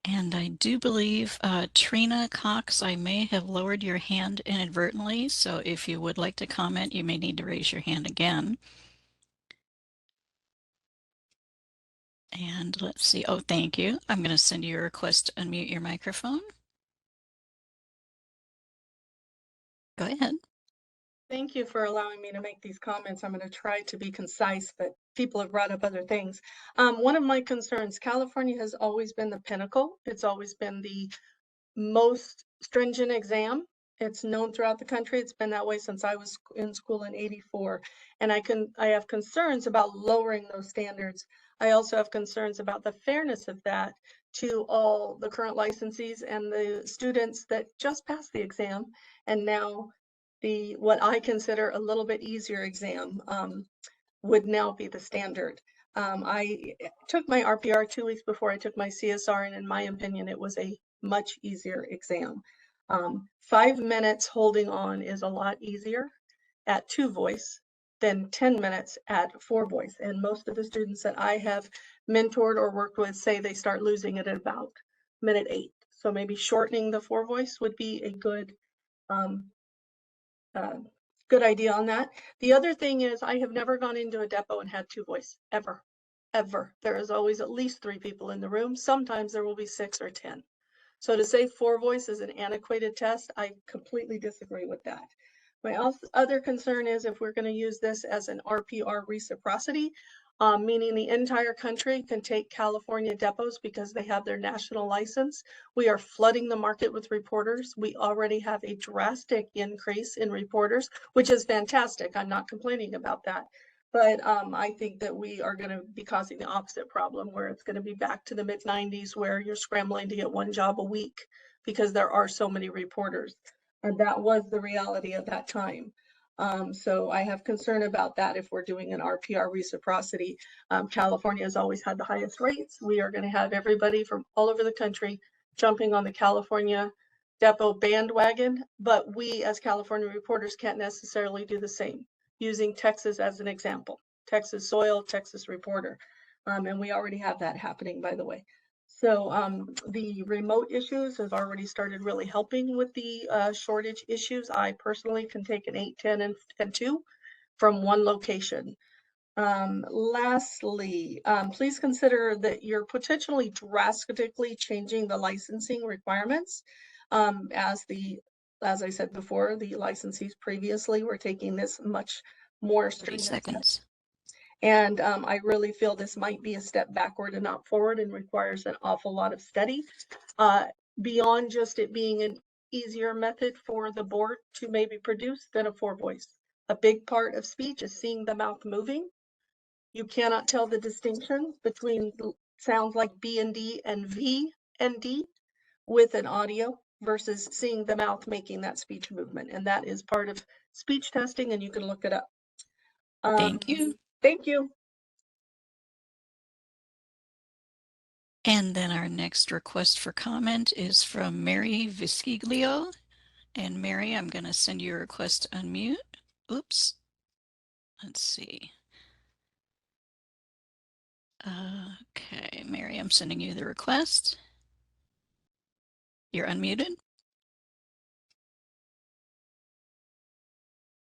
And I do believe, Trina Cox, I may have lowered your hand inadvertently, so if you would like to comment, you may need to raise your hand again. And let's see. Oh, thank you. I'm going to send you a request to unmute your microphone. Go ahead. Thank you for allowing me to make these comments. I'm going to try to be concise, but people have brought up other things. One of my concerns, California has always been the pinnacle. It's always been the most stringent exam. It's known throughout the country. It's been that way since I was in school in '84. And I have concerns about lowering those standards. I also have concerns about the fairness of that to all the current licensees and the students that just passed the exam, and now what I consider a little bit easier exam would now be the standard. I took my RPR 2 weeks before I took my CSR, and in my opinion, it was a much easier exam. 5 minutes holding on is a lot easier at 2 voice than 10 minutes at 4 voice. And most of the students that I have mentored or worked with say they start losing it at about minute 8. So maybe shortening the 4 voice would be a good good idea on that. The other thing is I have never gone into a depot and had 2 voice, ever. There is always at least 3 people in the room. Sometimes there will be 6 or 10. So to say 4 voice is an antiquated test, I completely disagree with that. My other concern is if we're going to use this as an RPR reciprocity, meaning the entire country can take California depots because they have their national license. We are flooding the market with reporters. We already have a drastic increase in reporters, which is fantastic. I'm not complaining about that. But I think that we are going to be causing the opposite problem, where it's going to be back to the mid-90s where you're scrambling to get 1 job a week because there are so many reporters. And that was the reality at that time. So I have concern about that if we're doing an RPR reciprocity. California has always had the highest rates. We are going to have everybody from all over the country jumping on the California depot bandwagon, but we as California reporters can't necessarily do the same, using Texas as an example. Texas Soil, Texas Reporter. And we already have that happening, by the way. So the remote issues have already started really helping with the shortage issues. I personally can take an 8, 10, and 2 from 1 location. Lastly, please consider that you're potentially drastically changing the licensing requirements. As I said before, the licensees previously were taking this much more 30 seconds. And I really feel this might be a step backward and not forward, and requires an awful lot of study beyond just it being an easier method for the board to maybe produce than a 4 voice. A big part of speech is seeing the mouth moving. You cannot tell the distinction between sounds like B and D and V and D with an audio versus seeing the mouth making that speech movement. And that is part of speech testing, and you can look it up. Thank you. Thank you. And then our next request for comment is from Mary Visciglio. And Mary, I'm going to send you a request to unmute. Oops. Let's see. Okay, Mary, I'm sending you the request. You're unmuted.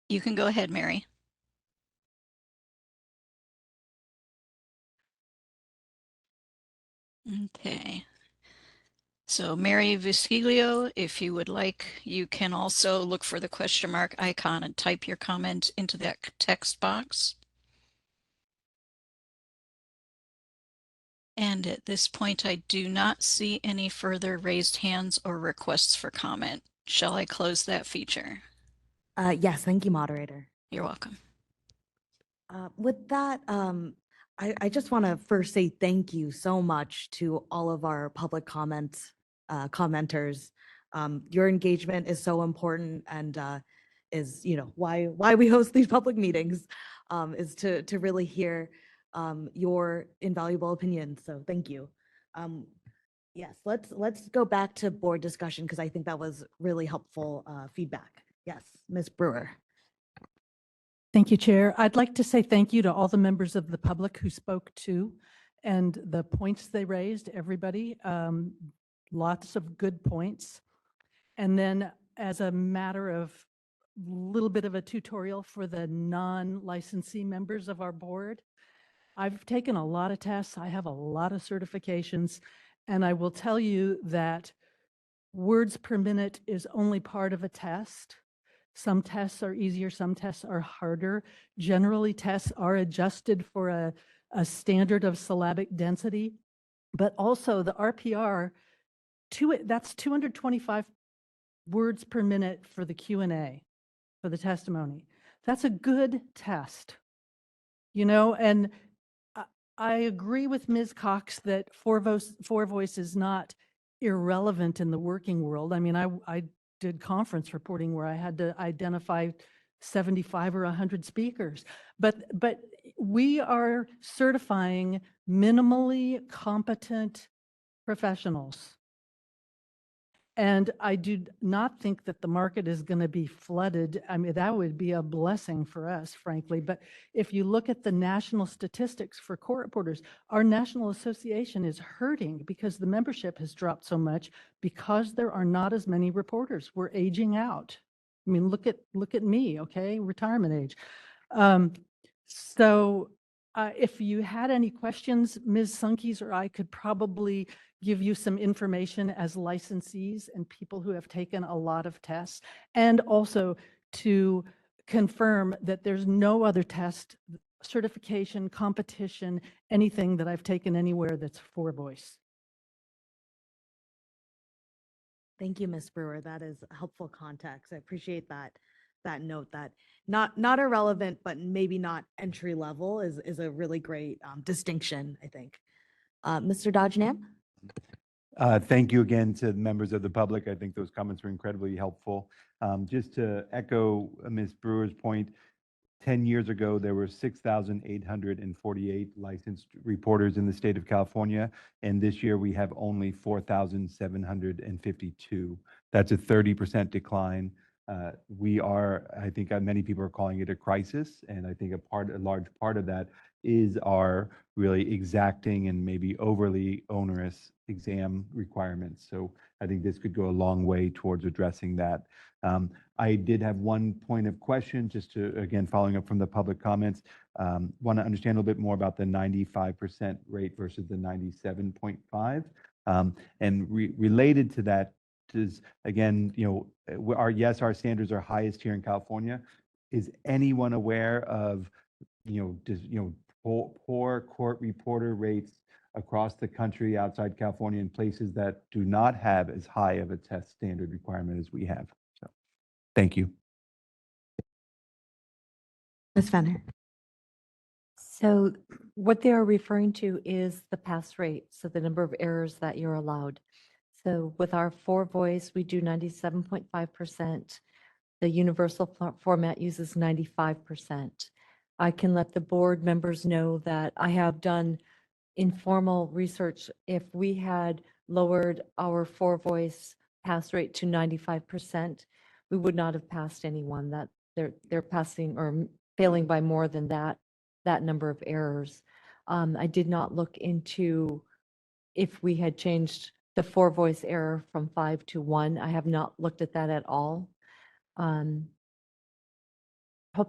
You can go ahead, Mary. Okay. So Mary Visciglio, if you would like, you can also look for the question mark icon and type your comment into that text box. And at this point, I do not see any further raised hands or requests for comment. Shall I close that feature? Yes, thank you, moderator. You're welcome. With that, I just want to first say thank you so much to all of our public commenters. Your engagement is so important and is, why we host these public meetings, is to really hear your invaluable opinions. So thank you. Yes, let's go back to board discussion because I think that was really helpful feedback. Yes, Ms. Brewer. Thank you, Chair. I'd like to say thank you to all the members of the public who spoke too, and the points they raised, everybody. Lots of good points. And then as a matter of little bit of a tutorial for the non-licensee members of our board, I've taken a lot of tests. I have a lot of certifications, and I will tell you that words per minute is only part of a test. Some tests are easier, some tests are harder. Generally, tests are adjusted for a standard of syllabic density, but also the RPR, that's 225 words per minute for the Q&A, for the testimony. That's a good test, and I agree with Ms. Cox that four voice is not irrelevant in the working world. I mean, I did conference reporting where I had to identify 75 or 100 speakers, but we are certifying minimally competent professionals. And I do not think that the market is going to be flooded. I mean, that would be a blessing for us, frankly. But if you look at the national statistics for court reporters, our national association is hurting because the membership has dropped so much because there are not as many reporters. We're aging out. I mean, look at me, okay? Retirement age. If you had any questions, Ms. Sunkes or I could probably give you some information as licensees and people who have taken a lot of tests, and also to confirm that there's no other test, certification, competition, anything that I've taken anywhere that's for voice. Thank you, Ms. Brewer. That is helpful context. I appreciate that note that not irrelevant, but maybe not entry level is a really great distinction, I think. Mr. Dodgenham? Thank you again to members of the public. I think those comments were incredibly helpful. Just to echo Ms. Brewer's point, 10 years ago, there were 6,848 licensed reporters in the state of California, and this year we have only 4,752. That's a 30% decline. I think many people are calling it a crisis, and I think a large part of that is our really exacting and maybe overly onerous exam requirements. So I think this could go a long way towards addressing that. I did have one point of question, just to, again, following up from the public comments, want to understand a little bit more about the 95% rate versus the 97.5. And related to that is, again, our standards are highest here in California. Is anyone aware of, poor court reporter rates across the country outside California in places that do not have as high of a test standard requirement as we have? So, thank you. Ms. Fenner? So what they are referring to is the pass rate, so the number of errors that you're allowed. So with our four voice, we do 97.5%. The universal format uses 95%. I can let the board members know that I have done informal research, if we had lowered our four-voice pass rate to 95%, we would not have passed anyone. That they're passing or failing by more than that number of errors. I did not look into if we had changed the four-voice error from 5 to 1. I have not looked at that at all. Hope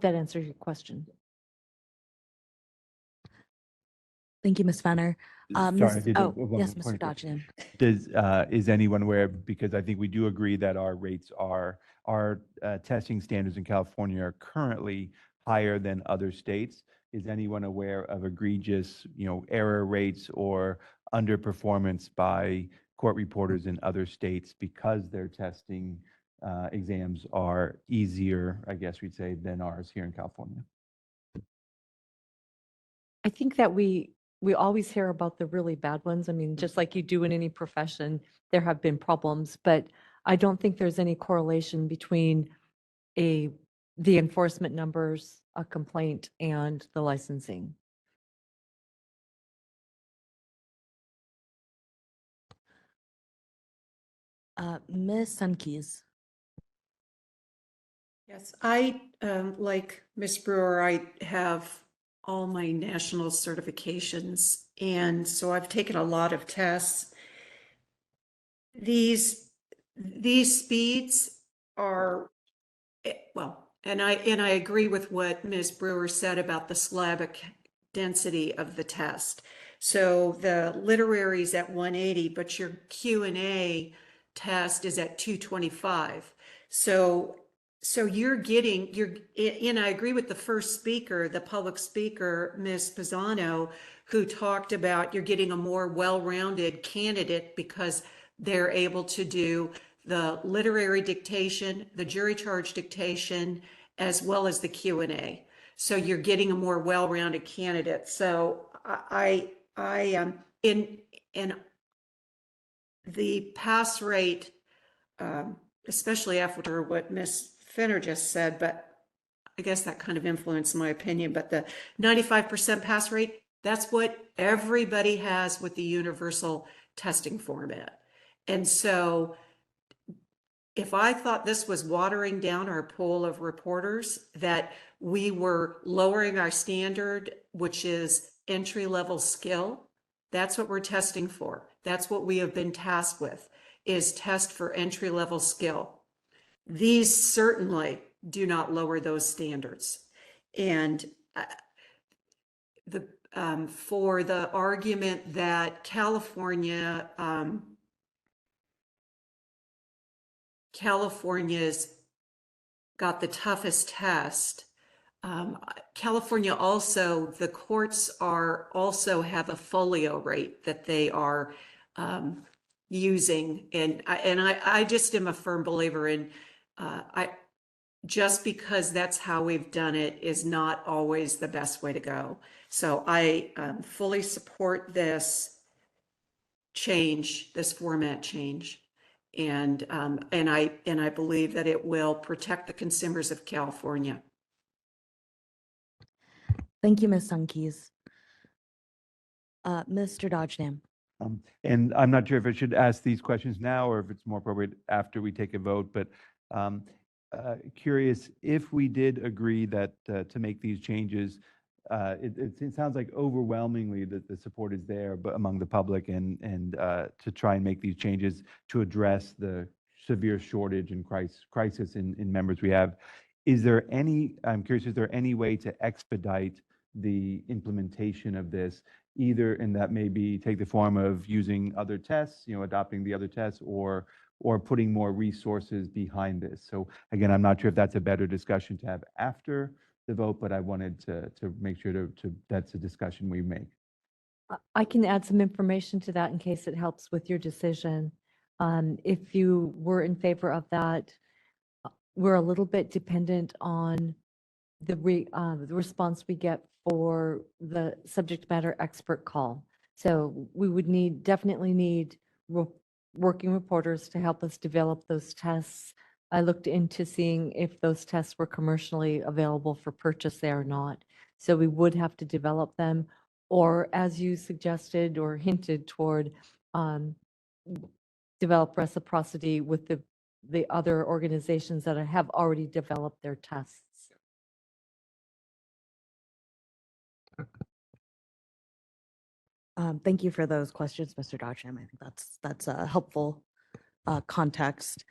that answers your question. Thank you, Ms. Fenner. Sorry, I did Oh, one yes, more Mr. point of question. Dodgenham. Is anyone aware, because I think we do agree that our testing standards in California are currently higher than other states. Is anyone aware of egregious, error rates or underperformance by court reporters in other states because their testing exams are easier, I guess we'd say, than ours here in California? I think that we always hear about the really bad ones. I mean, just like you do in any profession, there have been problems, but I don't think there's any correlation between the enforcement numbers, a complaint, and the licensing. Ms. Sunkeys. Yes, I, like Ms. Brewer, I have all my national certifications, and so I've taken a lot of tests. These speeds are, well, and I agree with what Ms. Brewer said about the syllabic density of the test. So the literary is at 180, but your Q&A test is at 225. So you're getting, and I agree with the first speaker, the public speaker, Ms. Pisano, who talked about you're getting a more well-rounded candidate because they're able to do the literary dictation, the jury charge dictation, as well as the Q&A. So you're getting a more well-rounded candidate. So I in the pass rate, especially after what Ms. Finner just said, but I guess that kind of influenced my opinion, but the 95% pass rate, that's what everybody has with the universal testing format. And so if I thought this was watering down our pool of reporters, that we were lowering our standard, which is entry-level skill, that's what we're testing for. That's what we have been tasked with, is test for entry-level skill. These certainly do not lower those standards. And for the argument that California's got the toughest test. California also, the courts also have a folio rate that they are using. And I just am a firm believer in, just because that's how we've done it is not always the best way to go. So I fully support this change, this format change. And I believe that it will protect the consumers of California. Thank you, Ms. Sunkeys. Mr. Dodgenham. And I'm not sure if I should ask these questions now or if it's more appropriate after we take a vote, but curious if we did agree that to make these changes, it sounds like overwhelmingly that the support is there, but among the public and to try and make these changes to address the severe shortage and crisis in members we have. I'm curious, is there any way to expedite the implementation of this, either in that maybe take the form of using other tests, adopting the other tests, or putting more resources behind this? So again, I'm not sure if that's a better discussion to have after the vote, but I wanted to make sure that's a discussion we make. I can add some information to that in case it helps with your decision. If you were in favor of that, we're a little bit dependent on the response we get for the subject matter expert call. So we would definitely need working reporters to help us develop those tests. I looked into seeing if those tests were commercially available for purchase there or not. So we would have to develop them, or as you suggested or hinted toward, um, develop reciprocity with the other organizations that have already developed their tests. Thank you for those questions, Mr. Dodgham. I think that's a helpful context.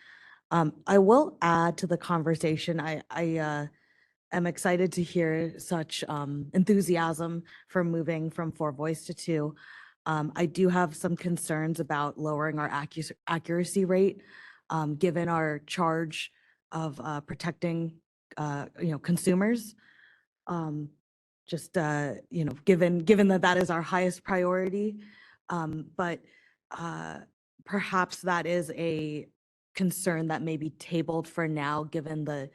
I will add to the conversation. I am excited to hear such enthusiasm for moving from 4 voice to 2. I do have some concerns about lowering our accuracy rate, given our charge of protecting, consumers. Just given that that is our highest priority, but perhaps that is a concern that may be tabled for now, given the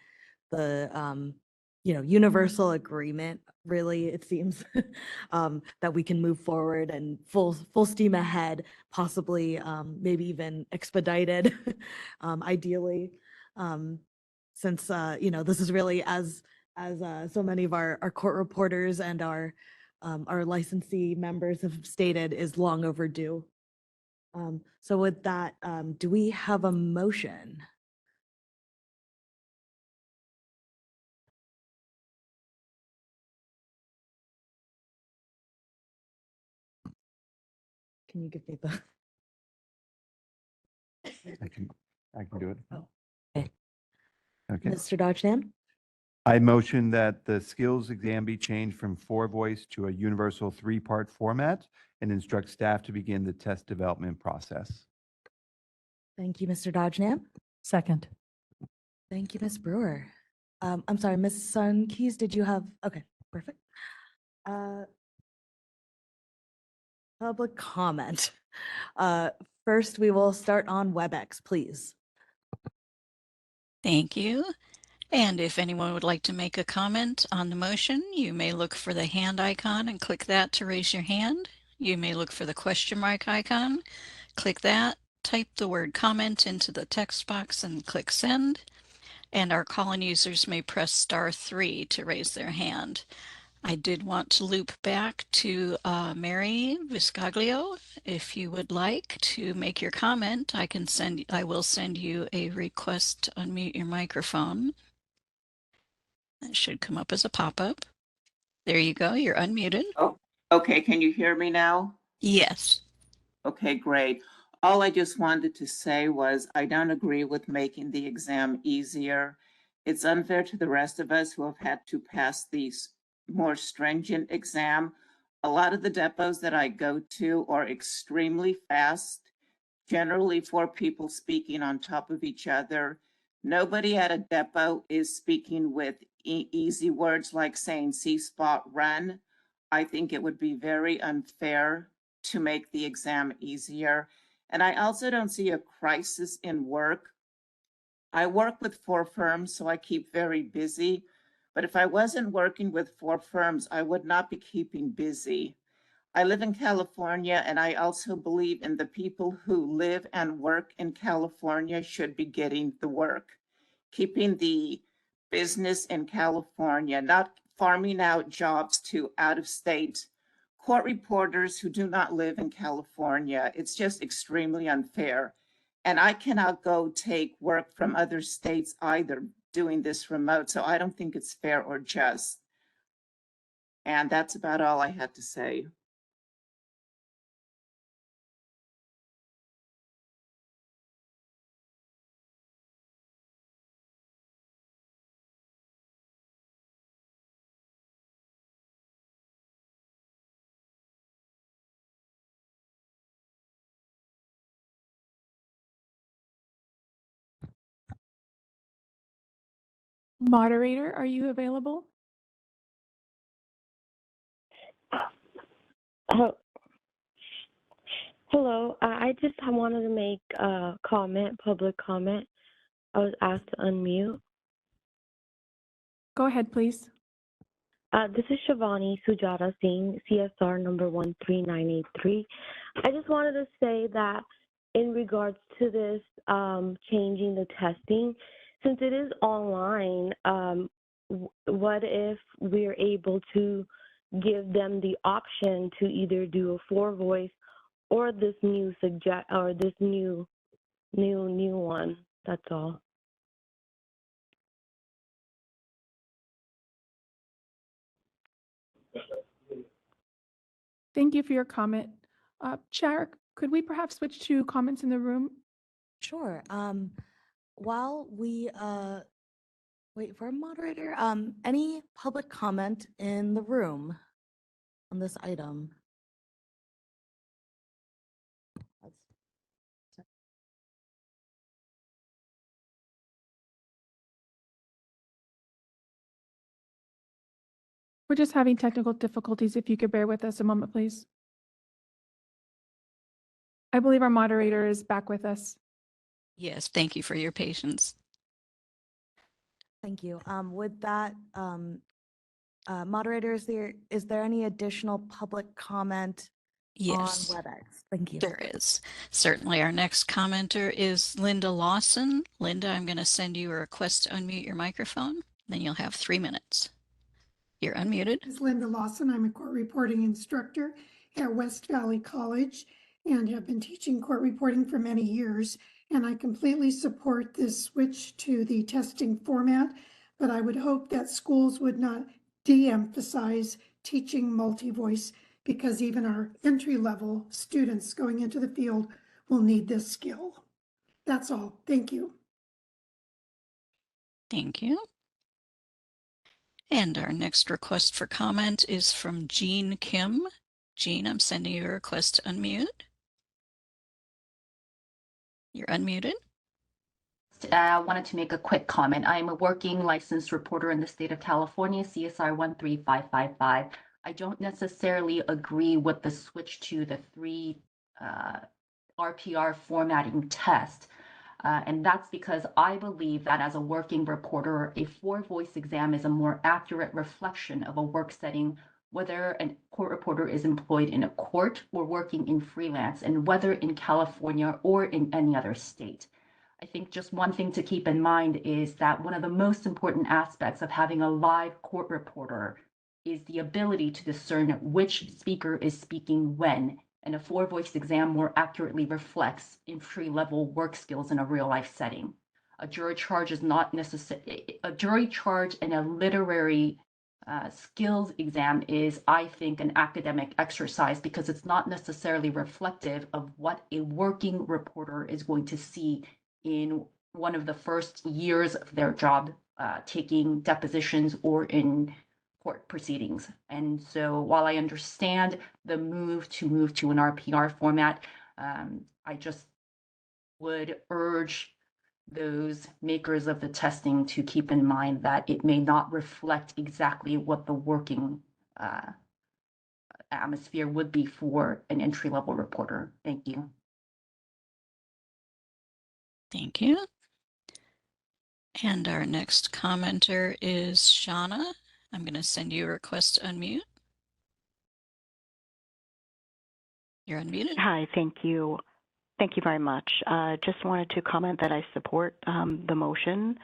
universal agreement, really, it seems, that we can move forward and full steam ahead, possibly, maybe even expedited, ideally. Since, this is really, as so many of our court reporters and our licensee members have stated, is long overdue. So with that, do we have a motion? Can you give me the? I can do it. Okay. Okay. Mr. Dodgenham? I motion that the skills exam be changed from 4 voice to a universal 3-part format and instruct staff to begin the test development process. Thank you, Mr. Dodgenham. Second. Thank you, Ms. Brewer. I'm sorry, Ms. Sunkeys, did you have, okay, perfect. Public comment. First, we will start on WebEx, please. Thank you. And if anyone would like to make a comment on the motion, you may look for the hand icon and click that to raise your hand. You may look for the question mark icon, click that, type the word comment into the text box and click send. And our call-in users may press *3 to raise their hand. I did want to loop back to Mary Viscaglio. If you would like to make your comment, I will send you a request to unmute your microphone. That should come up as a pop-up. There you go, you're unmuted. Oh, okay. Can you hear me now? Yes. Okay, great. All I just wanted to say was I don't agree with making the exam easier. It's unfair to the rest of us who have had to pass these more stringent exam. A lot of the depots that I go to are extremely fast, generally 4 people speaking on top of each other. Nobody at a depot is speaking with easy words like saying "see spot run." I think it would be very unfair to make the exam easier. And I also don't see a crisis in work. I work with 4 firms, so I keep very busy. But if I wasn't working with 4 firms, I would not be keeping busy. I live in California, and I also believe in the people who live and work in California should be getting the work. Keeping the business in California, not farming out jobs to out-of-state court reporters who do not live in California. It's just extremely unfair. And I cannot go take work from other states either doing this remote, so I don't think it's fair or just. And that's about all I had to say. Moderator, are you available? Hello, I just wanted to make a comment, public comment. I was asked to unmute. Go ahead, please. This is Shivani Sujata Singh, CSR number 13983. I just wanted to say that in regards to this changing the testing, since it is online, what if we're able to give them the option to either do a four voice or this new new one. That's all. Thank you for your comment. Chair, could we perhaps switch to comments in the room? Sure. While we wait for a moderator, any public comment in the room on this item? We're just having technical difficulties. If you could bear with us a moment, please. I believe our moderator is back with us. Yes, thank you for your patience. Thank you. With that, moderator, is there any additional public comment Yes. on WebEx? Thank you. There is. Certainly. Our next commenter is Linda Lawson. Linda, I'm going to send you a request to unmute your microphone. Then you'll have 3 minutes. You're unmuted. This is Linda Lawson. I'm a court reporting instructor at West Valley College and have been teaching court reporting for many years. And I completely support this switch to the testing format, but I would hope that schools would not de-emphasize teaching multi-voice, because even our entry-level students going into the field will need this skill. That's all. Thank you. Thank you. And our next request for comment is from Jean Kim. Jean, I'm sending you a request to unmute. You're unmuted. I wanted to make a quick comment. I am a working licensed reporter in the state of California, CSR 13555. I don't necessarily agree with the switch to the 3 RPR formatting test. And that's because I believe that as a working reporter, a 4-voice exam is a more accurate reflection of a work setting, whether a court reporter is employed in a court or working in freelance, and whether in California or in any other state. I think just one thing to keep in mind is that one of the most important aspects of having a live court reporter is the ability to discern which speaker is speaking when, and a 4-voice exam more accurately reflects entry-level work skills in a real-life setting. A jury charge is not necessary. A jury charge and a literary skills exam is, I think, an academic exercise because it's not necessarily reflective of what a working reporter is going to see in one of the first years of their job, taking depositions or in court proceedings. And so while I understand the move to an RPR format, I just would urge those makers of the testing to keep in mind that it may not reflect exactly what the working atmosphere would be for an entry-level reporter. Thank you. Thank you. And our next commenter is Shauna. I'm going to send you a request to unmute. You're unmuted. Hi, thank you. Thank you very much. Just wanted to comment that I support the motion,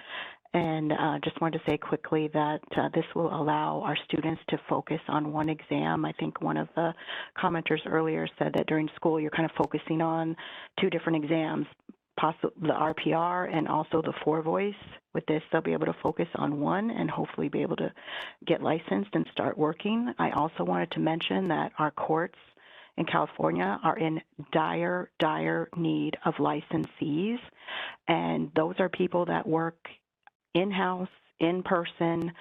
and just wanted to say quickly that this will allow our students to focus on one exam. I think one of the commenters earlier said that during school you're kind of focusing on 2 different exams, possibly the RPR and also the 4-voice. With this, they'll be able to focus on one and hopefully be able to get licensed and start working. I also wanted to mention that our courts in California are in dire need of licensees. And those are people that work in-house, in person.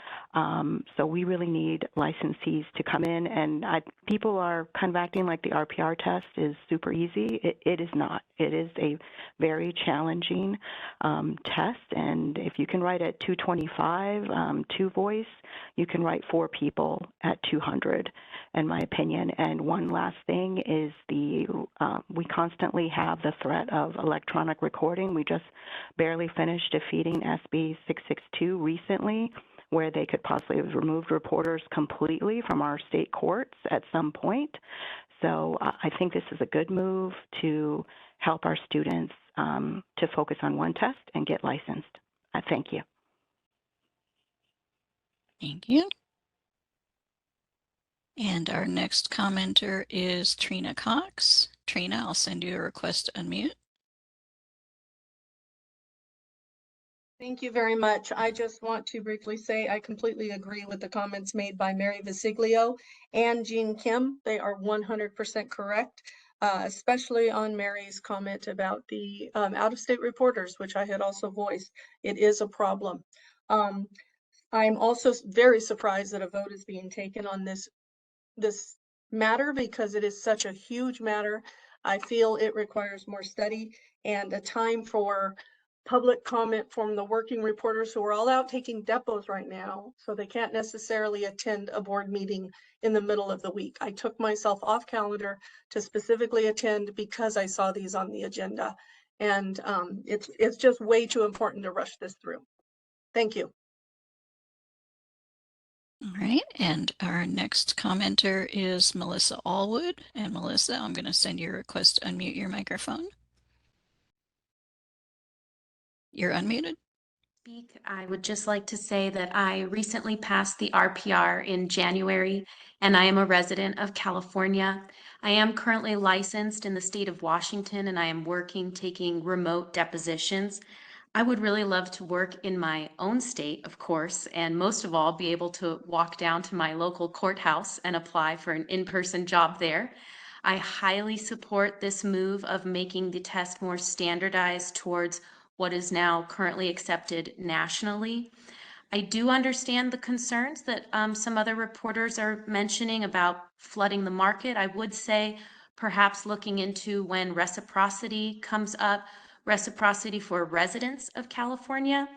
So we really need licensees to come in. And people are kind of acting like the RPR test is super easy. It is not. It is a very challenging test. And if you can write at 225, 2-voice, you can write 4 people at 200, in my opinion. And one last thing is we constantly have the threat of electronic recording. We just barely finished defeating SB 662 recently, where they could possibly have removed reporters completely from our state courts at some point. So I think this is a good move to help our students to focus on one test and get licensed. Thank you. Thank you. And our next commenter is Trina Cox. Trina, I'll send you a request to unmute. Thank you very much. I just want to briefly say I completely agree with the comments made by Mary Visiglio and Jean Kim. They are 100% correct, especially on Mary's comment about the out-of-state reporters, which I had also voiced. It is a problem. I'm also very surprised that a vote is being taken on this matter because it is such a huge matter. I feel it requires more study and a time for public comment from the working reporters who are all out taking depots right now, so they can't necessarily attend a board meeting in the middle of the week. I took myself off calendar to specifically attend because I saw these on the agenda, and it's just way too important to rush this through. Thank you. All right, and our next commenter is Melissa Allwood. And Melissa, I'm going to send you a request to unmute your microphone. You're unmuted. I would just like to say that I recently passed the RPR in January, and I am a resident of California. I am currently licensed in the state of Washington, and I am taking remote depositions. I would really love to work in my own state, of course, and most of all, be able to walk down to my local courthouse and apply for an in-person job there. I highly support this move of making the test more standardized towards what is now currently accepted nationally. I do understand the concerns that some other reporters are mentioning about flooding the market. I would say perhaps looking into when reciprocity comes up, reciprocity for residents of California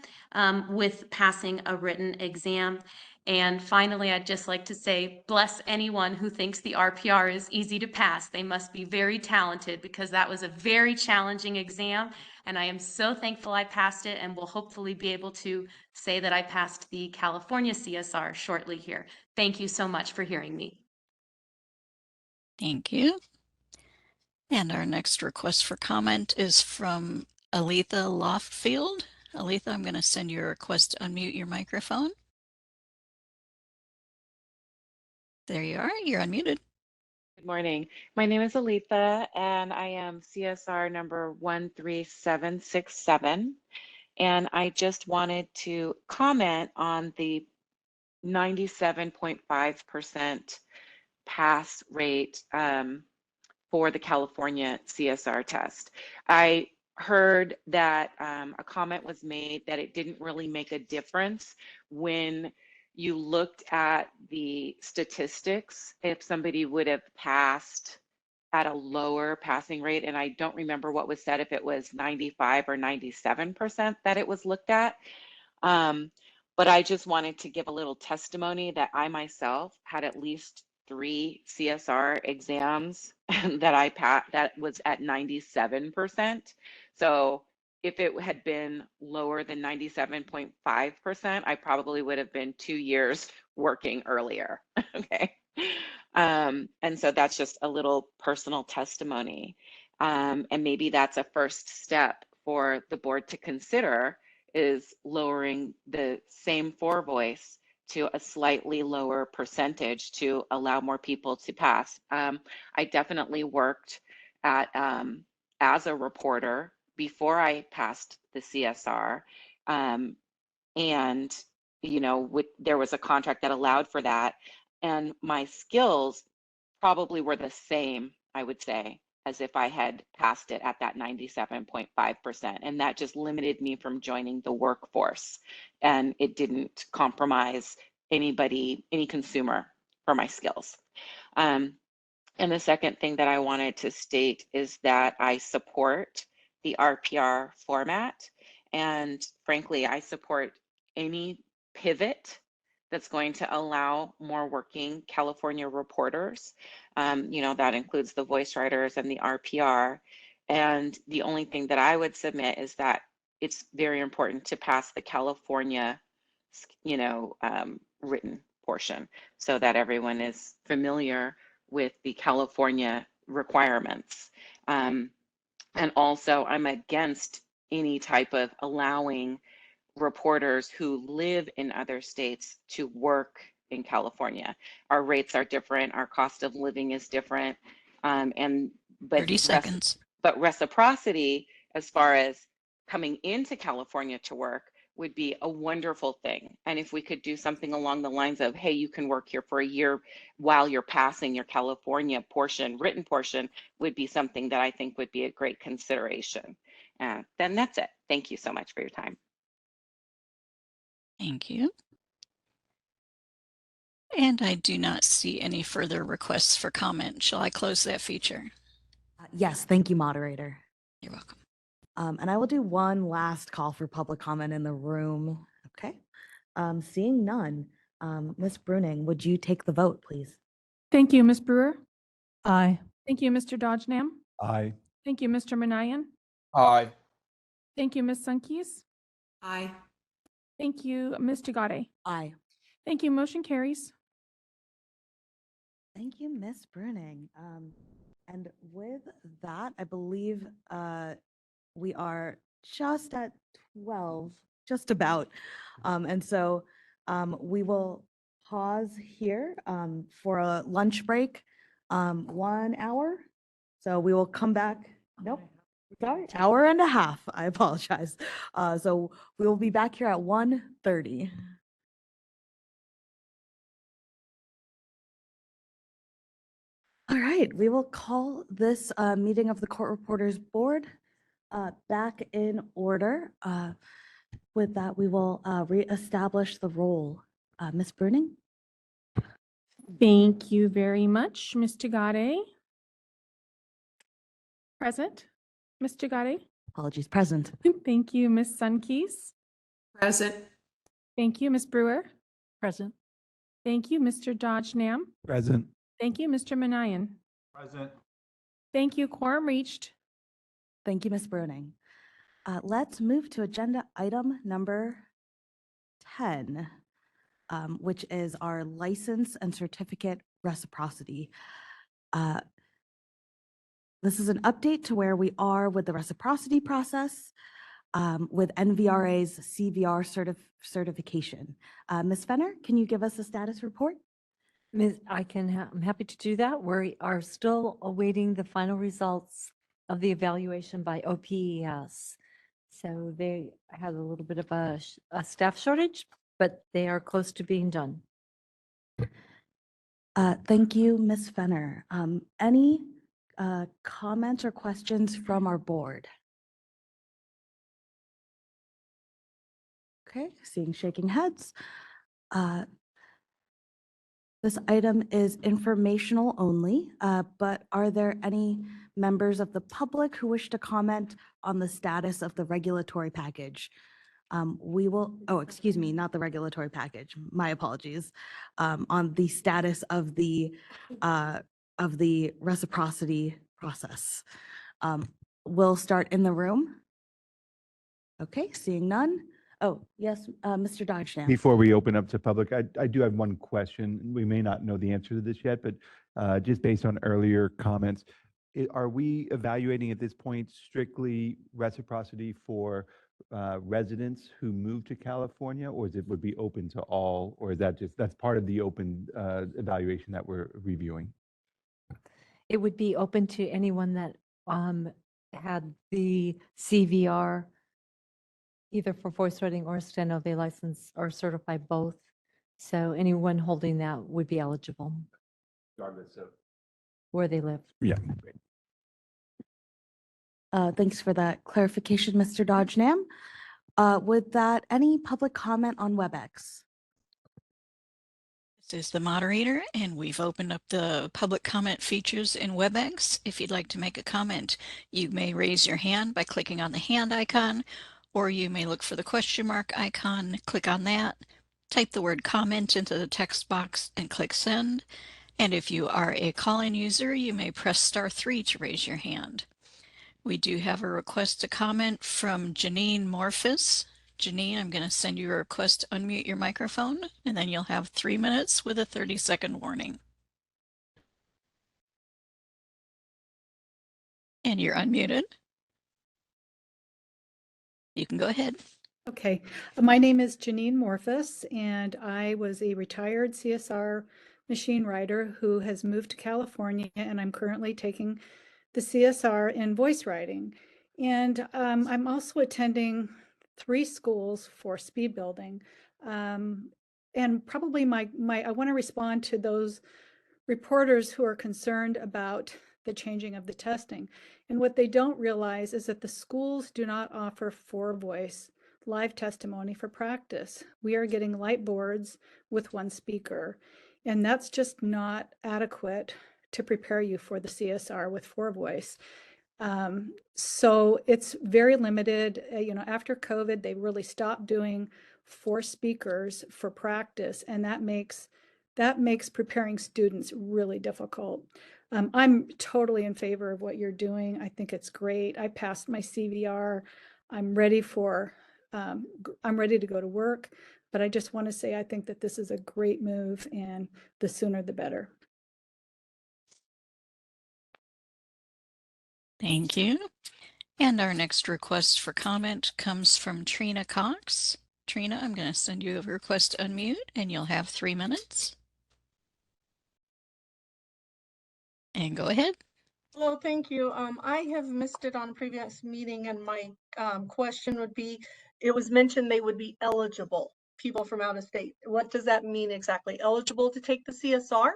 with passing a written exam. And finally, I'd just like to say, bless anyone who thinks the RPR is easy to pass. They must be very talented because that was a very challenging exam. And I am so thankful I passed it and will hopefully be able to say that I passed the California CSR shortly here. Thank you so much for hearing me. Thank you. And our next request for comment is from Aletha Loftfield. Aletha, I'm going to send you a request to unmute your microphone. There you are. You're unmuted. Good morning. My name is Aletha, and I am CSR number 13767. And I just wanted to comment on the 97.5% pass rate for the California CSR test. I heard that a comment was made that it didn't really make a difference when you looked at the statistics, if somebody would have passed at a lower passing rate, and I don't remember what was said, if it was 95 or 97% that it was looked at. But I just wanted to give a little testimony that I myself had at least 3 CSR exams that I passed that was at 97%. So if it had been lower than 97.5%, I probably would have been 2 years working earlier. Okay. And so that's just a little personal testimony. And maybe that's a first step for the board to consider, is lowering the same for voice to a slightly lower percentage to allow more people to pass. I definitely worked at as a reporter before I passed the CSR, and you know, there was a contract that allowed for that, and my skills probably were the same, I would say, as if I had passed it at that 97.5%. And that just limited me from joining the workforce. And it didn't compromise anybody, any consumer, for my skills. And the second thing that I wanted to state is that I support the RPR format. And frankly, I support any pivot that's going to allow more working California reporters. You know, that includes the voice writers and the RPR. And the only thing that I would submit is that it's very important to pass the California, you know, written portion so that everyone is familiar with the California requirements. And also, I'm against any type of allowing reporters who live in other states to work in California. Our rates are different, our cost of living is different. But 30 seconds. But reciprocity, as far as coming into California to work, would be a wonderful thing. And if we could do something along the lines of, hey, you can work here for a year while you're passing your California portion, written portion, would be something that I think would be a great consideration. Then that's it. Thank you so much for your time. Thank you. And I do not see any further requests for comment. Shall I close that feature? Yes, thank you, moderator. You're welcome. And I will do one last call for public comment in the room. Okay. Seeing none, Ms. Bruning, would you take the vote, please? Thank you, Ms. Brewer. Aye. Thank you, Mr. Dodgenam. Aye. Thank you, Mr. Manayan. Aye. Thank you, Ms. Sunkis. Aye. Thank you, Ms. Tagare. Aye. Thank you. Motion carries. Thank you, Ms. Bruning. And with that, I believe we are just at 12, just about. And so we will pause here for a lunch break, 1 hour. So we will come back. Nope. Sorry, hour and a half. I apologize. So we will be back here at 1:30. All right, we will call this meeting of the Court Reporters Board back in order. With that, we will reestablish the roll. Ms. Bruning? Thank you very much, Ms. Tagare. Present. Ms. Tagare. Apologies, present. Thank you, Ms. Sunkis. Present. Thank you, Ms. Brewer. Present. Thank you, Mr. Dodgenam. Present. Thank you, Mr. Manayan. Present. Thank you. Quorum reached. Thank you, Ms. Bruning. Let's move to agenda item number 10, which is our license and certificate reciprocity. This is an update to where we are with the reciprocity process with NVRA's CVR certification. Ms. Fenner, can you give us a status report? I'm happy to do that. We are still awaiting the final results of the evaluation by OPES. So they had a little bit of a staff shortage, but they are close to being done. Thank you, Ms. Fenner. Any comments or questions from our board? Okay, seeing shaking heads. This item is informational only, but are there any members of the public who wish to comment on the status of the regulatory package? Excuse me, not the regulatory package, my apologies, on the status of the reciprocity process. We'll start in the room. Okay, seeing none. Oh, yes, Mr. Dodgenam. Before we open up to public, I do have one question. We may not know the answer to this yet, but just based on earlier comments, are we evaluating at this point strictly reciprocity for residents who move to California, or is it would be open to all, or is that that's part of the open evaluation that we're reviewing? It would be open to anyone that had the CVR, either for voice writing or steno, they license or certify both. So anyone holding that would be eligible Regardless of where they live. Yeah. Thanks for that clarification, Mr. Dodgenam. With that, any public comment on WebEx? This is the moderator, and we've opened up the public comment features in WebEx. If you'd like to make a comment, you may raise your hand by clicking on the hand icon, or you may look for the question mark icon, click on that, type the word comment into the text box and click send. And if you are a call-in user, you may press *3 to raise your hand. We do have a request to comment from Janine Morphus. Janine, I'm going to send you a request to unmute your microphone, and then you'll have 3 minutes with a 30-second warning. And you're unmuted. You can go ahead. Okay, my name is Janine Morphus, and I was a retired CSR machine writer who has moved to California, and I'm currently taking the CSR in voice writing. And I'm also attending 3 schools for speed building. And probably I want to respond to those reporters who are concerned about the changing of the testing. And what they don't realize is that the schools do not offer voice live testimony for practice. We are getting light boards with 1 speaker, and that's just not adequate to prepare you for the CSR with voice. So it's very limited. After COVID, they really stopped doing 4 speakers for practice, and that makes preparing students really difficult. I'm totally in favor of what you're doing. I think it's great. I passed my CVR. I'm ready to go to work, but I just want to say I think that this is a great move, and the sooner the better. Thank you. And our next request for comment comes from Trina Cox. Trina, I'm going to send you a request to unmute, and you'll have 3 minutes. And go ahead. Well, thank you. I have missed it on a previous meeting, and my question would be, it was mentioned they would be eligible, people from out of state. What does that mean exactly? Eligible to take the CSR?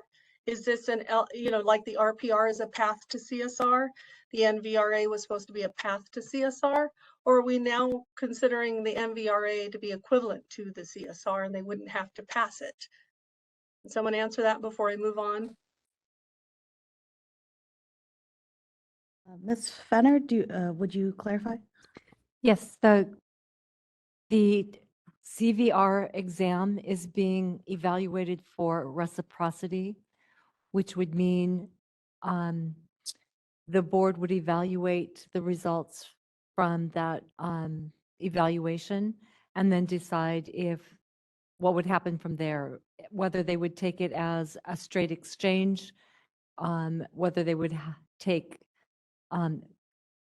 Is this like the RPR is a path to CSR? The NVRA was supposed to be a path to CSR? Or are we now considering the NVRA to be equivalent to the CSR and they wouldn't have to pass it? Can someone answer that before I move on? Ms. Fenner, would you clarify? Yes, the CVR exam is being evaluated for reciprocity, which would mean the board would evaluate the results from that evaluation and then decide what would happen from there, whether they would take it as a straight exchange, whether they would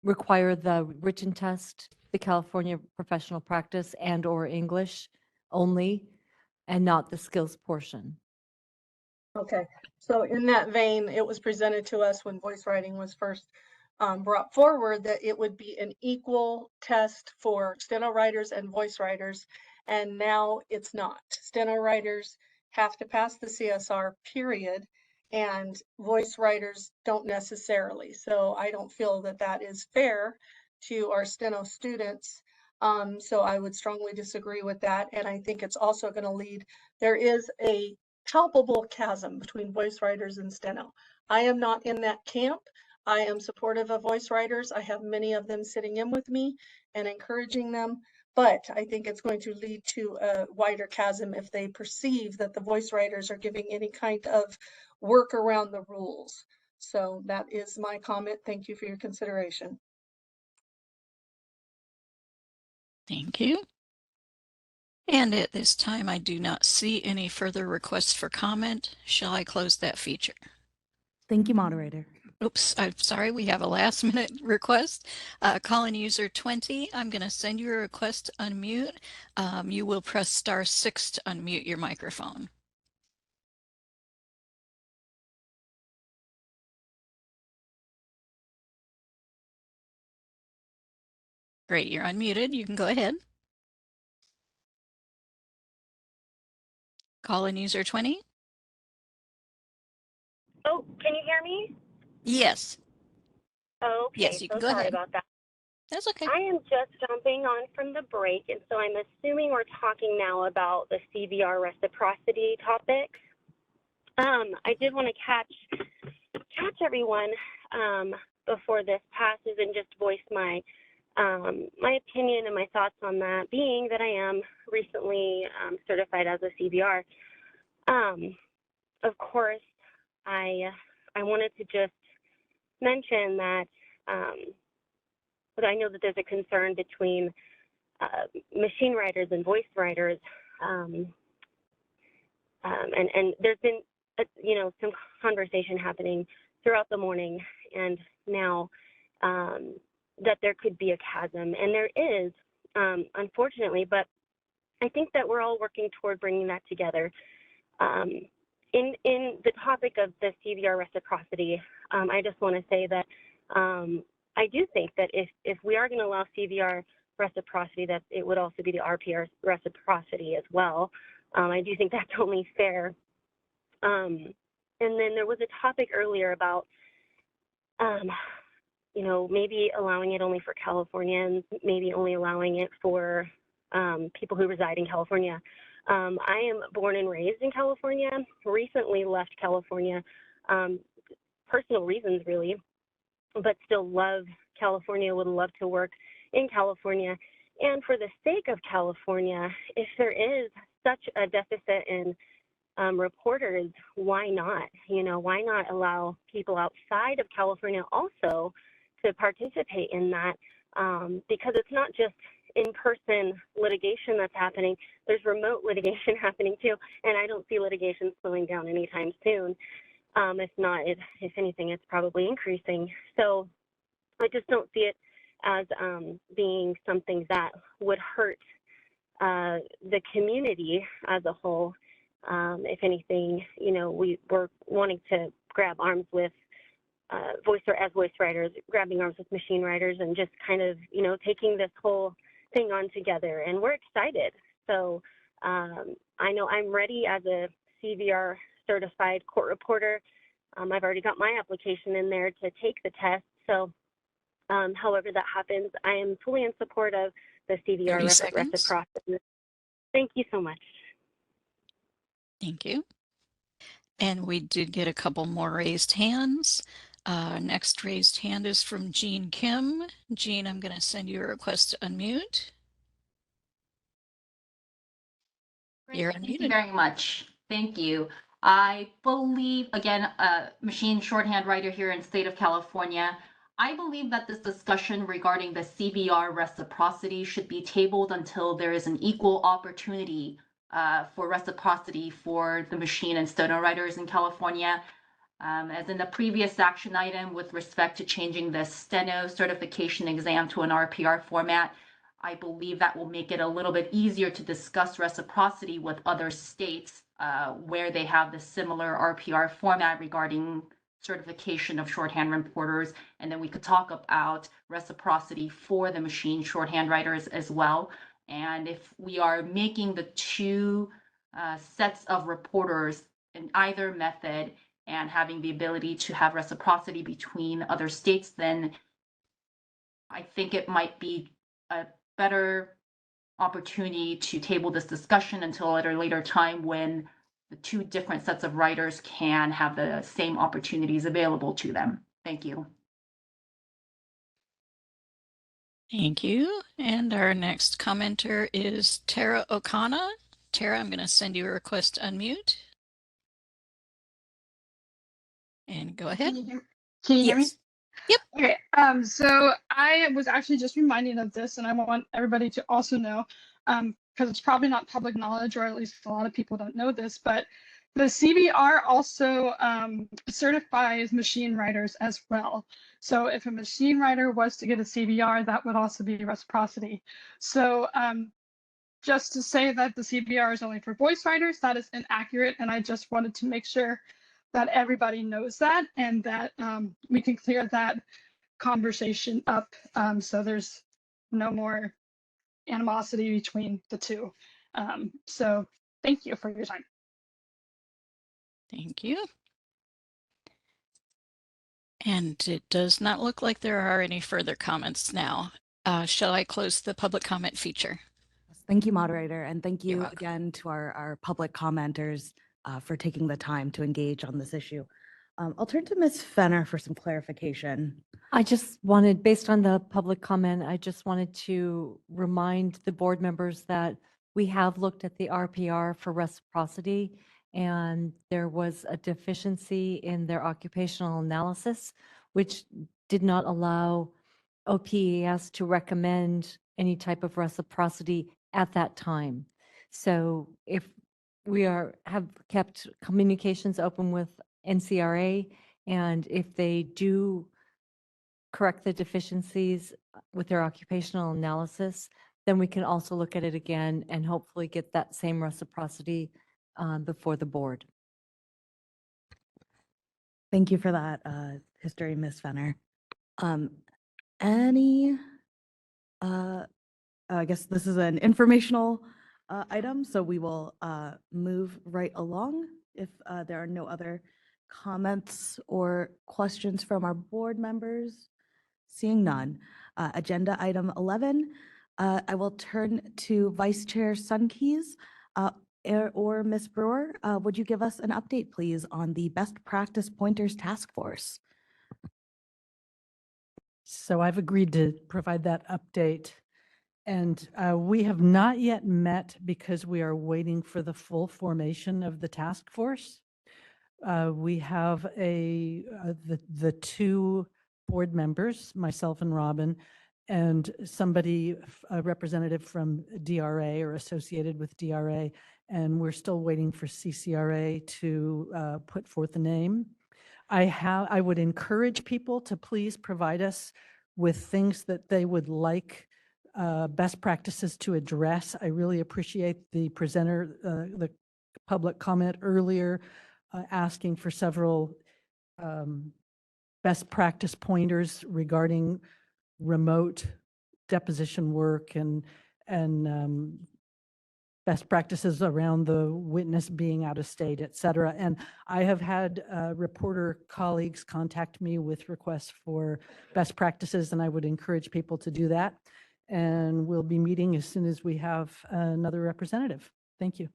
require the written test, the California professional practice and/or English only, and not the skills portion. Okay, so in that vein, it was presented to us when voice writing was first brought forward that it would be an equal test for steno writers and voice writers, and now it's not. Steno writers have to pass the CSR, period, and voice writers don't necessarily. So I don't feel that that is fair to our steno students. So I would strongly disagree with that, and I think it's also going to lead, there is a palpable chasm between voice writers and steno. I am not in that camp. I am supportive of voice writers. I have many of them sitting in with me and encouraging them, but I think it's going to lead to a wider chasm if they perceive that the voice writers are giving any kind of work around the rules. So that is my comment. Thank you for your consideration. Thank you. And at this time, I do not see any further requests for comment. Shall I close that feature? Thank you, moderator. Oops, I'm sorry, we have a last minute request. Call-in user 20, I'm going to send you a request to unmute. You will press *6 to unmute your microphone. Great, you're unmuted. You can go ahead. Call-in user 20. Oh, can you hear me? Yes. Oh, okay, Yes, you can so go sorry ahead. about that. That's okay. I am just jumping on from the break, and so I'm assuming we're talking now about the CVR reciprocity topic. I did want to catch everyone before this passes and just voice my opinion and my thoughts on that, being that I am recently certified as a CVR. Of course, I wanted to just mention that but I know that there's a concern between machine writers and voice writers, and there's been some conversation happening throughout the morning and now that there could be a chasm, and there is, unfortunately, but I think that we're all working toward bringing that together. In the topic of the CVR reciprocity, I just want to say that I do think that if we are going to allow CVR reciprocity, that it would also be the RPR reciprocity as well. I do think that's only fair. And then there was a topic earlier about, you know, maybe allowing it only for Californians, maybe only allowing it for people who reside in California. I am born and raised in California, recently left California, personal reasons really, but still love California, would love to work in California. And for the sake of California, if there is such a deficit in reporters, why not? You know, why not allow people outside of California also to participate in that? Because it's not just in-person litigation that's happening, there's remote litigation happening too, and I don't see litigation slowing down anytime soon. If not, if anything, it's probably increasing. So I just don't see it as being something that would hurt the community as a whole. If anything, you know, we're wanting to grab arms with voice writers, grabbing arms with machine writers, and just kind of, you know, taking this whole thing on together, and we're excited. So I know I'm ready as a CVR certified court reporter. I've already got my application in there to take the test. So however that happens, I am fully in support of the CVR reciprocity. Thank you so much. Thank you. And we did get a couple more raised hands. Next raised hand is from Jean Kim. Jean, I'm going to send you a request to unmute. You're Thank you unmuted. very much. Thank you. I believe, again, machine shorthand writer here in the state of California, I believe that this discussion regarding the CVR reciprocity should be tabled until there is an equal opportunity for reciprocity for the machine and steno writers in California. As in the previous action item with respect to changing the steno certification exam to an RPR format, I believe that will make it a little bit easier to discuss reciprocity with other states where they have the similar RPR format regarding certification of shorthand reporters. And then we could talk about reciprocity for the machine shorthand writers as well. And if we are making the two sets of reporters in either method and having the ability to have reciprocity between other states, then I think it might be a better opportunity to table this discussion until at a later time when the two different sets of writers can have the same opportunities available to them. Thank you. Thank you. And our next commenter is Tara Okana. Tara, I'm going to send you a request to unmute. And go ahead. Can you hear me? Yep. Okay. So I was actually just reminded of this, and I want everybody to also know, because it's probably not public knowledge, or at least a lot of people don't know this, but the CVR also certifies machine writers as well. So if a machine writer was to get a CVR, that would also be reciprocity. So just to say that the CVR is only for voice writers, that is inaccurate, and I just wanted to make sure that everybody knows that, and that we can clear that conversation up, so there's no more animosity between the two. So thank you for your time. Thank you. And it does not look like there are any further comments now. Shall I close the public comment feature? Thank you, moderator, and thank you again to our public commenters for taking the time to engage on this issue. I'll turn to Ms. Fenner for some clarification. I just wanted, based on the public comment, I just wanted to remind the board members that we have looked at the RPR for reciprocity, and there was a deficiency in their occupational analysis, which did not allow OPES to recommend any type of reciprocity at that time. So if we have kept communications open with NCRA, and if they do correct the deficiencies with their occupational analysis, then we can also look at it again and hopefully get that same reciprocity before the board. Thank you for that, history, Ms. Fenner. Any, I guess this is an informational item, so we will move right along if there are no other comments or questions from our board members. Seeing none. Agenda item 11, I will turn to Vice Chair Sunkeys or Ms. Brewer. Would you give us an update, please, on the Best Practice Pointers Task Force? So I've agreed to provide that update. And we have not yet met because we are waiting for the full formation of the task force. We have the two board members, myself and Robin, and somebody, a representative from DRA or associated with DRA, and we're still waiting for CCRA to put forth a name. I would encourage people to please provide us with things that they would like best practices to address. I really appreciate the presenter, the public comment earlier, asking for several best practice pointers regarding remote deposition work and best practices around the witness being out of state, et cetera. And I have had reporter colleagues contact me with requests for best practices, and I would encourage people to do that. And we'll be meeting as soon as we have another representative. Thank you.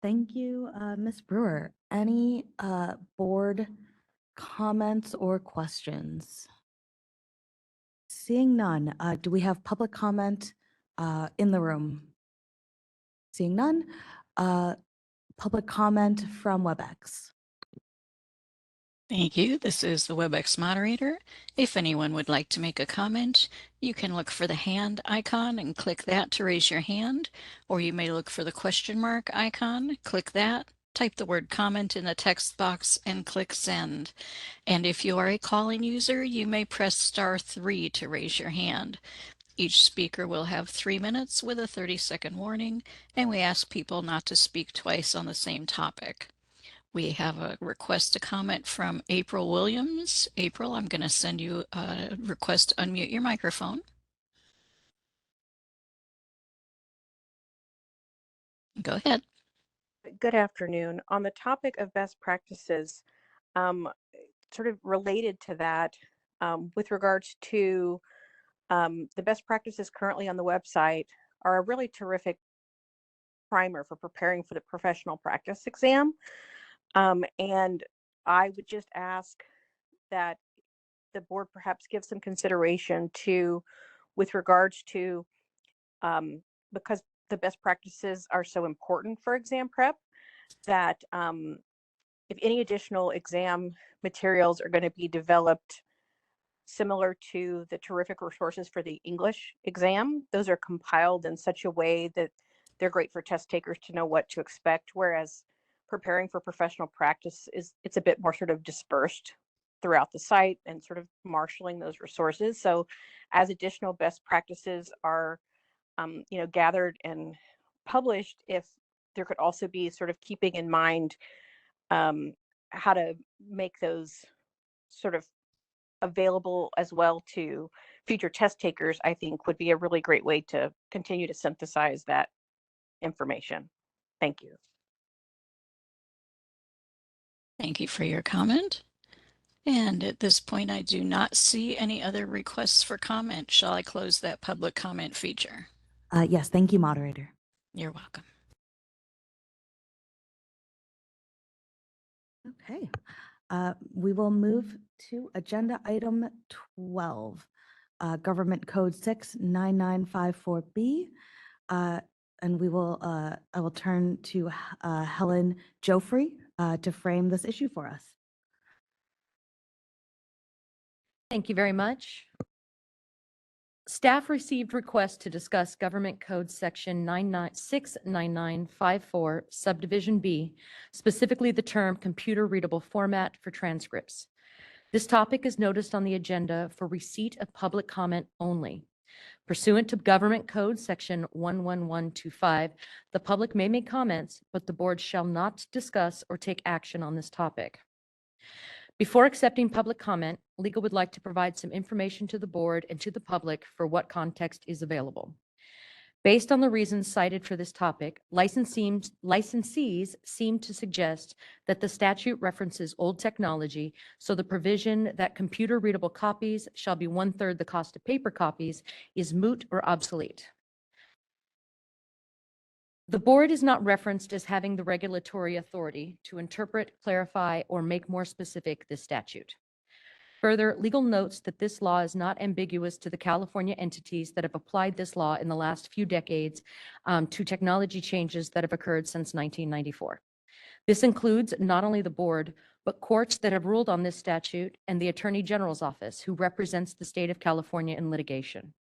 Thank you, Ms. Brewer. Any board comments or questions? Seeing none, do we have public comment in the room? Seeing none, public comment from WebEx. Thank you. This is the WebEx moderator. If anyone would like to make a comment, you can look for the hand icon and click that to raise your hand, or you may look for the question mark icon, click that, type the word comment in the text box and click send. And if you are a calling user, you may press *3 to raise your hand. Each speaker will have 3 minutes with a 30-second warning, and we ask people not to speak twice on the same topic. We have a request to comment from April Williams. April, I'm going to send you a request to unmute your microphone. Go ahead. Good afternoon. On the topic of best practices, sort of related to that, with regards to the best practices currently on the website are a really terrific primer for preparing for the professional practice exam. And I would just ask that the board perhaps give some consideration to, with regards to, because the best practices are so important for exam prep, that if any additional exam materials are going to be developed similar to the terrific resources for the English exam, those are compiled in such a way that they're great for test takers to know what to expect, whereas preparing for professional practice it's a bit more sort of dispersed throughout the site and sort of marshaling those resources. So as additional best practices are gathered and published, if there could also be sort of keeping in mind how to make those sort of available as well to future test takers, I think would be a really great way to continue to synthesize that information. Thank you. Thank you for your comment. And at this point, I do not see any other requests for comment. Shall I close that public comment feature? Yes, thank you, moderator. You're welcome. Okay, we will move to agenda item 12, Government Code 69954B. And we will, I will turn to Helen Joffrey to frame this issue for us. Thank you very much. Staff received requests to discuss Government Code Section 69954, Subdivision B, specifically the term computer readable format for transcripts. This topic is noticed on the agenda for receipt of public comment only. Pursuant to Government Code Section 11125, the public may make comments, but the board shall not discuss or take action on this topic. Before accepting public comment, legal would like to provide some information to the board and to the public for what context is available. Based on the reasons cited for this topic, licensees seem to suggest that the statute references old technology, so the provision that computer-readable copies shall be 1/3 the cost of paper copies is moot or obsolete. The board is not referenced as having the regulatory authority to interpret, clarify, or make more specific this statute. Further, legal notes that this law is not ambiguous to the California entities that have applied this law in the last few decades to technology changes that have occurred since 1994. This includes not only the board, but courts that have ruled on this statute and the Attorney General's office, who represents the state of California in litigation.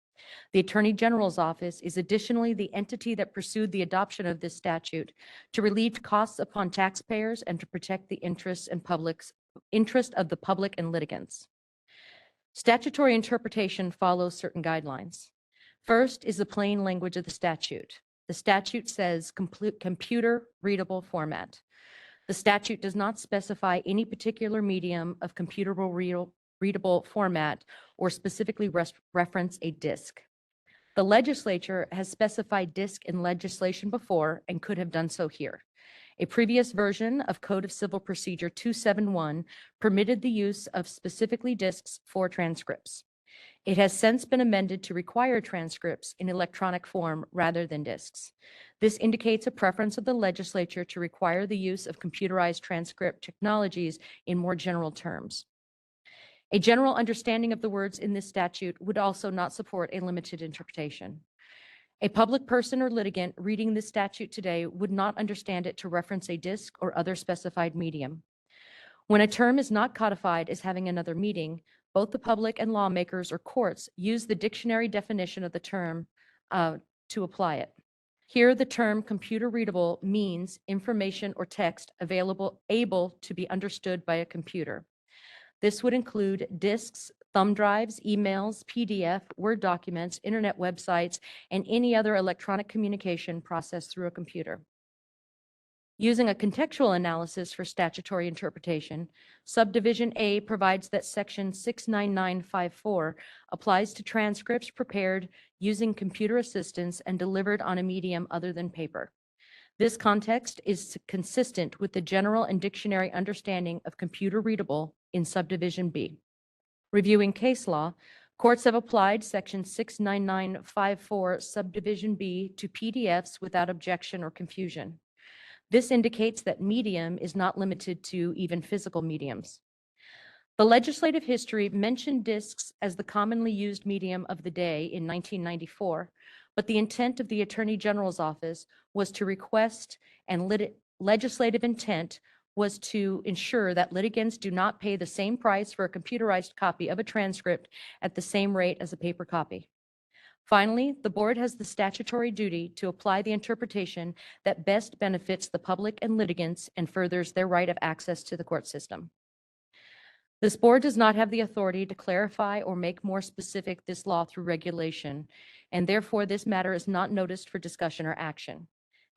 The Attorney General's office is additionally the entity that pursued the adoption of this statute to relieve costs upon taxpayers and to protect the interest of the public and litigants. Statutory interpretation follows certain guidelines. First is the plain language of the statute. The statute says computer readable format. The statute does not specify any particular medium of computer readable format or specifically reference a disk. The legislature has specified disk in legislation before and could have done so here. A previous version of Code of Civil Procedure 271 permitted the use of specifically disks for transcripts. It has since been amended to require transcripts in electronic form rather than disks. This indicates a preference of the legislature to require the use of computerized transcript technologies in more general terms. A general understanding of the words in this statute would also not support a limited interpretation. A public person or litigant reading this statute today would not understand it to reference a disk or other specified medium. When a term is not codified as having another meaning, both the public and lawmakers or courts use the dictionary definition of the term to apply it. Here, the term computer readable means information or text able to be understood by a computer. This would include disks, thumb drives, emails, PDF, Word documents, internet websites, and any other electronic communication processed through a computer. Using a contextual analysis for statutory interpretation, Subdivision A provides that Section 69954 applies to transcripts prepared using computer assistance and delivered on a medium other than paper. This context is consistent with the general and dictionary understanding of computer readable in Subdivision B. Reviewing case law, courts have applied Section 69954 Subdivision B to PDFs without objection or confusion. This indicates that medium is not limited to even physical mediums. The legislative history mentioned disks as the commonly used medium of the day in 1994, but the intent of the Attorney General's office was to request, and legislative intent was to ensure that litigants do not pay the same price for a computerized copy of a transcript at the same rate as a paper copy. Finally, the board has the statutory duty to apply the interpretation that best benefits the public and litigants and furthers their right of access to the court system. This board does not have the authority to clarify or make more specific this law through regulation, and therefore this matter is not noticed for discussion or action.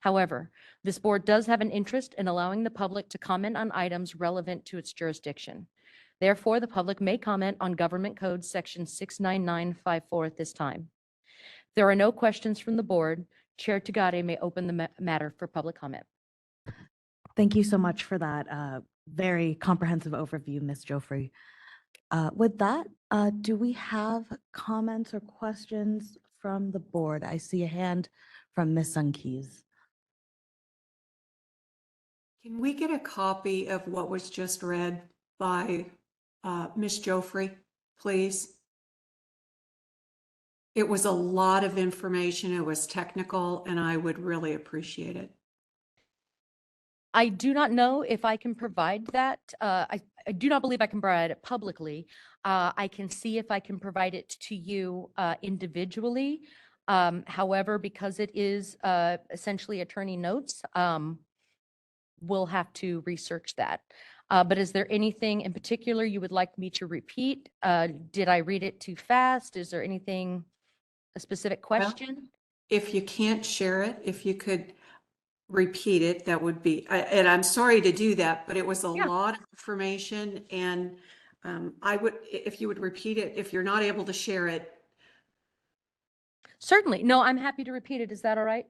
However, this board does have an interest in allowing the public to comment on items relevant to its jurisdiction. Therefore, the public may comment on Government Code Section 69954 at this time. If there are no questions from the board, Chair Tagade may open the matter for public comment. Thank you so much for that very comprehensive overview, Ms. Joffrey. With that, do we have comments or questions from the board? I see a hand from Ms. Sunkees. Can we get a copy of what was just read by Ms. Joffrey, please? It was a lot of information. It was technical, and I would really appreciate it. I do not know if I can provide that. I do not believe I can provide it publicly. I can see if I can provide it to you individually. However, because it is essentially attorney notes, we'll have to research that. But is there anything in particular you would like me to repeat? Did I read it too fast? Is there anything, a specific Well, question? if you can't share it, if you could repeat it, that would be, and I'm sorry to do that, but it was a lot of information, and I would, if you would repeat it, if you're not able to share it. Certainly. No, I'm happy to repeat it. Is that all right,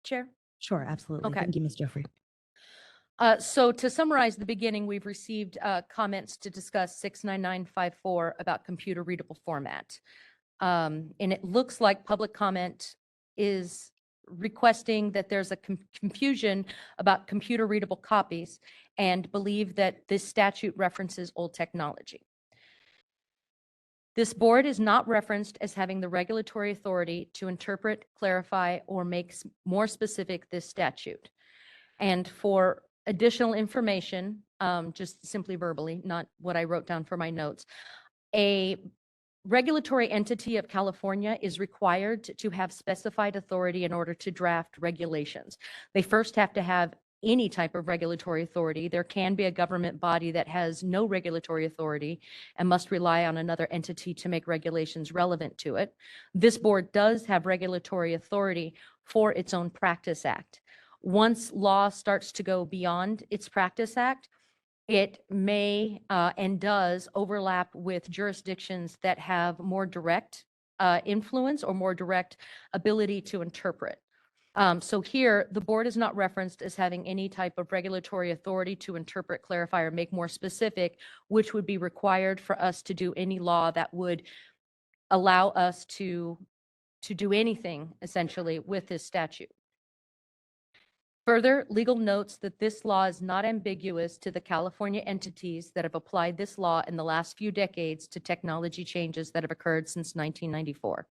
Chair? Sure, absolutely. Okay. Thank you, Ms. Jeffrey. So to summarize the beginning, we've received comments to discuss 69954 about computer readable format. And it looks like public comment is requesting that there's a confusion about computer readable copies and believe that this statute references old technology. This board is not referenced as having the regulatory authority to interpret, clarify, or make more specific this statute. And for additional information, just simply verbally, not what I wrote down for my notes, a regulatory entity of California is required to have specified authority in order to draft regulations. They first have to have any type of regulatory authority. There can be a government body that has no regulatory authority and must rely on another entity to make regulations relevant to it. This board does have regulatory authority for its own Practice Act. Once law starts to go beyond its Practice Act, it may and does overlap with jurisdictions that have more direct influence or more direct ability to interpret. So here, the board is not referenced as having any type of regulatory authority to interpret, clarify, or make more specific, which would be required for us to do any law that would allow us to do anything essentially with this statute. Further, legal notes that this law is not ambiguous to the California entities that have applied this law in the last few decades to technology changes that have occurred since 1994.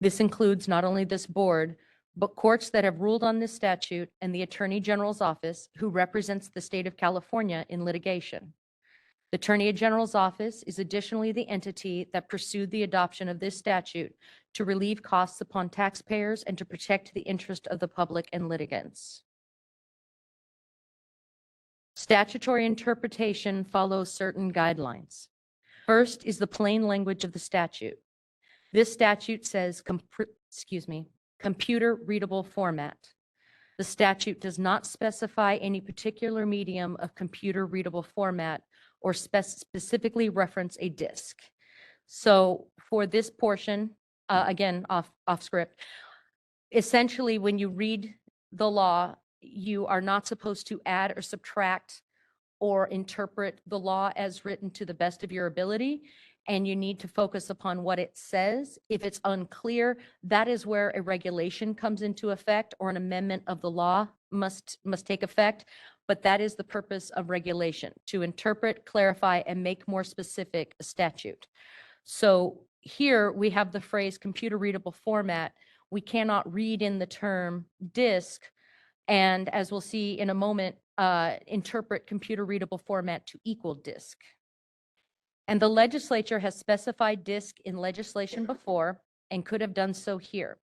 This includes not only this board, but courts that have ruled on this statute and the Attorney General's office, who represents the state of California in litigation. The Attorney General's office is additionally the entity that pursued the adoption of this statute to relieve costs upon taxpayers and to protect the interest of the public and litigants. Statutory interpretation follows certain guidelines. First is the plain language of the statute. This statute says, computer readable format. The statute does not specify any particular medium of computer readable format or specifically reference a disk. So for this portion, again, off script, essentially when you read the law, you are not supposed to add or subtract or interpret the law as written to the best of your ability, and you need to focus upon what it says. If it's unclear, that is where a regulation comes into effect or an amendment of the law must take effect. But that is the purpose of regulation, to interpret, clarify, and make more specific a statute. So here we have the phrase computer readable format. We cannot read in the term disk, and as we'll see in a moment, interpret computer readable format to equal disk. And the legislature has specified disk in legislation before and could have done so here.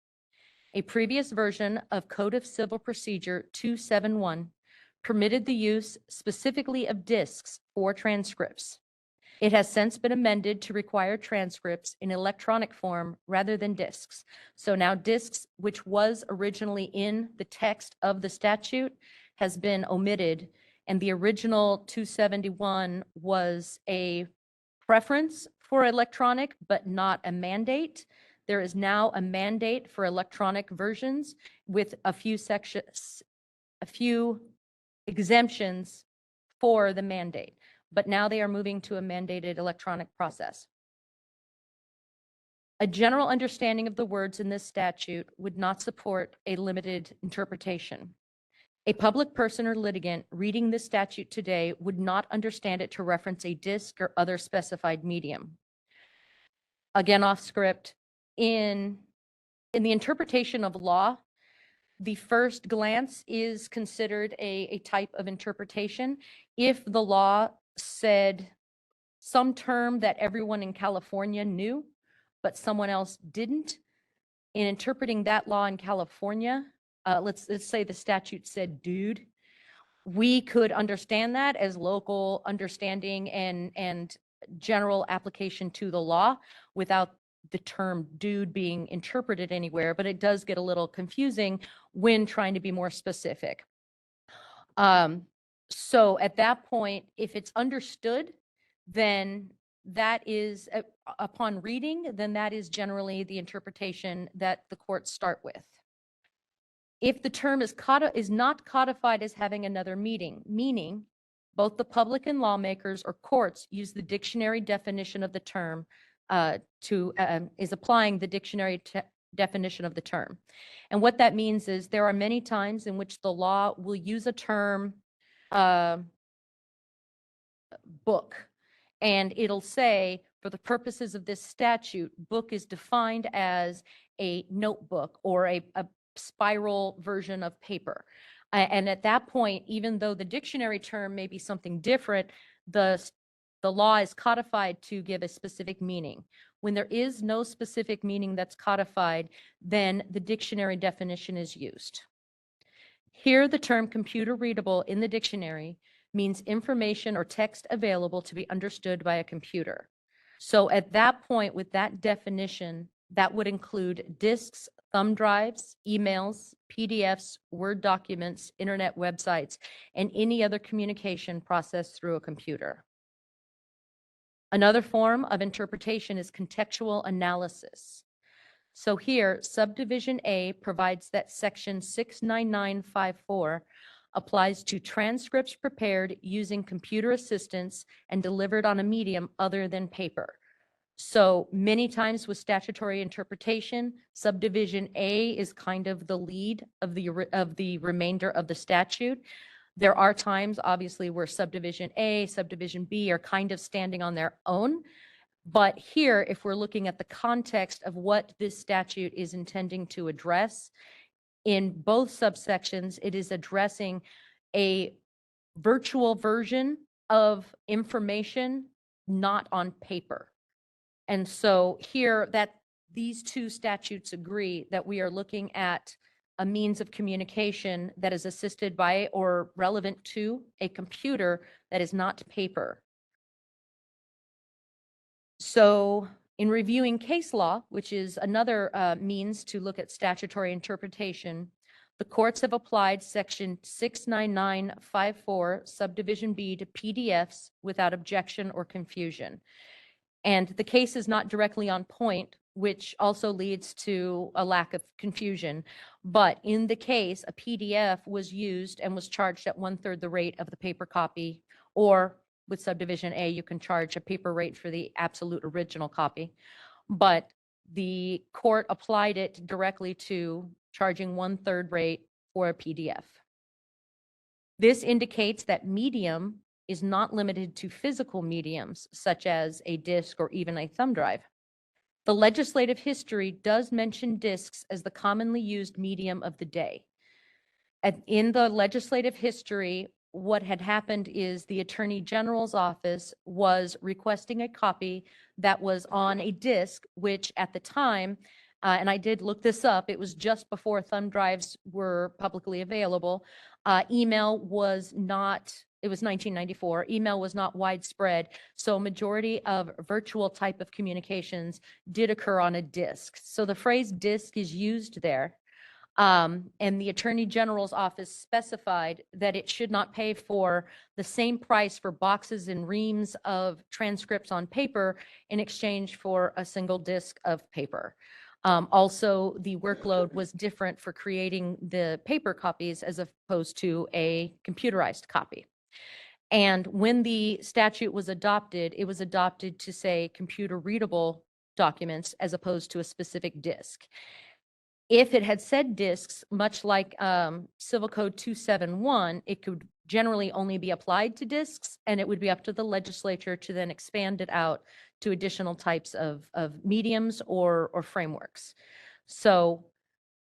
A previous version of Code of Civil Procedure 271 permitted the use specifically of disks for transcripts. It has since been amended to require transcripts in electronic form rather than disks. So now disks, which was originally in the text of the statute, has been omitted, and the original 271 was a preference for electronic, but not a mandate. There is now a mandate for electronic versions with a few exemptions for the mandate, but now they are moving to a mandated electronic process. A general understanding of the words in this statute would not support a limited interpretation. A public person or litigant reading this statute today would not understand it to reference a disk or other specified medium. Again, off script, in the interpretation of law, the first glance is considered a type of interpretation. If the law said some term that everyone in California knew, but someone else didn't, in interpreting that law in California, let's say the statute said dude, We could understand that as local understanding and general application to the law without the term dude being interpreted anywhere, but it does get a little confusing when trying to be more specific. So at that point, if it's understood, then that is, upon reading, then that is generally the interpretation that the courts start with. If the term is not codified as having another meaning both the public and lawmakers or courts use the dictionary definition of the term is applying the dictionary definition of the term. And what that means is there are many times in which the law will use a term book, and it'll say, for the purposes of this statute, book is defined as a notebook or a spiral version of paper. And at that point, even though the dictionary term may be something different, the law is codified to give a specific meaning. When there is no specific meaning that's codified, then the dictionary definition is used. Here, the term computer readable in the dictionary means information or text available to be understood by a computer. So at that point, with that definition, that would include disks, thumb drives, emails, PDFs, Word documents, internet websites, and any other communication processed through a computer. Another form of interpretation is contextual analysis. So here, subdivision A provides that section 69954 applies to transcripts prepared using computer assistance and delivered on a medium other than paper. So many times with statutory interpretation, subdivision A is kind of the lead of the remainder of the statute. There are times, obviously, where subdivision A, subdivision B are kind of standing on their own. But here, if we're looking at the context of what this statute is intending to address, in both subsections, it is addressing a virtual version of information not on paper. And so here, that these two statutes agree that we are looking at a means of communication that is assisted by or relevant to a computer that is not paper. So in reviewing case law, which is another means to look at statutory interpretation, the courts have applied section 69954 subdivision B to PDFs without objection or confusion. And the case is not directly on point, which also leads to a lack of confusion. But in the case, a PDF was used and was charged at 1/3 the rate of the paper copy, or with subdivision A, you can charge a paper rate for the absolute original copy. But the court applied it directly to charging 1/3 rate for a PDF. This indicates that medium is not limited to physical mediums, such as a disk or even a thumb drive. The legislative history does mention disks as the commonly used medium of the day. In the legislative history, what had happened is the Attorney General's office was requesting a copy that was on a disk, which at the time, and I did look this up, it was just before thumb drives were publicly available. Email was not, it was 1994, email was not widespread, so majority of virtual type of communications did occur on a disk. So the phrase disk is used there. And the Attorney General's office specified that it should not pay for the same price for boxes and reams of transcripts on paper in exchange for a single disk of paper. Also, the workload was different for creating the paper copies as opposed to a computerized copy. And when the statute was adopted, it was adopted to say computer readable documents as opposed to a specific disk. If it had said disks, much like Civil Code 271, it could generally only be applied to disks, and it would be up to the legislature to then expand it out to additional types of mediums or frameworks. So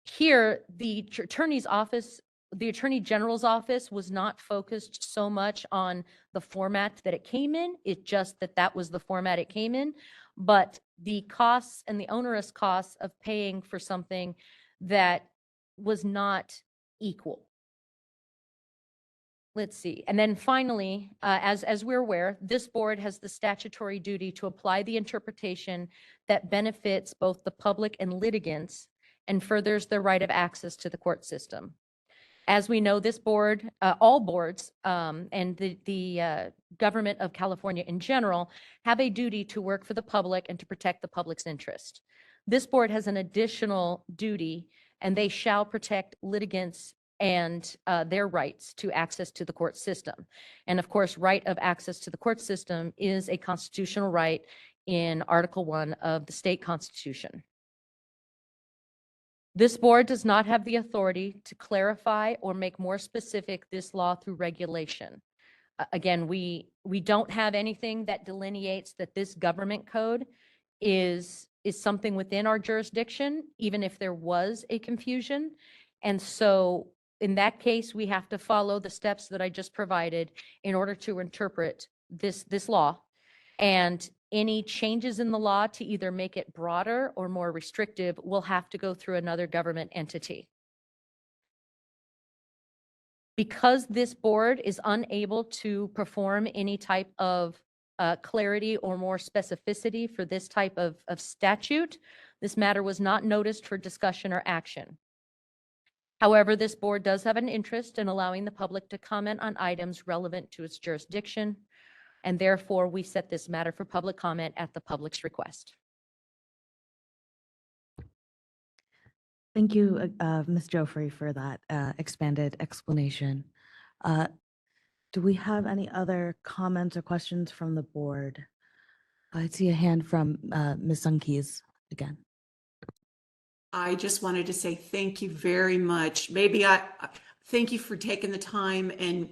here, the Attorney's office, the Attorney General's office was not focused so much on the format that it came in. It's just that that was the format it came in. But the costs and the onerous costs of paying for something that was not equal. let's see. And then finally, as we're aware, this board has the statutory duty to apply the interpretation that benefits both the public and litigants and furthers their right of access to the court system. As we know, this board, all boards, and the government of California in general have a duty to work for the public and to protect the public's interest. This board has an additional duty, and they shall protect litigants and their rights to access to the court system. And of course, right of access to the court system is a constitutional right in Article 1 of the state constitution. This board does not have the authority to clarify or make more specific this law through regulation. Again, we don't have anything that delineates that this government code is something within our jurisdiction, even if there was a confusion. And so in that case, we have to follow the steps that I just provided in order to interpret this law. And any changes in the law to either make it broader or more restrictive will have to go through another government entity. Because this board is unable to perform any type of clarity or more specificity for this type of statute, this matter was not noticed for discussion or action. However, this board does have an interest in allowing the public to comment on items relevant to its jurisdiction, and therefore we set this matter for public comment at the public's request. Thank you, Ms. Joffrey, for that expanded explanation. Do we have any other comments or questions from the board? I see a hand from Ms. Sunkis again. I just wanted to say thank you very much. Thank you for taking the time and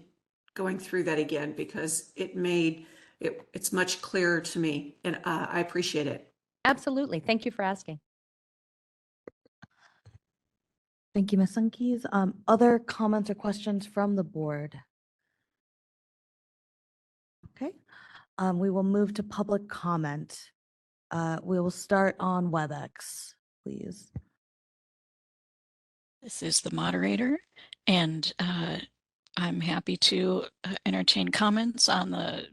going through that again, because it's much clearer to me, and I appreciate it. Absolutely. Thank you for asking. Thank you, Ms. Sunkis. Other comments or questions from the board? Okay, we will move to public comment. We will start on WebEx, please. This is the moderator, and I'm happy to entertain comments on the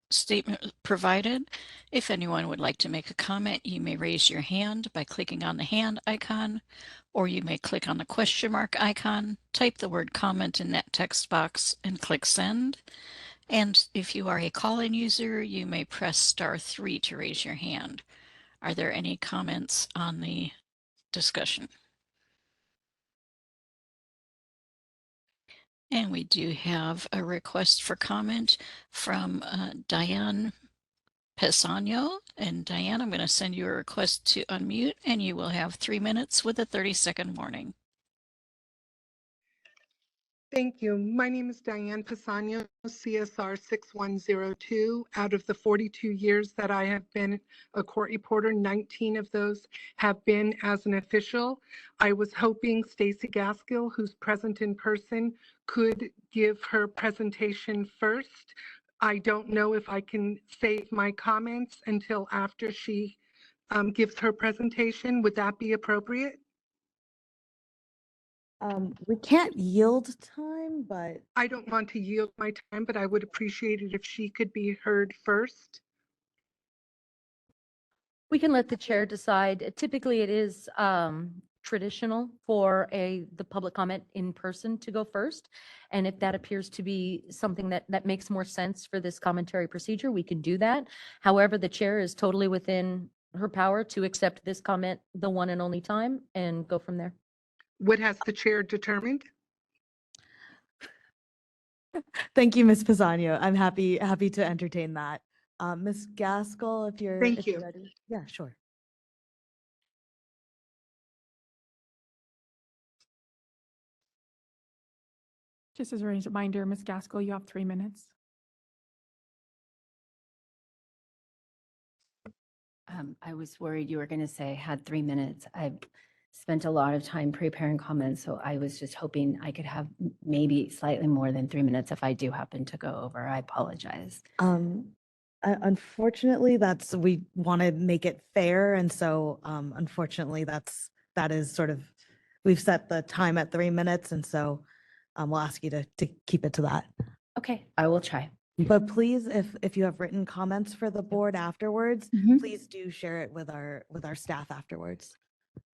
statement provided. If anyone would like to make a comment, you may raise your hand by clicking on the hand icon, or you may click on the question mark icon, type the word comment in that text box, and click send. And if you are a call-in user, you may press *3 to raise your hand. Are there any comments on the discussion? And we do have a request for comment from Diane Pesano. And Diane, I'm going to send you a request to unmute, and you will have 3 minutes with a 30-second warning. Thank you. My name is Diane Pisano, CSR 6102. Out of the 42 years that I have been a court reporter, 19 of those have been as an official. I was hoping Stacey Gaskill, who's present in person, could give her presentation first. I don't know if I can save my comments until after she gives her presentation. Would that be appropriate? We can't yield time, but I don't want to yield my time, but I would appreciate it if she could be heard first. We can let the chair decide. Typically, it is traditional for the public comment in person to go first. And if that appears to be something that makes more sense for this commentary procedure, we can do that. However, the chair is totally within her power to accept this comment the one and only time and go from there. What has the chair determined? Thank you, Ms. Pisano. I'm happy to entertain that. Ms. Gaskill, if you're Thank you. ready. Yeah, sure. Just as a reminder, Ms. Gaskill, you have 3 minutes. I was worried you were going to say I had 3 minutes. I've spent a lot of time preparing comments, so I was just hoping I could have maybe slightly more than 3 minutes if I do happen to go over. I apologize. Unfortunately, we want to make it fair, and so unfortunately, that is sort of, we've set the time at 3 minutes, and so we'll ask you to keep it to that. Okay, I will try. But please, if you have written comments for the board afterwards, Mhm. please do share it with our staff afterwards.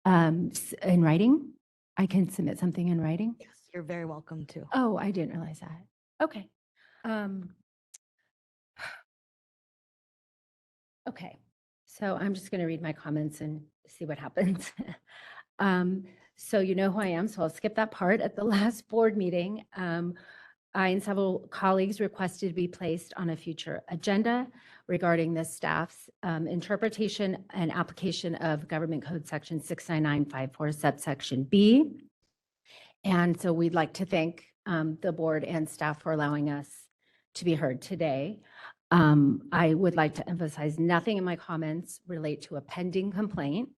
In writing? I can submit something in writing? Yes, you're very welcome to. Oh, I didn't realize that. Okay. Okay, so I'm just going to read my comments and see what happens. So you know who I am, so I'll skip that part. At the last board meeting, I and several colleagues requested to be placed on a future agenda regarding the staff's interpretation and application of Government Code Section 69954 subsection B. And so we'd like to thank the board and staff for allowing us to be heard today. I would like to emphasize nothing in my comments relate to a pending complaint.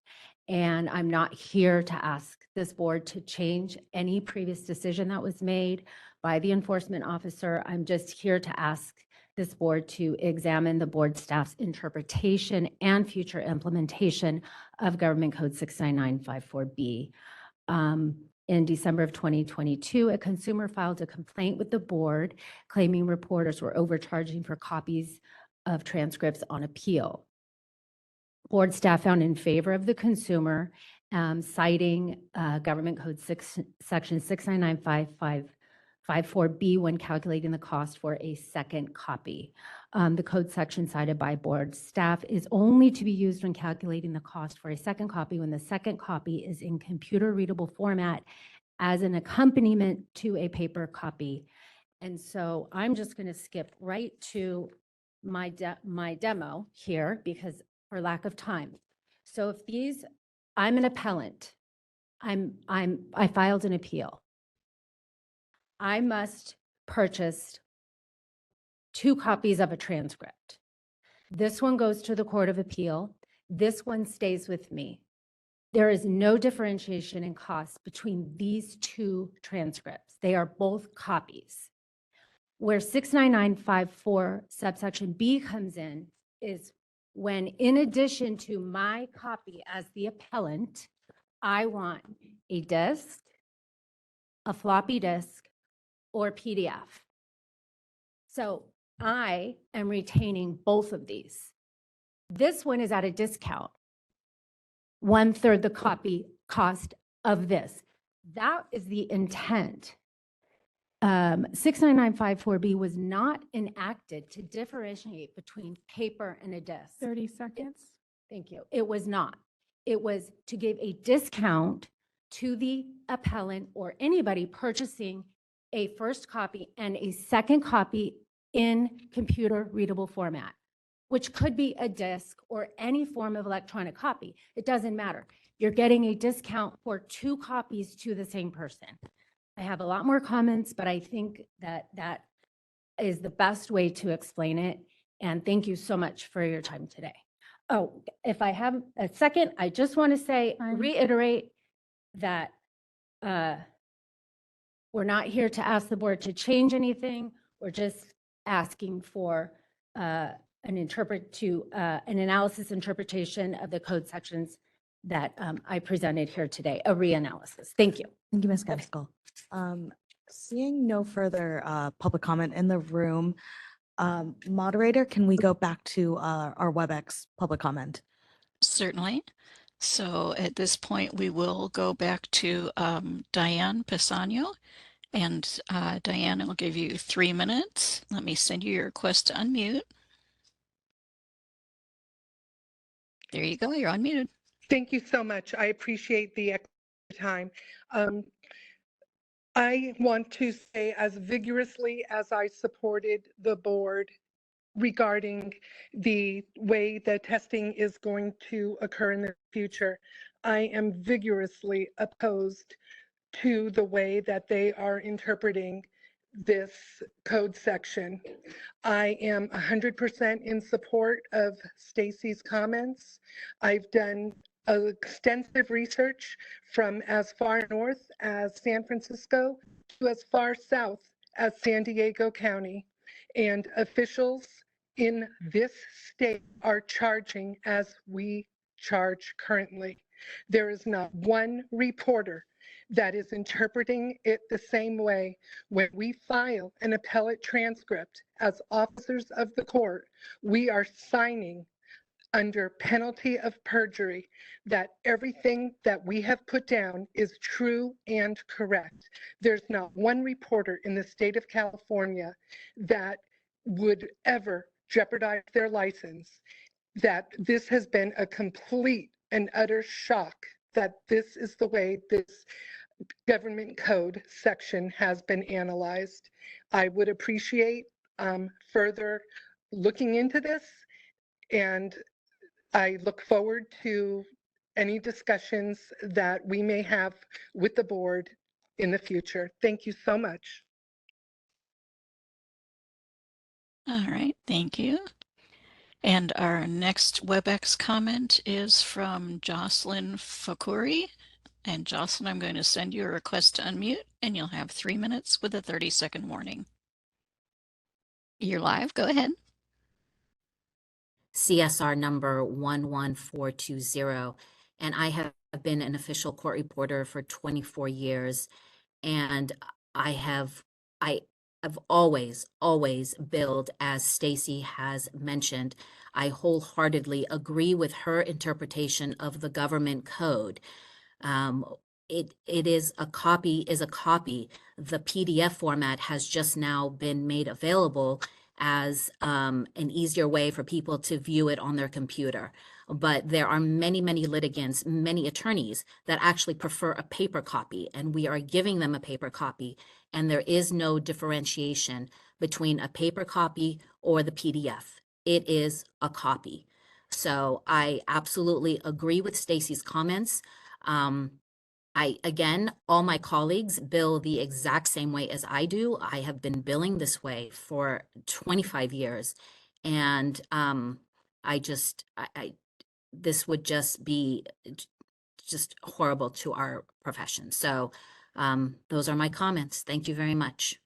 And I'm not here to ask this board to change any previous decision that was made by the enforcement officer. I'm just here to ask this board to examine the board staff's interpretation and future implementation of Government Code 69954B. In December of 2022, a consumer filed a complaint with the board claiming reporters were overcharging for copies of transcripts on appeal. Board staff found in favor of the consumer, citing Government Code Section 6995554B when calculating the cost for a second copy. The code section cited by board staff is only to be used when calculating the cost for a second copy when the second copy is in computer readable format as an accompaniment to a paper copy. And so I'm just going to skip right to my demo here because for lack of time. So if these, I'm an appellant. I filed an appeal. I must purchase 2 copies of a transcript. This one goes to the Court of Appeal. This one stays with me. There is no differentiation in cost between these 2 transcripts. They are both copies. Where 69954 subsection B comes in is when, in addition to my copy as the appellant, I want a disk, a floppy disk, or PDF. So I am retaining both of these. This one is at a discount, 1/3 the copy cost of this. That is the intent. 69954B was not enacted to differentiate between paper and a disk. 30 seconds. Thank you. It was not. It was to give a discount to the appellant or anybody purchasing a first copy and a second copy in computer readable format, which could be a disk or any form of electronic copy. It doesn't matter. You're getting a discount for 2 copies to the same person. I have a lot more comments, but I think that that is the best way to explain it. And thank you so much for your time today. Oh, if I have a second, I just want to say, reiterate that we're not here to ask the board to change anything. We're just asking for an analysis interpretation of the code sections that I presented here today, a reanalysis. Thank you. Thank you, Ms. Gaskell. Seeing no further public comment in the room, moderator, can we go back to our WebEx public comment? Certainly. So at this point, we will go back to Diane Pisano. And Diane, I'll give you 3 minutes. Let me send you your request to unmute. There you go. You're unmuted. Thank you so much. I appreciate the extra time. I want to say, as vigorously as I supported the board regarding the way the testing is going to occur in the future, I am vigorously opposed to the way that they are interpreting this code section. I am 100% in support of Stacy's comments. I've done extensive research from as far north as San Francisco to as far south as San Diego County. And officials in this state are charging as we charge currently. There is not one reporter that is interpreting it the same way when we file an appellate transcript as officers of the court. We are signing under penalty of perjury that everything that we have put down is true and correct. There's not one reporter in the state of California that would ever jeopardize their license, that this has been a complete and utter shock that this is the way this government code section has been analyzed. I would appreciate further looking into this, and I look forward to any discussions that we may have with the board in the future. Thank you so much. All right, thank you. And our next WebEx comment is from Jocelyn Fakuri. And Jocelyn, I'm going to send you a request to unmute, and you'll have 3 minutes with a 30-second warning. You're live, go ahead. CSR number 11420. And I have been an official court reporter for 24 years. And I've always billed as Stacy has mentioned. I wholeheartedly agree with her interpretation of the government code. It is a copy. The PDF format has just now been made available as an easier way for people to view it on their computer. But there are many litigants, many attorneys that actually prefer a paper copy, and we are giving them a paper copy, and there is no differentiation between a paper copy or the PDF. It is a copy. So I absolutely agree with Stacy's comments. Again, all my colleagues bill the exact same way as I do. I have been billing this way for 25 years. And this would just be just horrible to our profession. So those are my comments. Thank you very much.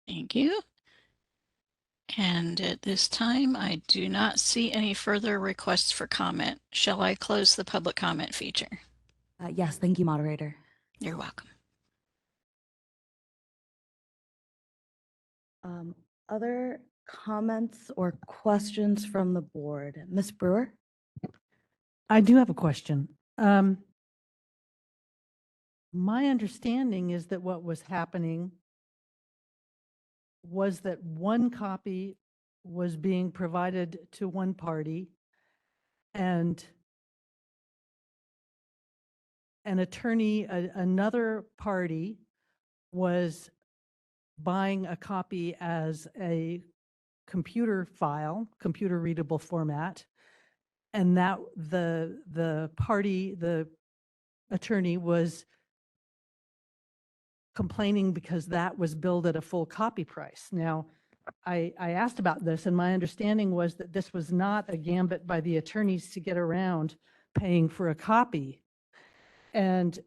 Thank you. And at this time, I do not see any further requests for comment. Shall I close the public comment feature? Yes, thank you, moderator. You're welcome. Other comments or questions from the board? Ms. Brewer? I do have a question. My understanding is that what was happening was that one copy was being provided to one party and an attorney, another party was buying a copy as a computer file, computer readable format, and that the attorney was complaining because that was billed at a full copy price. Now, I asked about this, and my understanding was that this was not a gambit by the attorneys to get around paying for a copy. And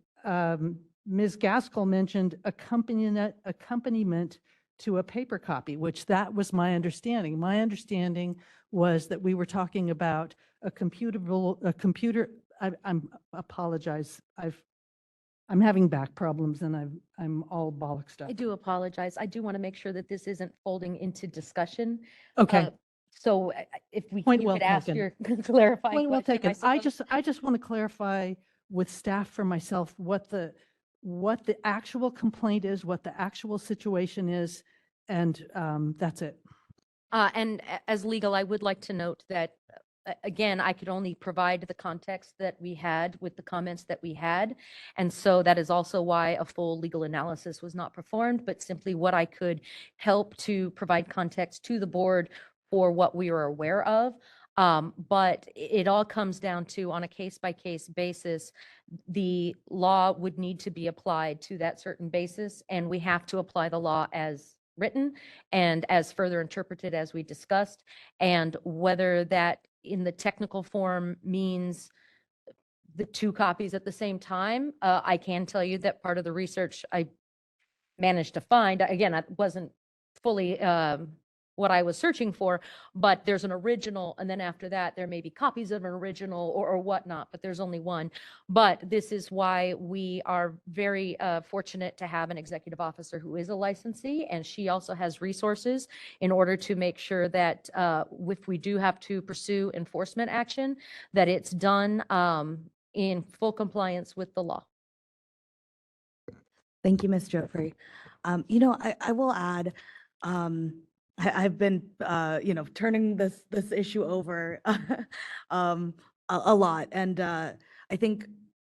Ms. Gaskell mentioned accompaniment to a paper copy, which that was my understanding. My understanding was that we were talking about a computer. I apologize. I'm having back problems and I'm all bollocksed up. I do apologize. I do want to make sure that this isn't folding into discussion. Okay. So if we Point you well could ask taken. your clarifying Point well question. taken. I just want to clarify with staff for myself what the actual complaint is, what the actual situation is, and that's it. And as legal, I would like to note that, again, I could only provide the context that we had with the comments that we had. And so that is also why a full legal analysis was not performed, but simply what I could help to provide context to the board for what we are aware of. But it all comes down to, on a case-by-case basis, the law would need to be applied to that certain basis, and we have to apply the law as written and as further interpreted as we discussed, and whether that in the technical form means the two copies at the same time. I can tell you that part of the research I managed to find, again, I wasn't fully what I was searching for, but there's an original, and then after that, there may be copies of an original or whatnot, but there's only one. But this is why we are very fortunate to have an executive officer who is a licensee, and she also has resources in order to make sure that if we do have to pursue enforcement action, that it's done in full compliance with the law. Thank you, Ms. Joffrey. You know, I will add, I've been, you know, turning this issue over a lot. And I think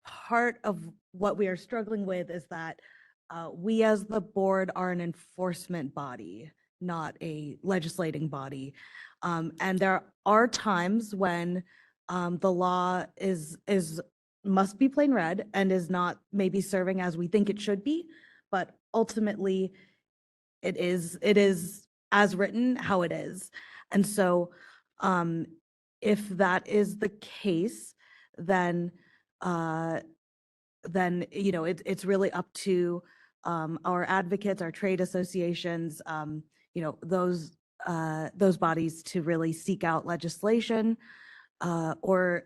part of what we are struggling with is that we as the board are an enforcement body, not a legislating body. And there are times when the law must be plain read and is not maybe serving as we think it should be, but ultimately it is as written how it is. And so if that is the case, then you know, it's really up to our advocates, our trade associations, you know, those bodies to really seek out legislation or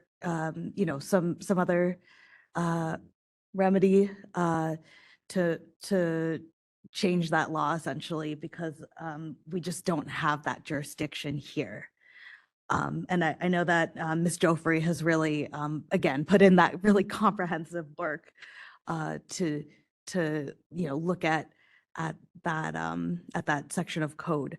you know, some other remedy to change that law essentially, because we just don't have that jurisdiction here. And I know that Ms. Joffrey has really, again, put in that really comprehensive work to you know, look at that section of code.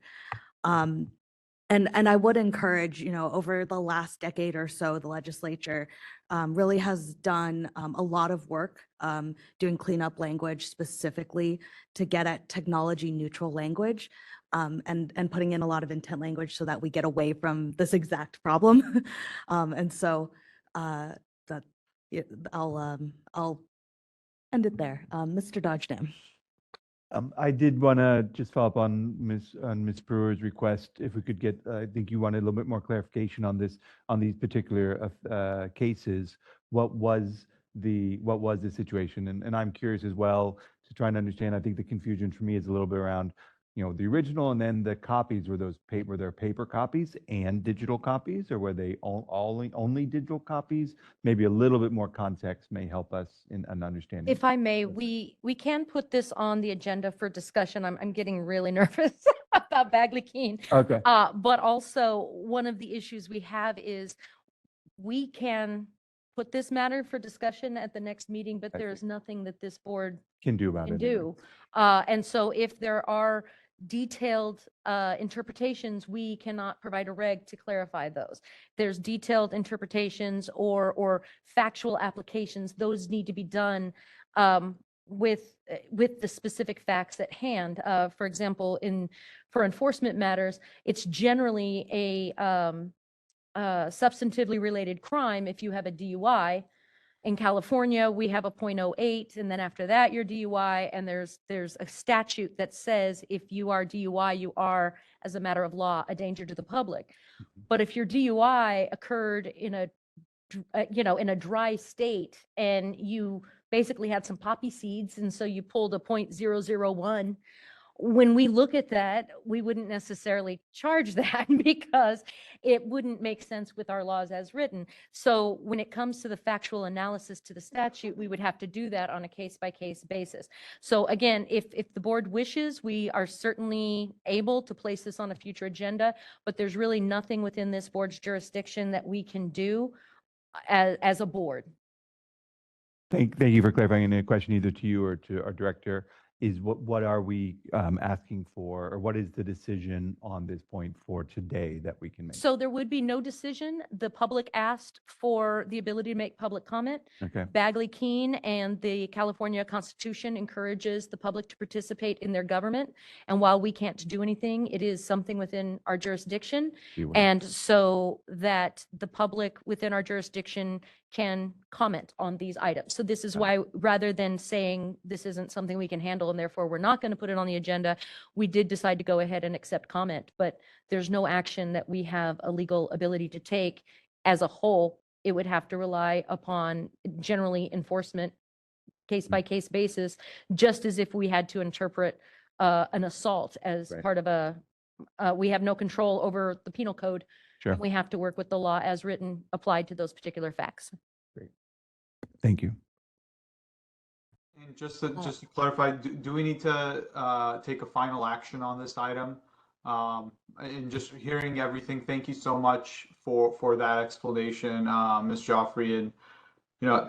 And I would encourage, you know, over the last decade or so, the legislature really has done a lot of work doing cleanup language specifically to get at technology neutral language and putting in a lot of intent language so that we get away from this exact problem. And so that yeah, I'll end it there. Mr. Dodgenham. I did want to just follow up on Ms. Brewer's request. If we could get, I think you wanted a little bit more clarification on this, on these particular cases. What was the situation? And I'm curious as well to try and understand. I think the confusion for me is a little bit around, you know, the original and then the copies. Were there paper copies and digital copies, or were they only digital copies? Maybe a little bit more context may help us in an understanding. If I may, we can put this on the agenda for discussion. I'm getting really nervous about Bagley Keene. Okay. But also one of the issues we have is we can put this matter for discussion at the next meeting, but there is nothing that this board Can do about can it. anyway. do. And so if there are detailed interpretations, we cannot provide a reg to clarify those. There's detailed interpretations or factual applications, those need to be done with the specific facts at hand. For example, for enforcement matters, it's generally a substantively related crime if you have a DUI. In California, we have a .08, and then after that, you're DUI, and there's a statute that says if you are DUI, you are, as a matter of law, a danger to the public. But if your DUI occurred in a dry state, and you basically had some poppy seeds, and so you pulled a .001, when we look at that, we wouldn't necessarily charge that because it wouldn't make sense with our laws as written. So when it comes to the factual analysis to the statute, we would have to do that on a case-by-case basis. So again, if the board wishes, we are certainly able to place this on a future agenda, but there's really nothing within this board's jurisdiction that we can do as a board. Thank you for clarifying. And a question either to you or to our director is what are we asking for, or what is the decision on this point for today that we can make? So there would be no decision. The public asked for the ability to make public comment. Okay. Bagley Keene and the California Constitution encourages the public to participate in their government. And while we can't do anything, it is something within our jurisdiction. And so that the public within our jurisdiction can comment on these items. So this is why, rather than saying this isn't something we can handle and therefore we're not going to put it on the agenda, we did decide to go ahead and accept comment, but there's no action that we have a legal ability to take as a whole. It would have to rely upon generally enforcement case-by-case basis, just as if we had to interpret an assault as part of a We have no control over the penal code. Sure. We have to work with the law as written, applied to those particular facts. Thank you. And just to clarify, do we need to take a final action on this item? And just hearing everything, thank you so much for that explanation, Ms. Joffrey. And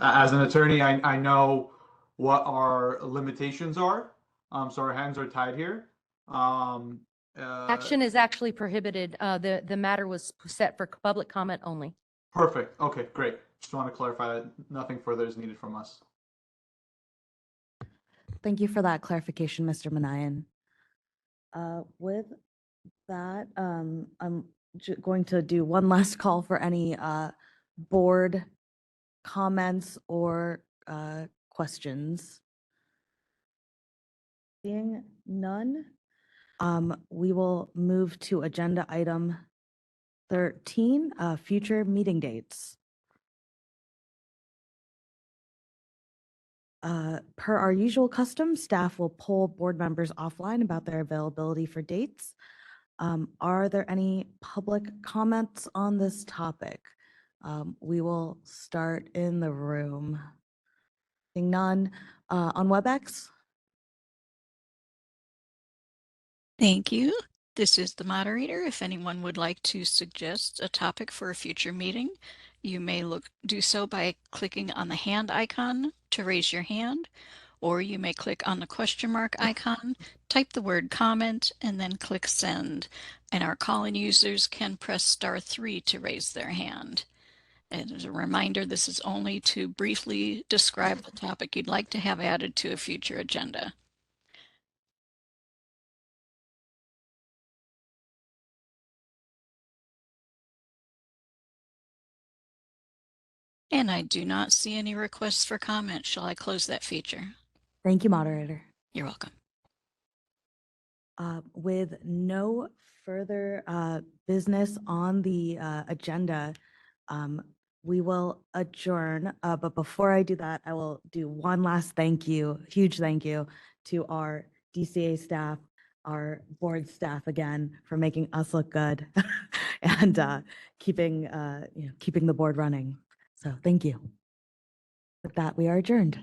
as an attorney, I know what our limitations are. So our hands are tied here. Action is actually prohibited. The matter was set for public comment only. Perfect. Okay, great. Just want to clarify that nothing further is needed from us. Thank you for that clarification, Mr. Manayan. With that, I'm going to do one last call for any board comments or questions. Seeing none, we will move to agenda item 13, future meeting dates. Per our usual custom, staff will poll board members offline about their availability for dates. Are there any public comments on this topic? We will start in the room. Seeing none, on WebEx? Thank you. This is the moderator. If anyone would like to suggest a topic for a future meeting, you may do so by clicking on the hand icon to raise your hand, or you may click on the question mark icon, type the word comment, and then click send. And our call-in users can press *3 to raise their hand. And as a reminder, this is only to briefly describe the topic you'd like to have added to a future agenda. And I do not see any requests for comment. Shall I close that feature? Thank you, moderator. You're welcome. With no further business on the agenda, we will adjourn. But before I do that, I will do one last thank you, huge thank you to our DCA staff, our board staff again for making us look good and keeping the board running. So thank you. With that, we are adjourned.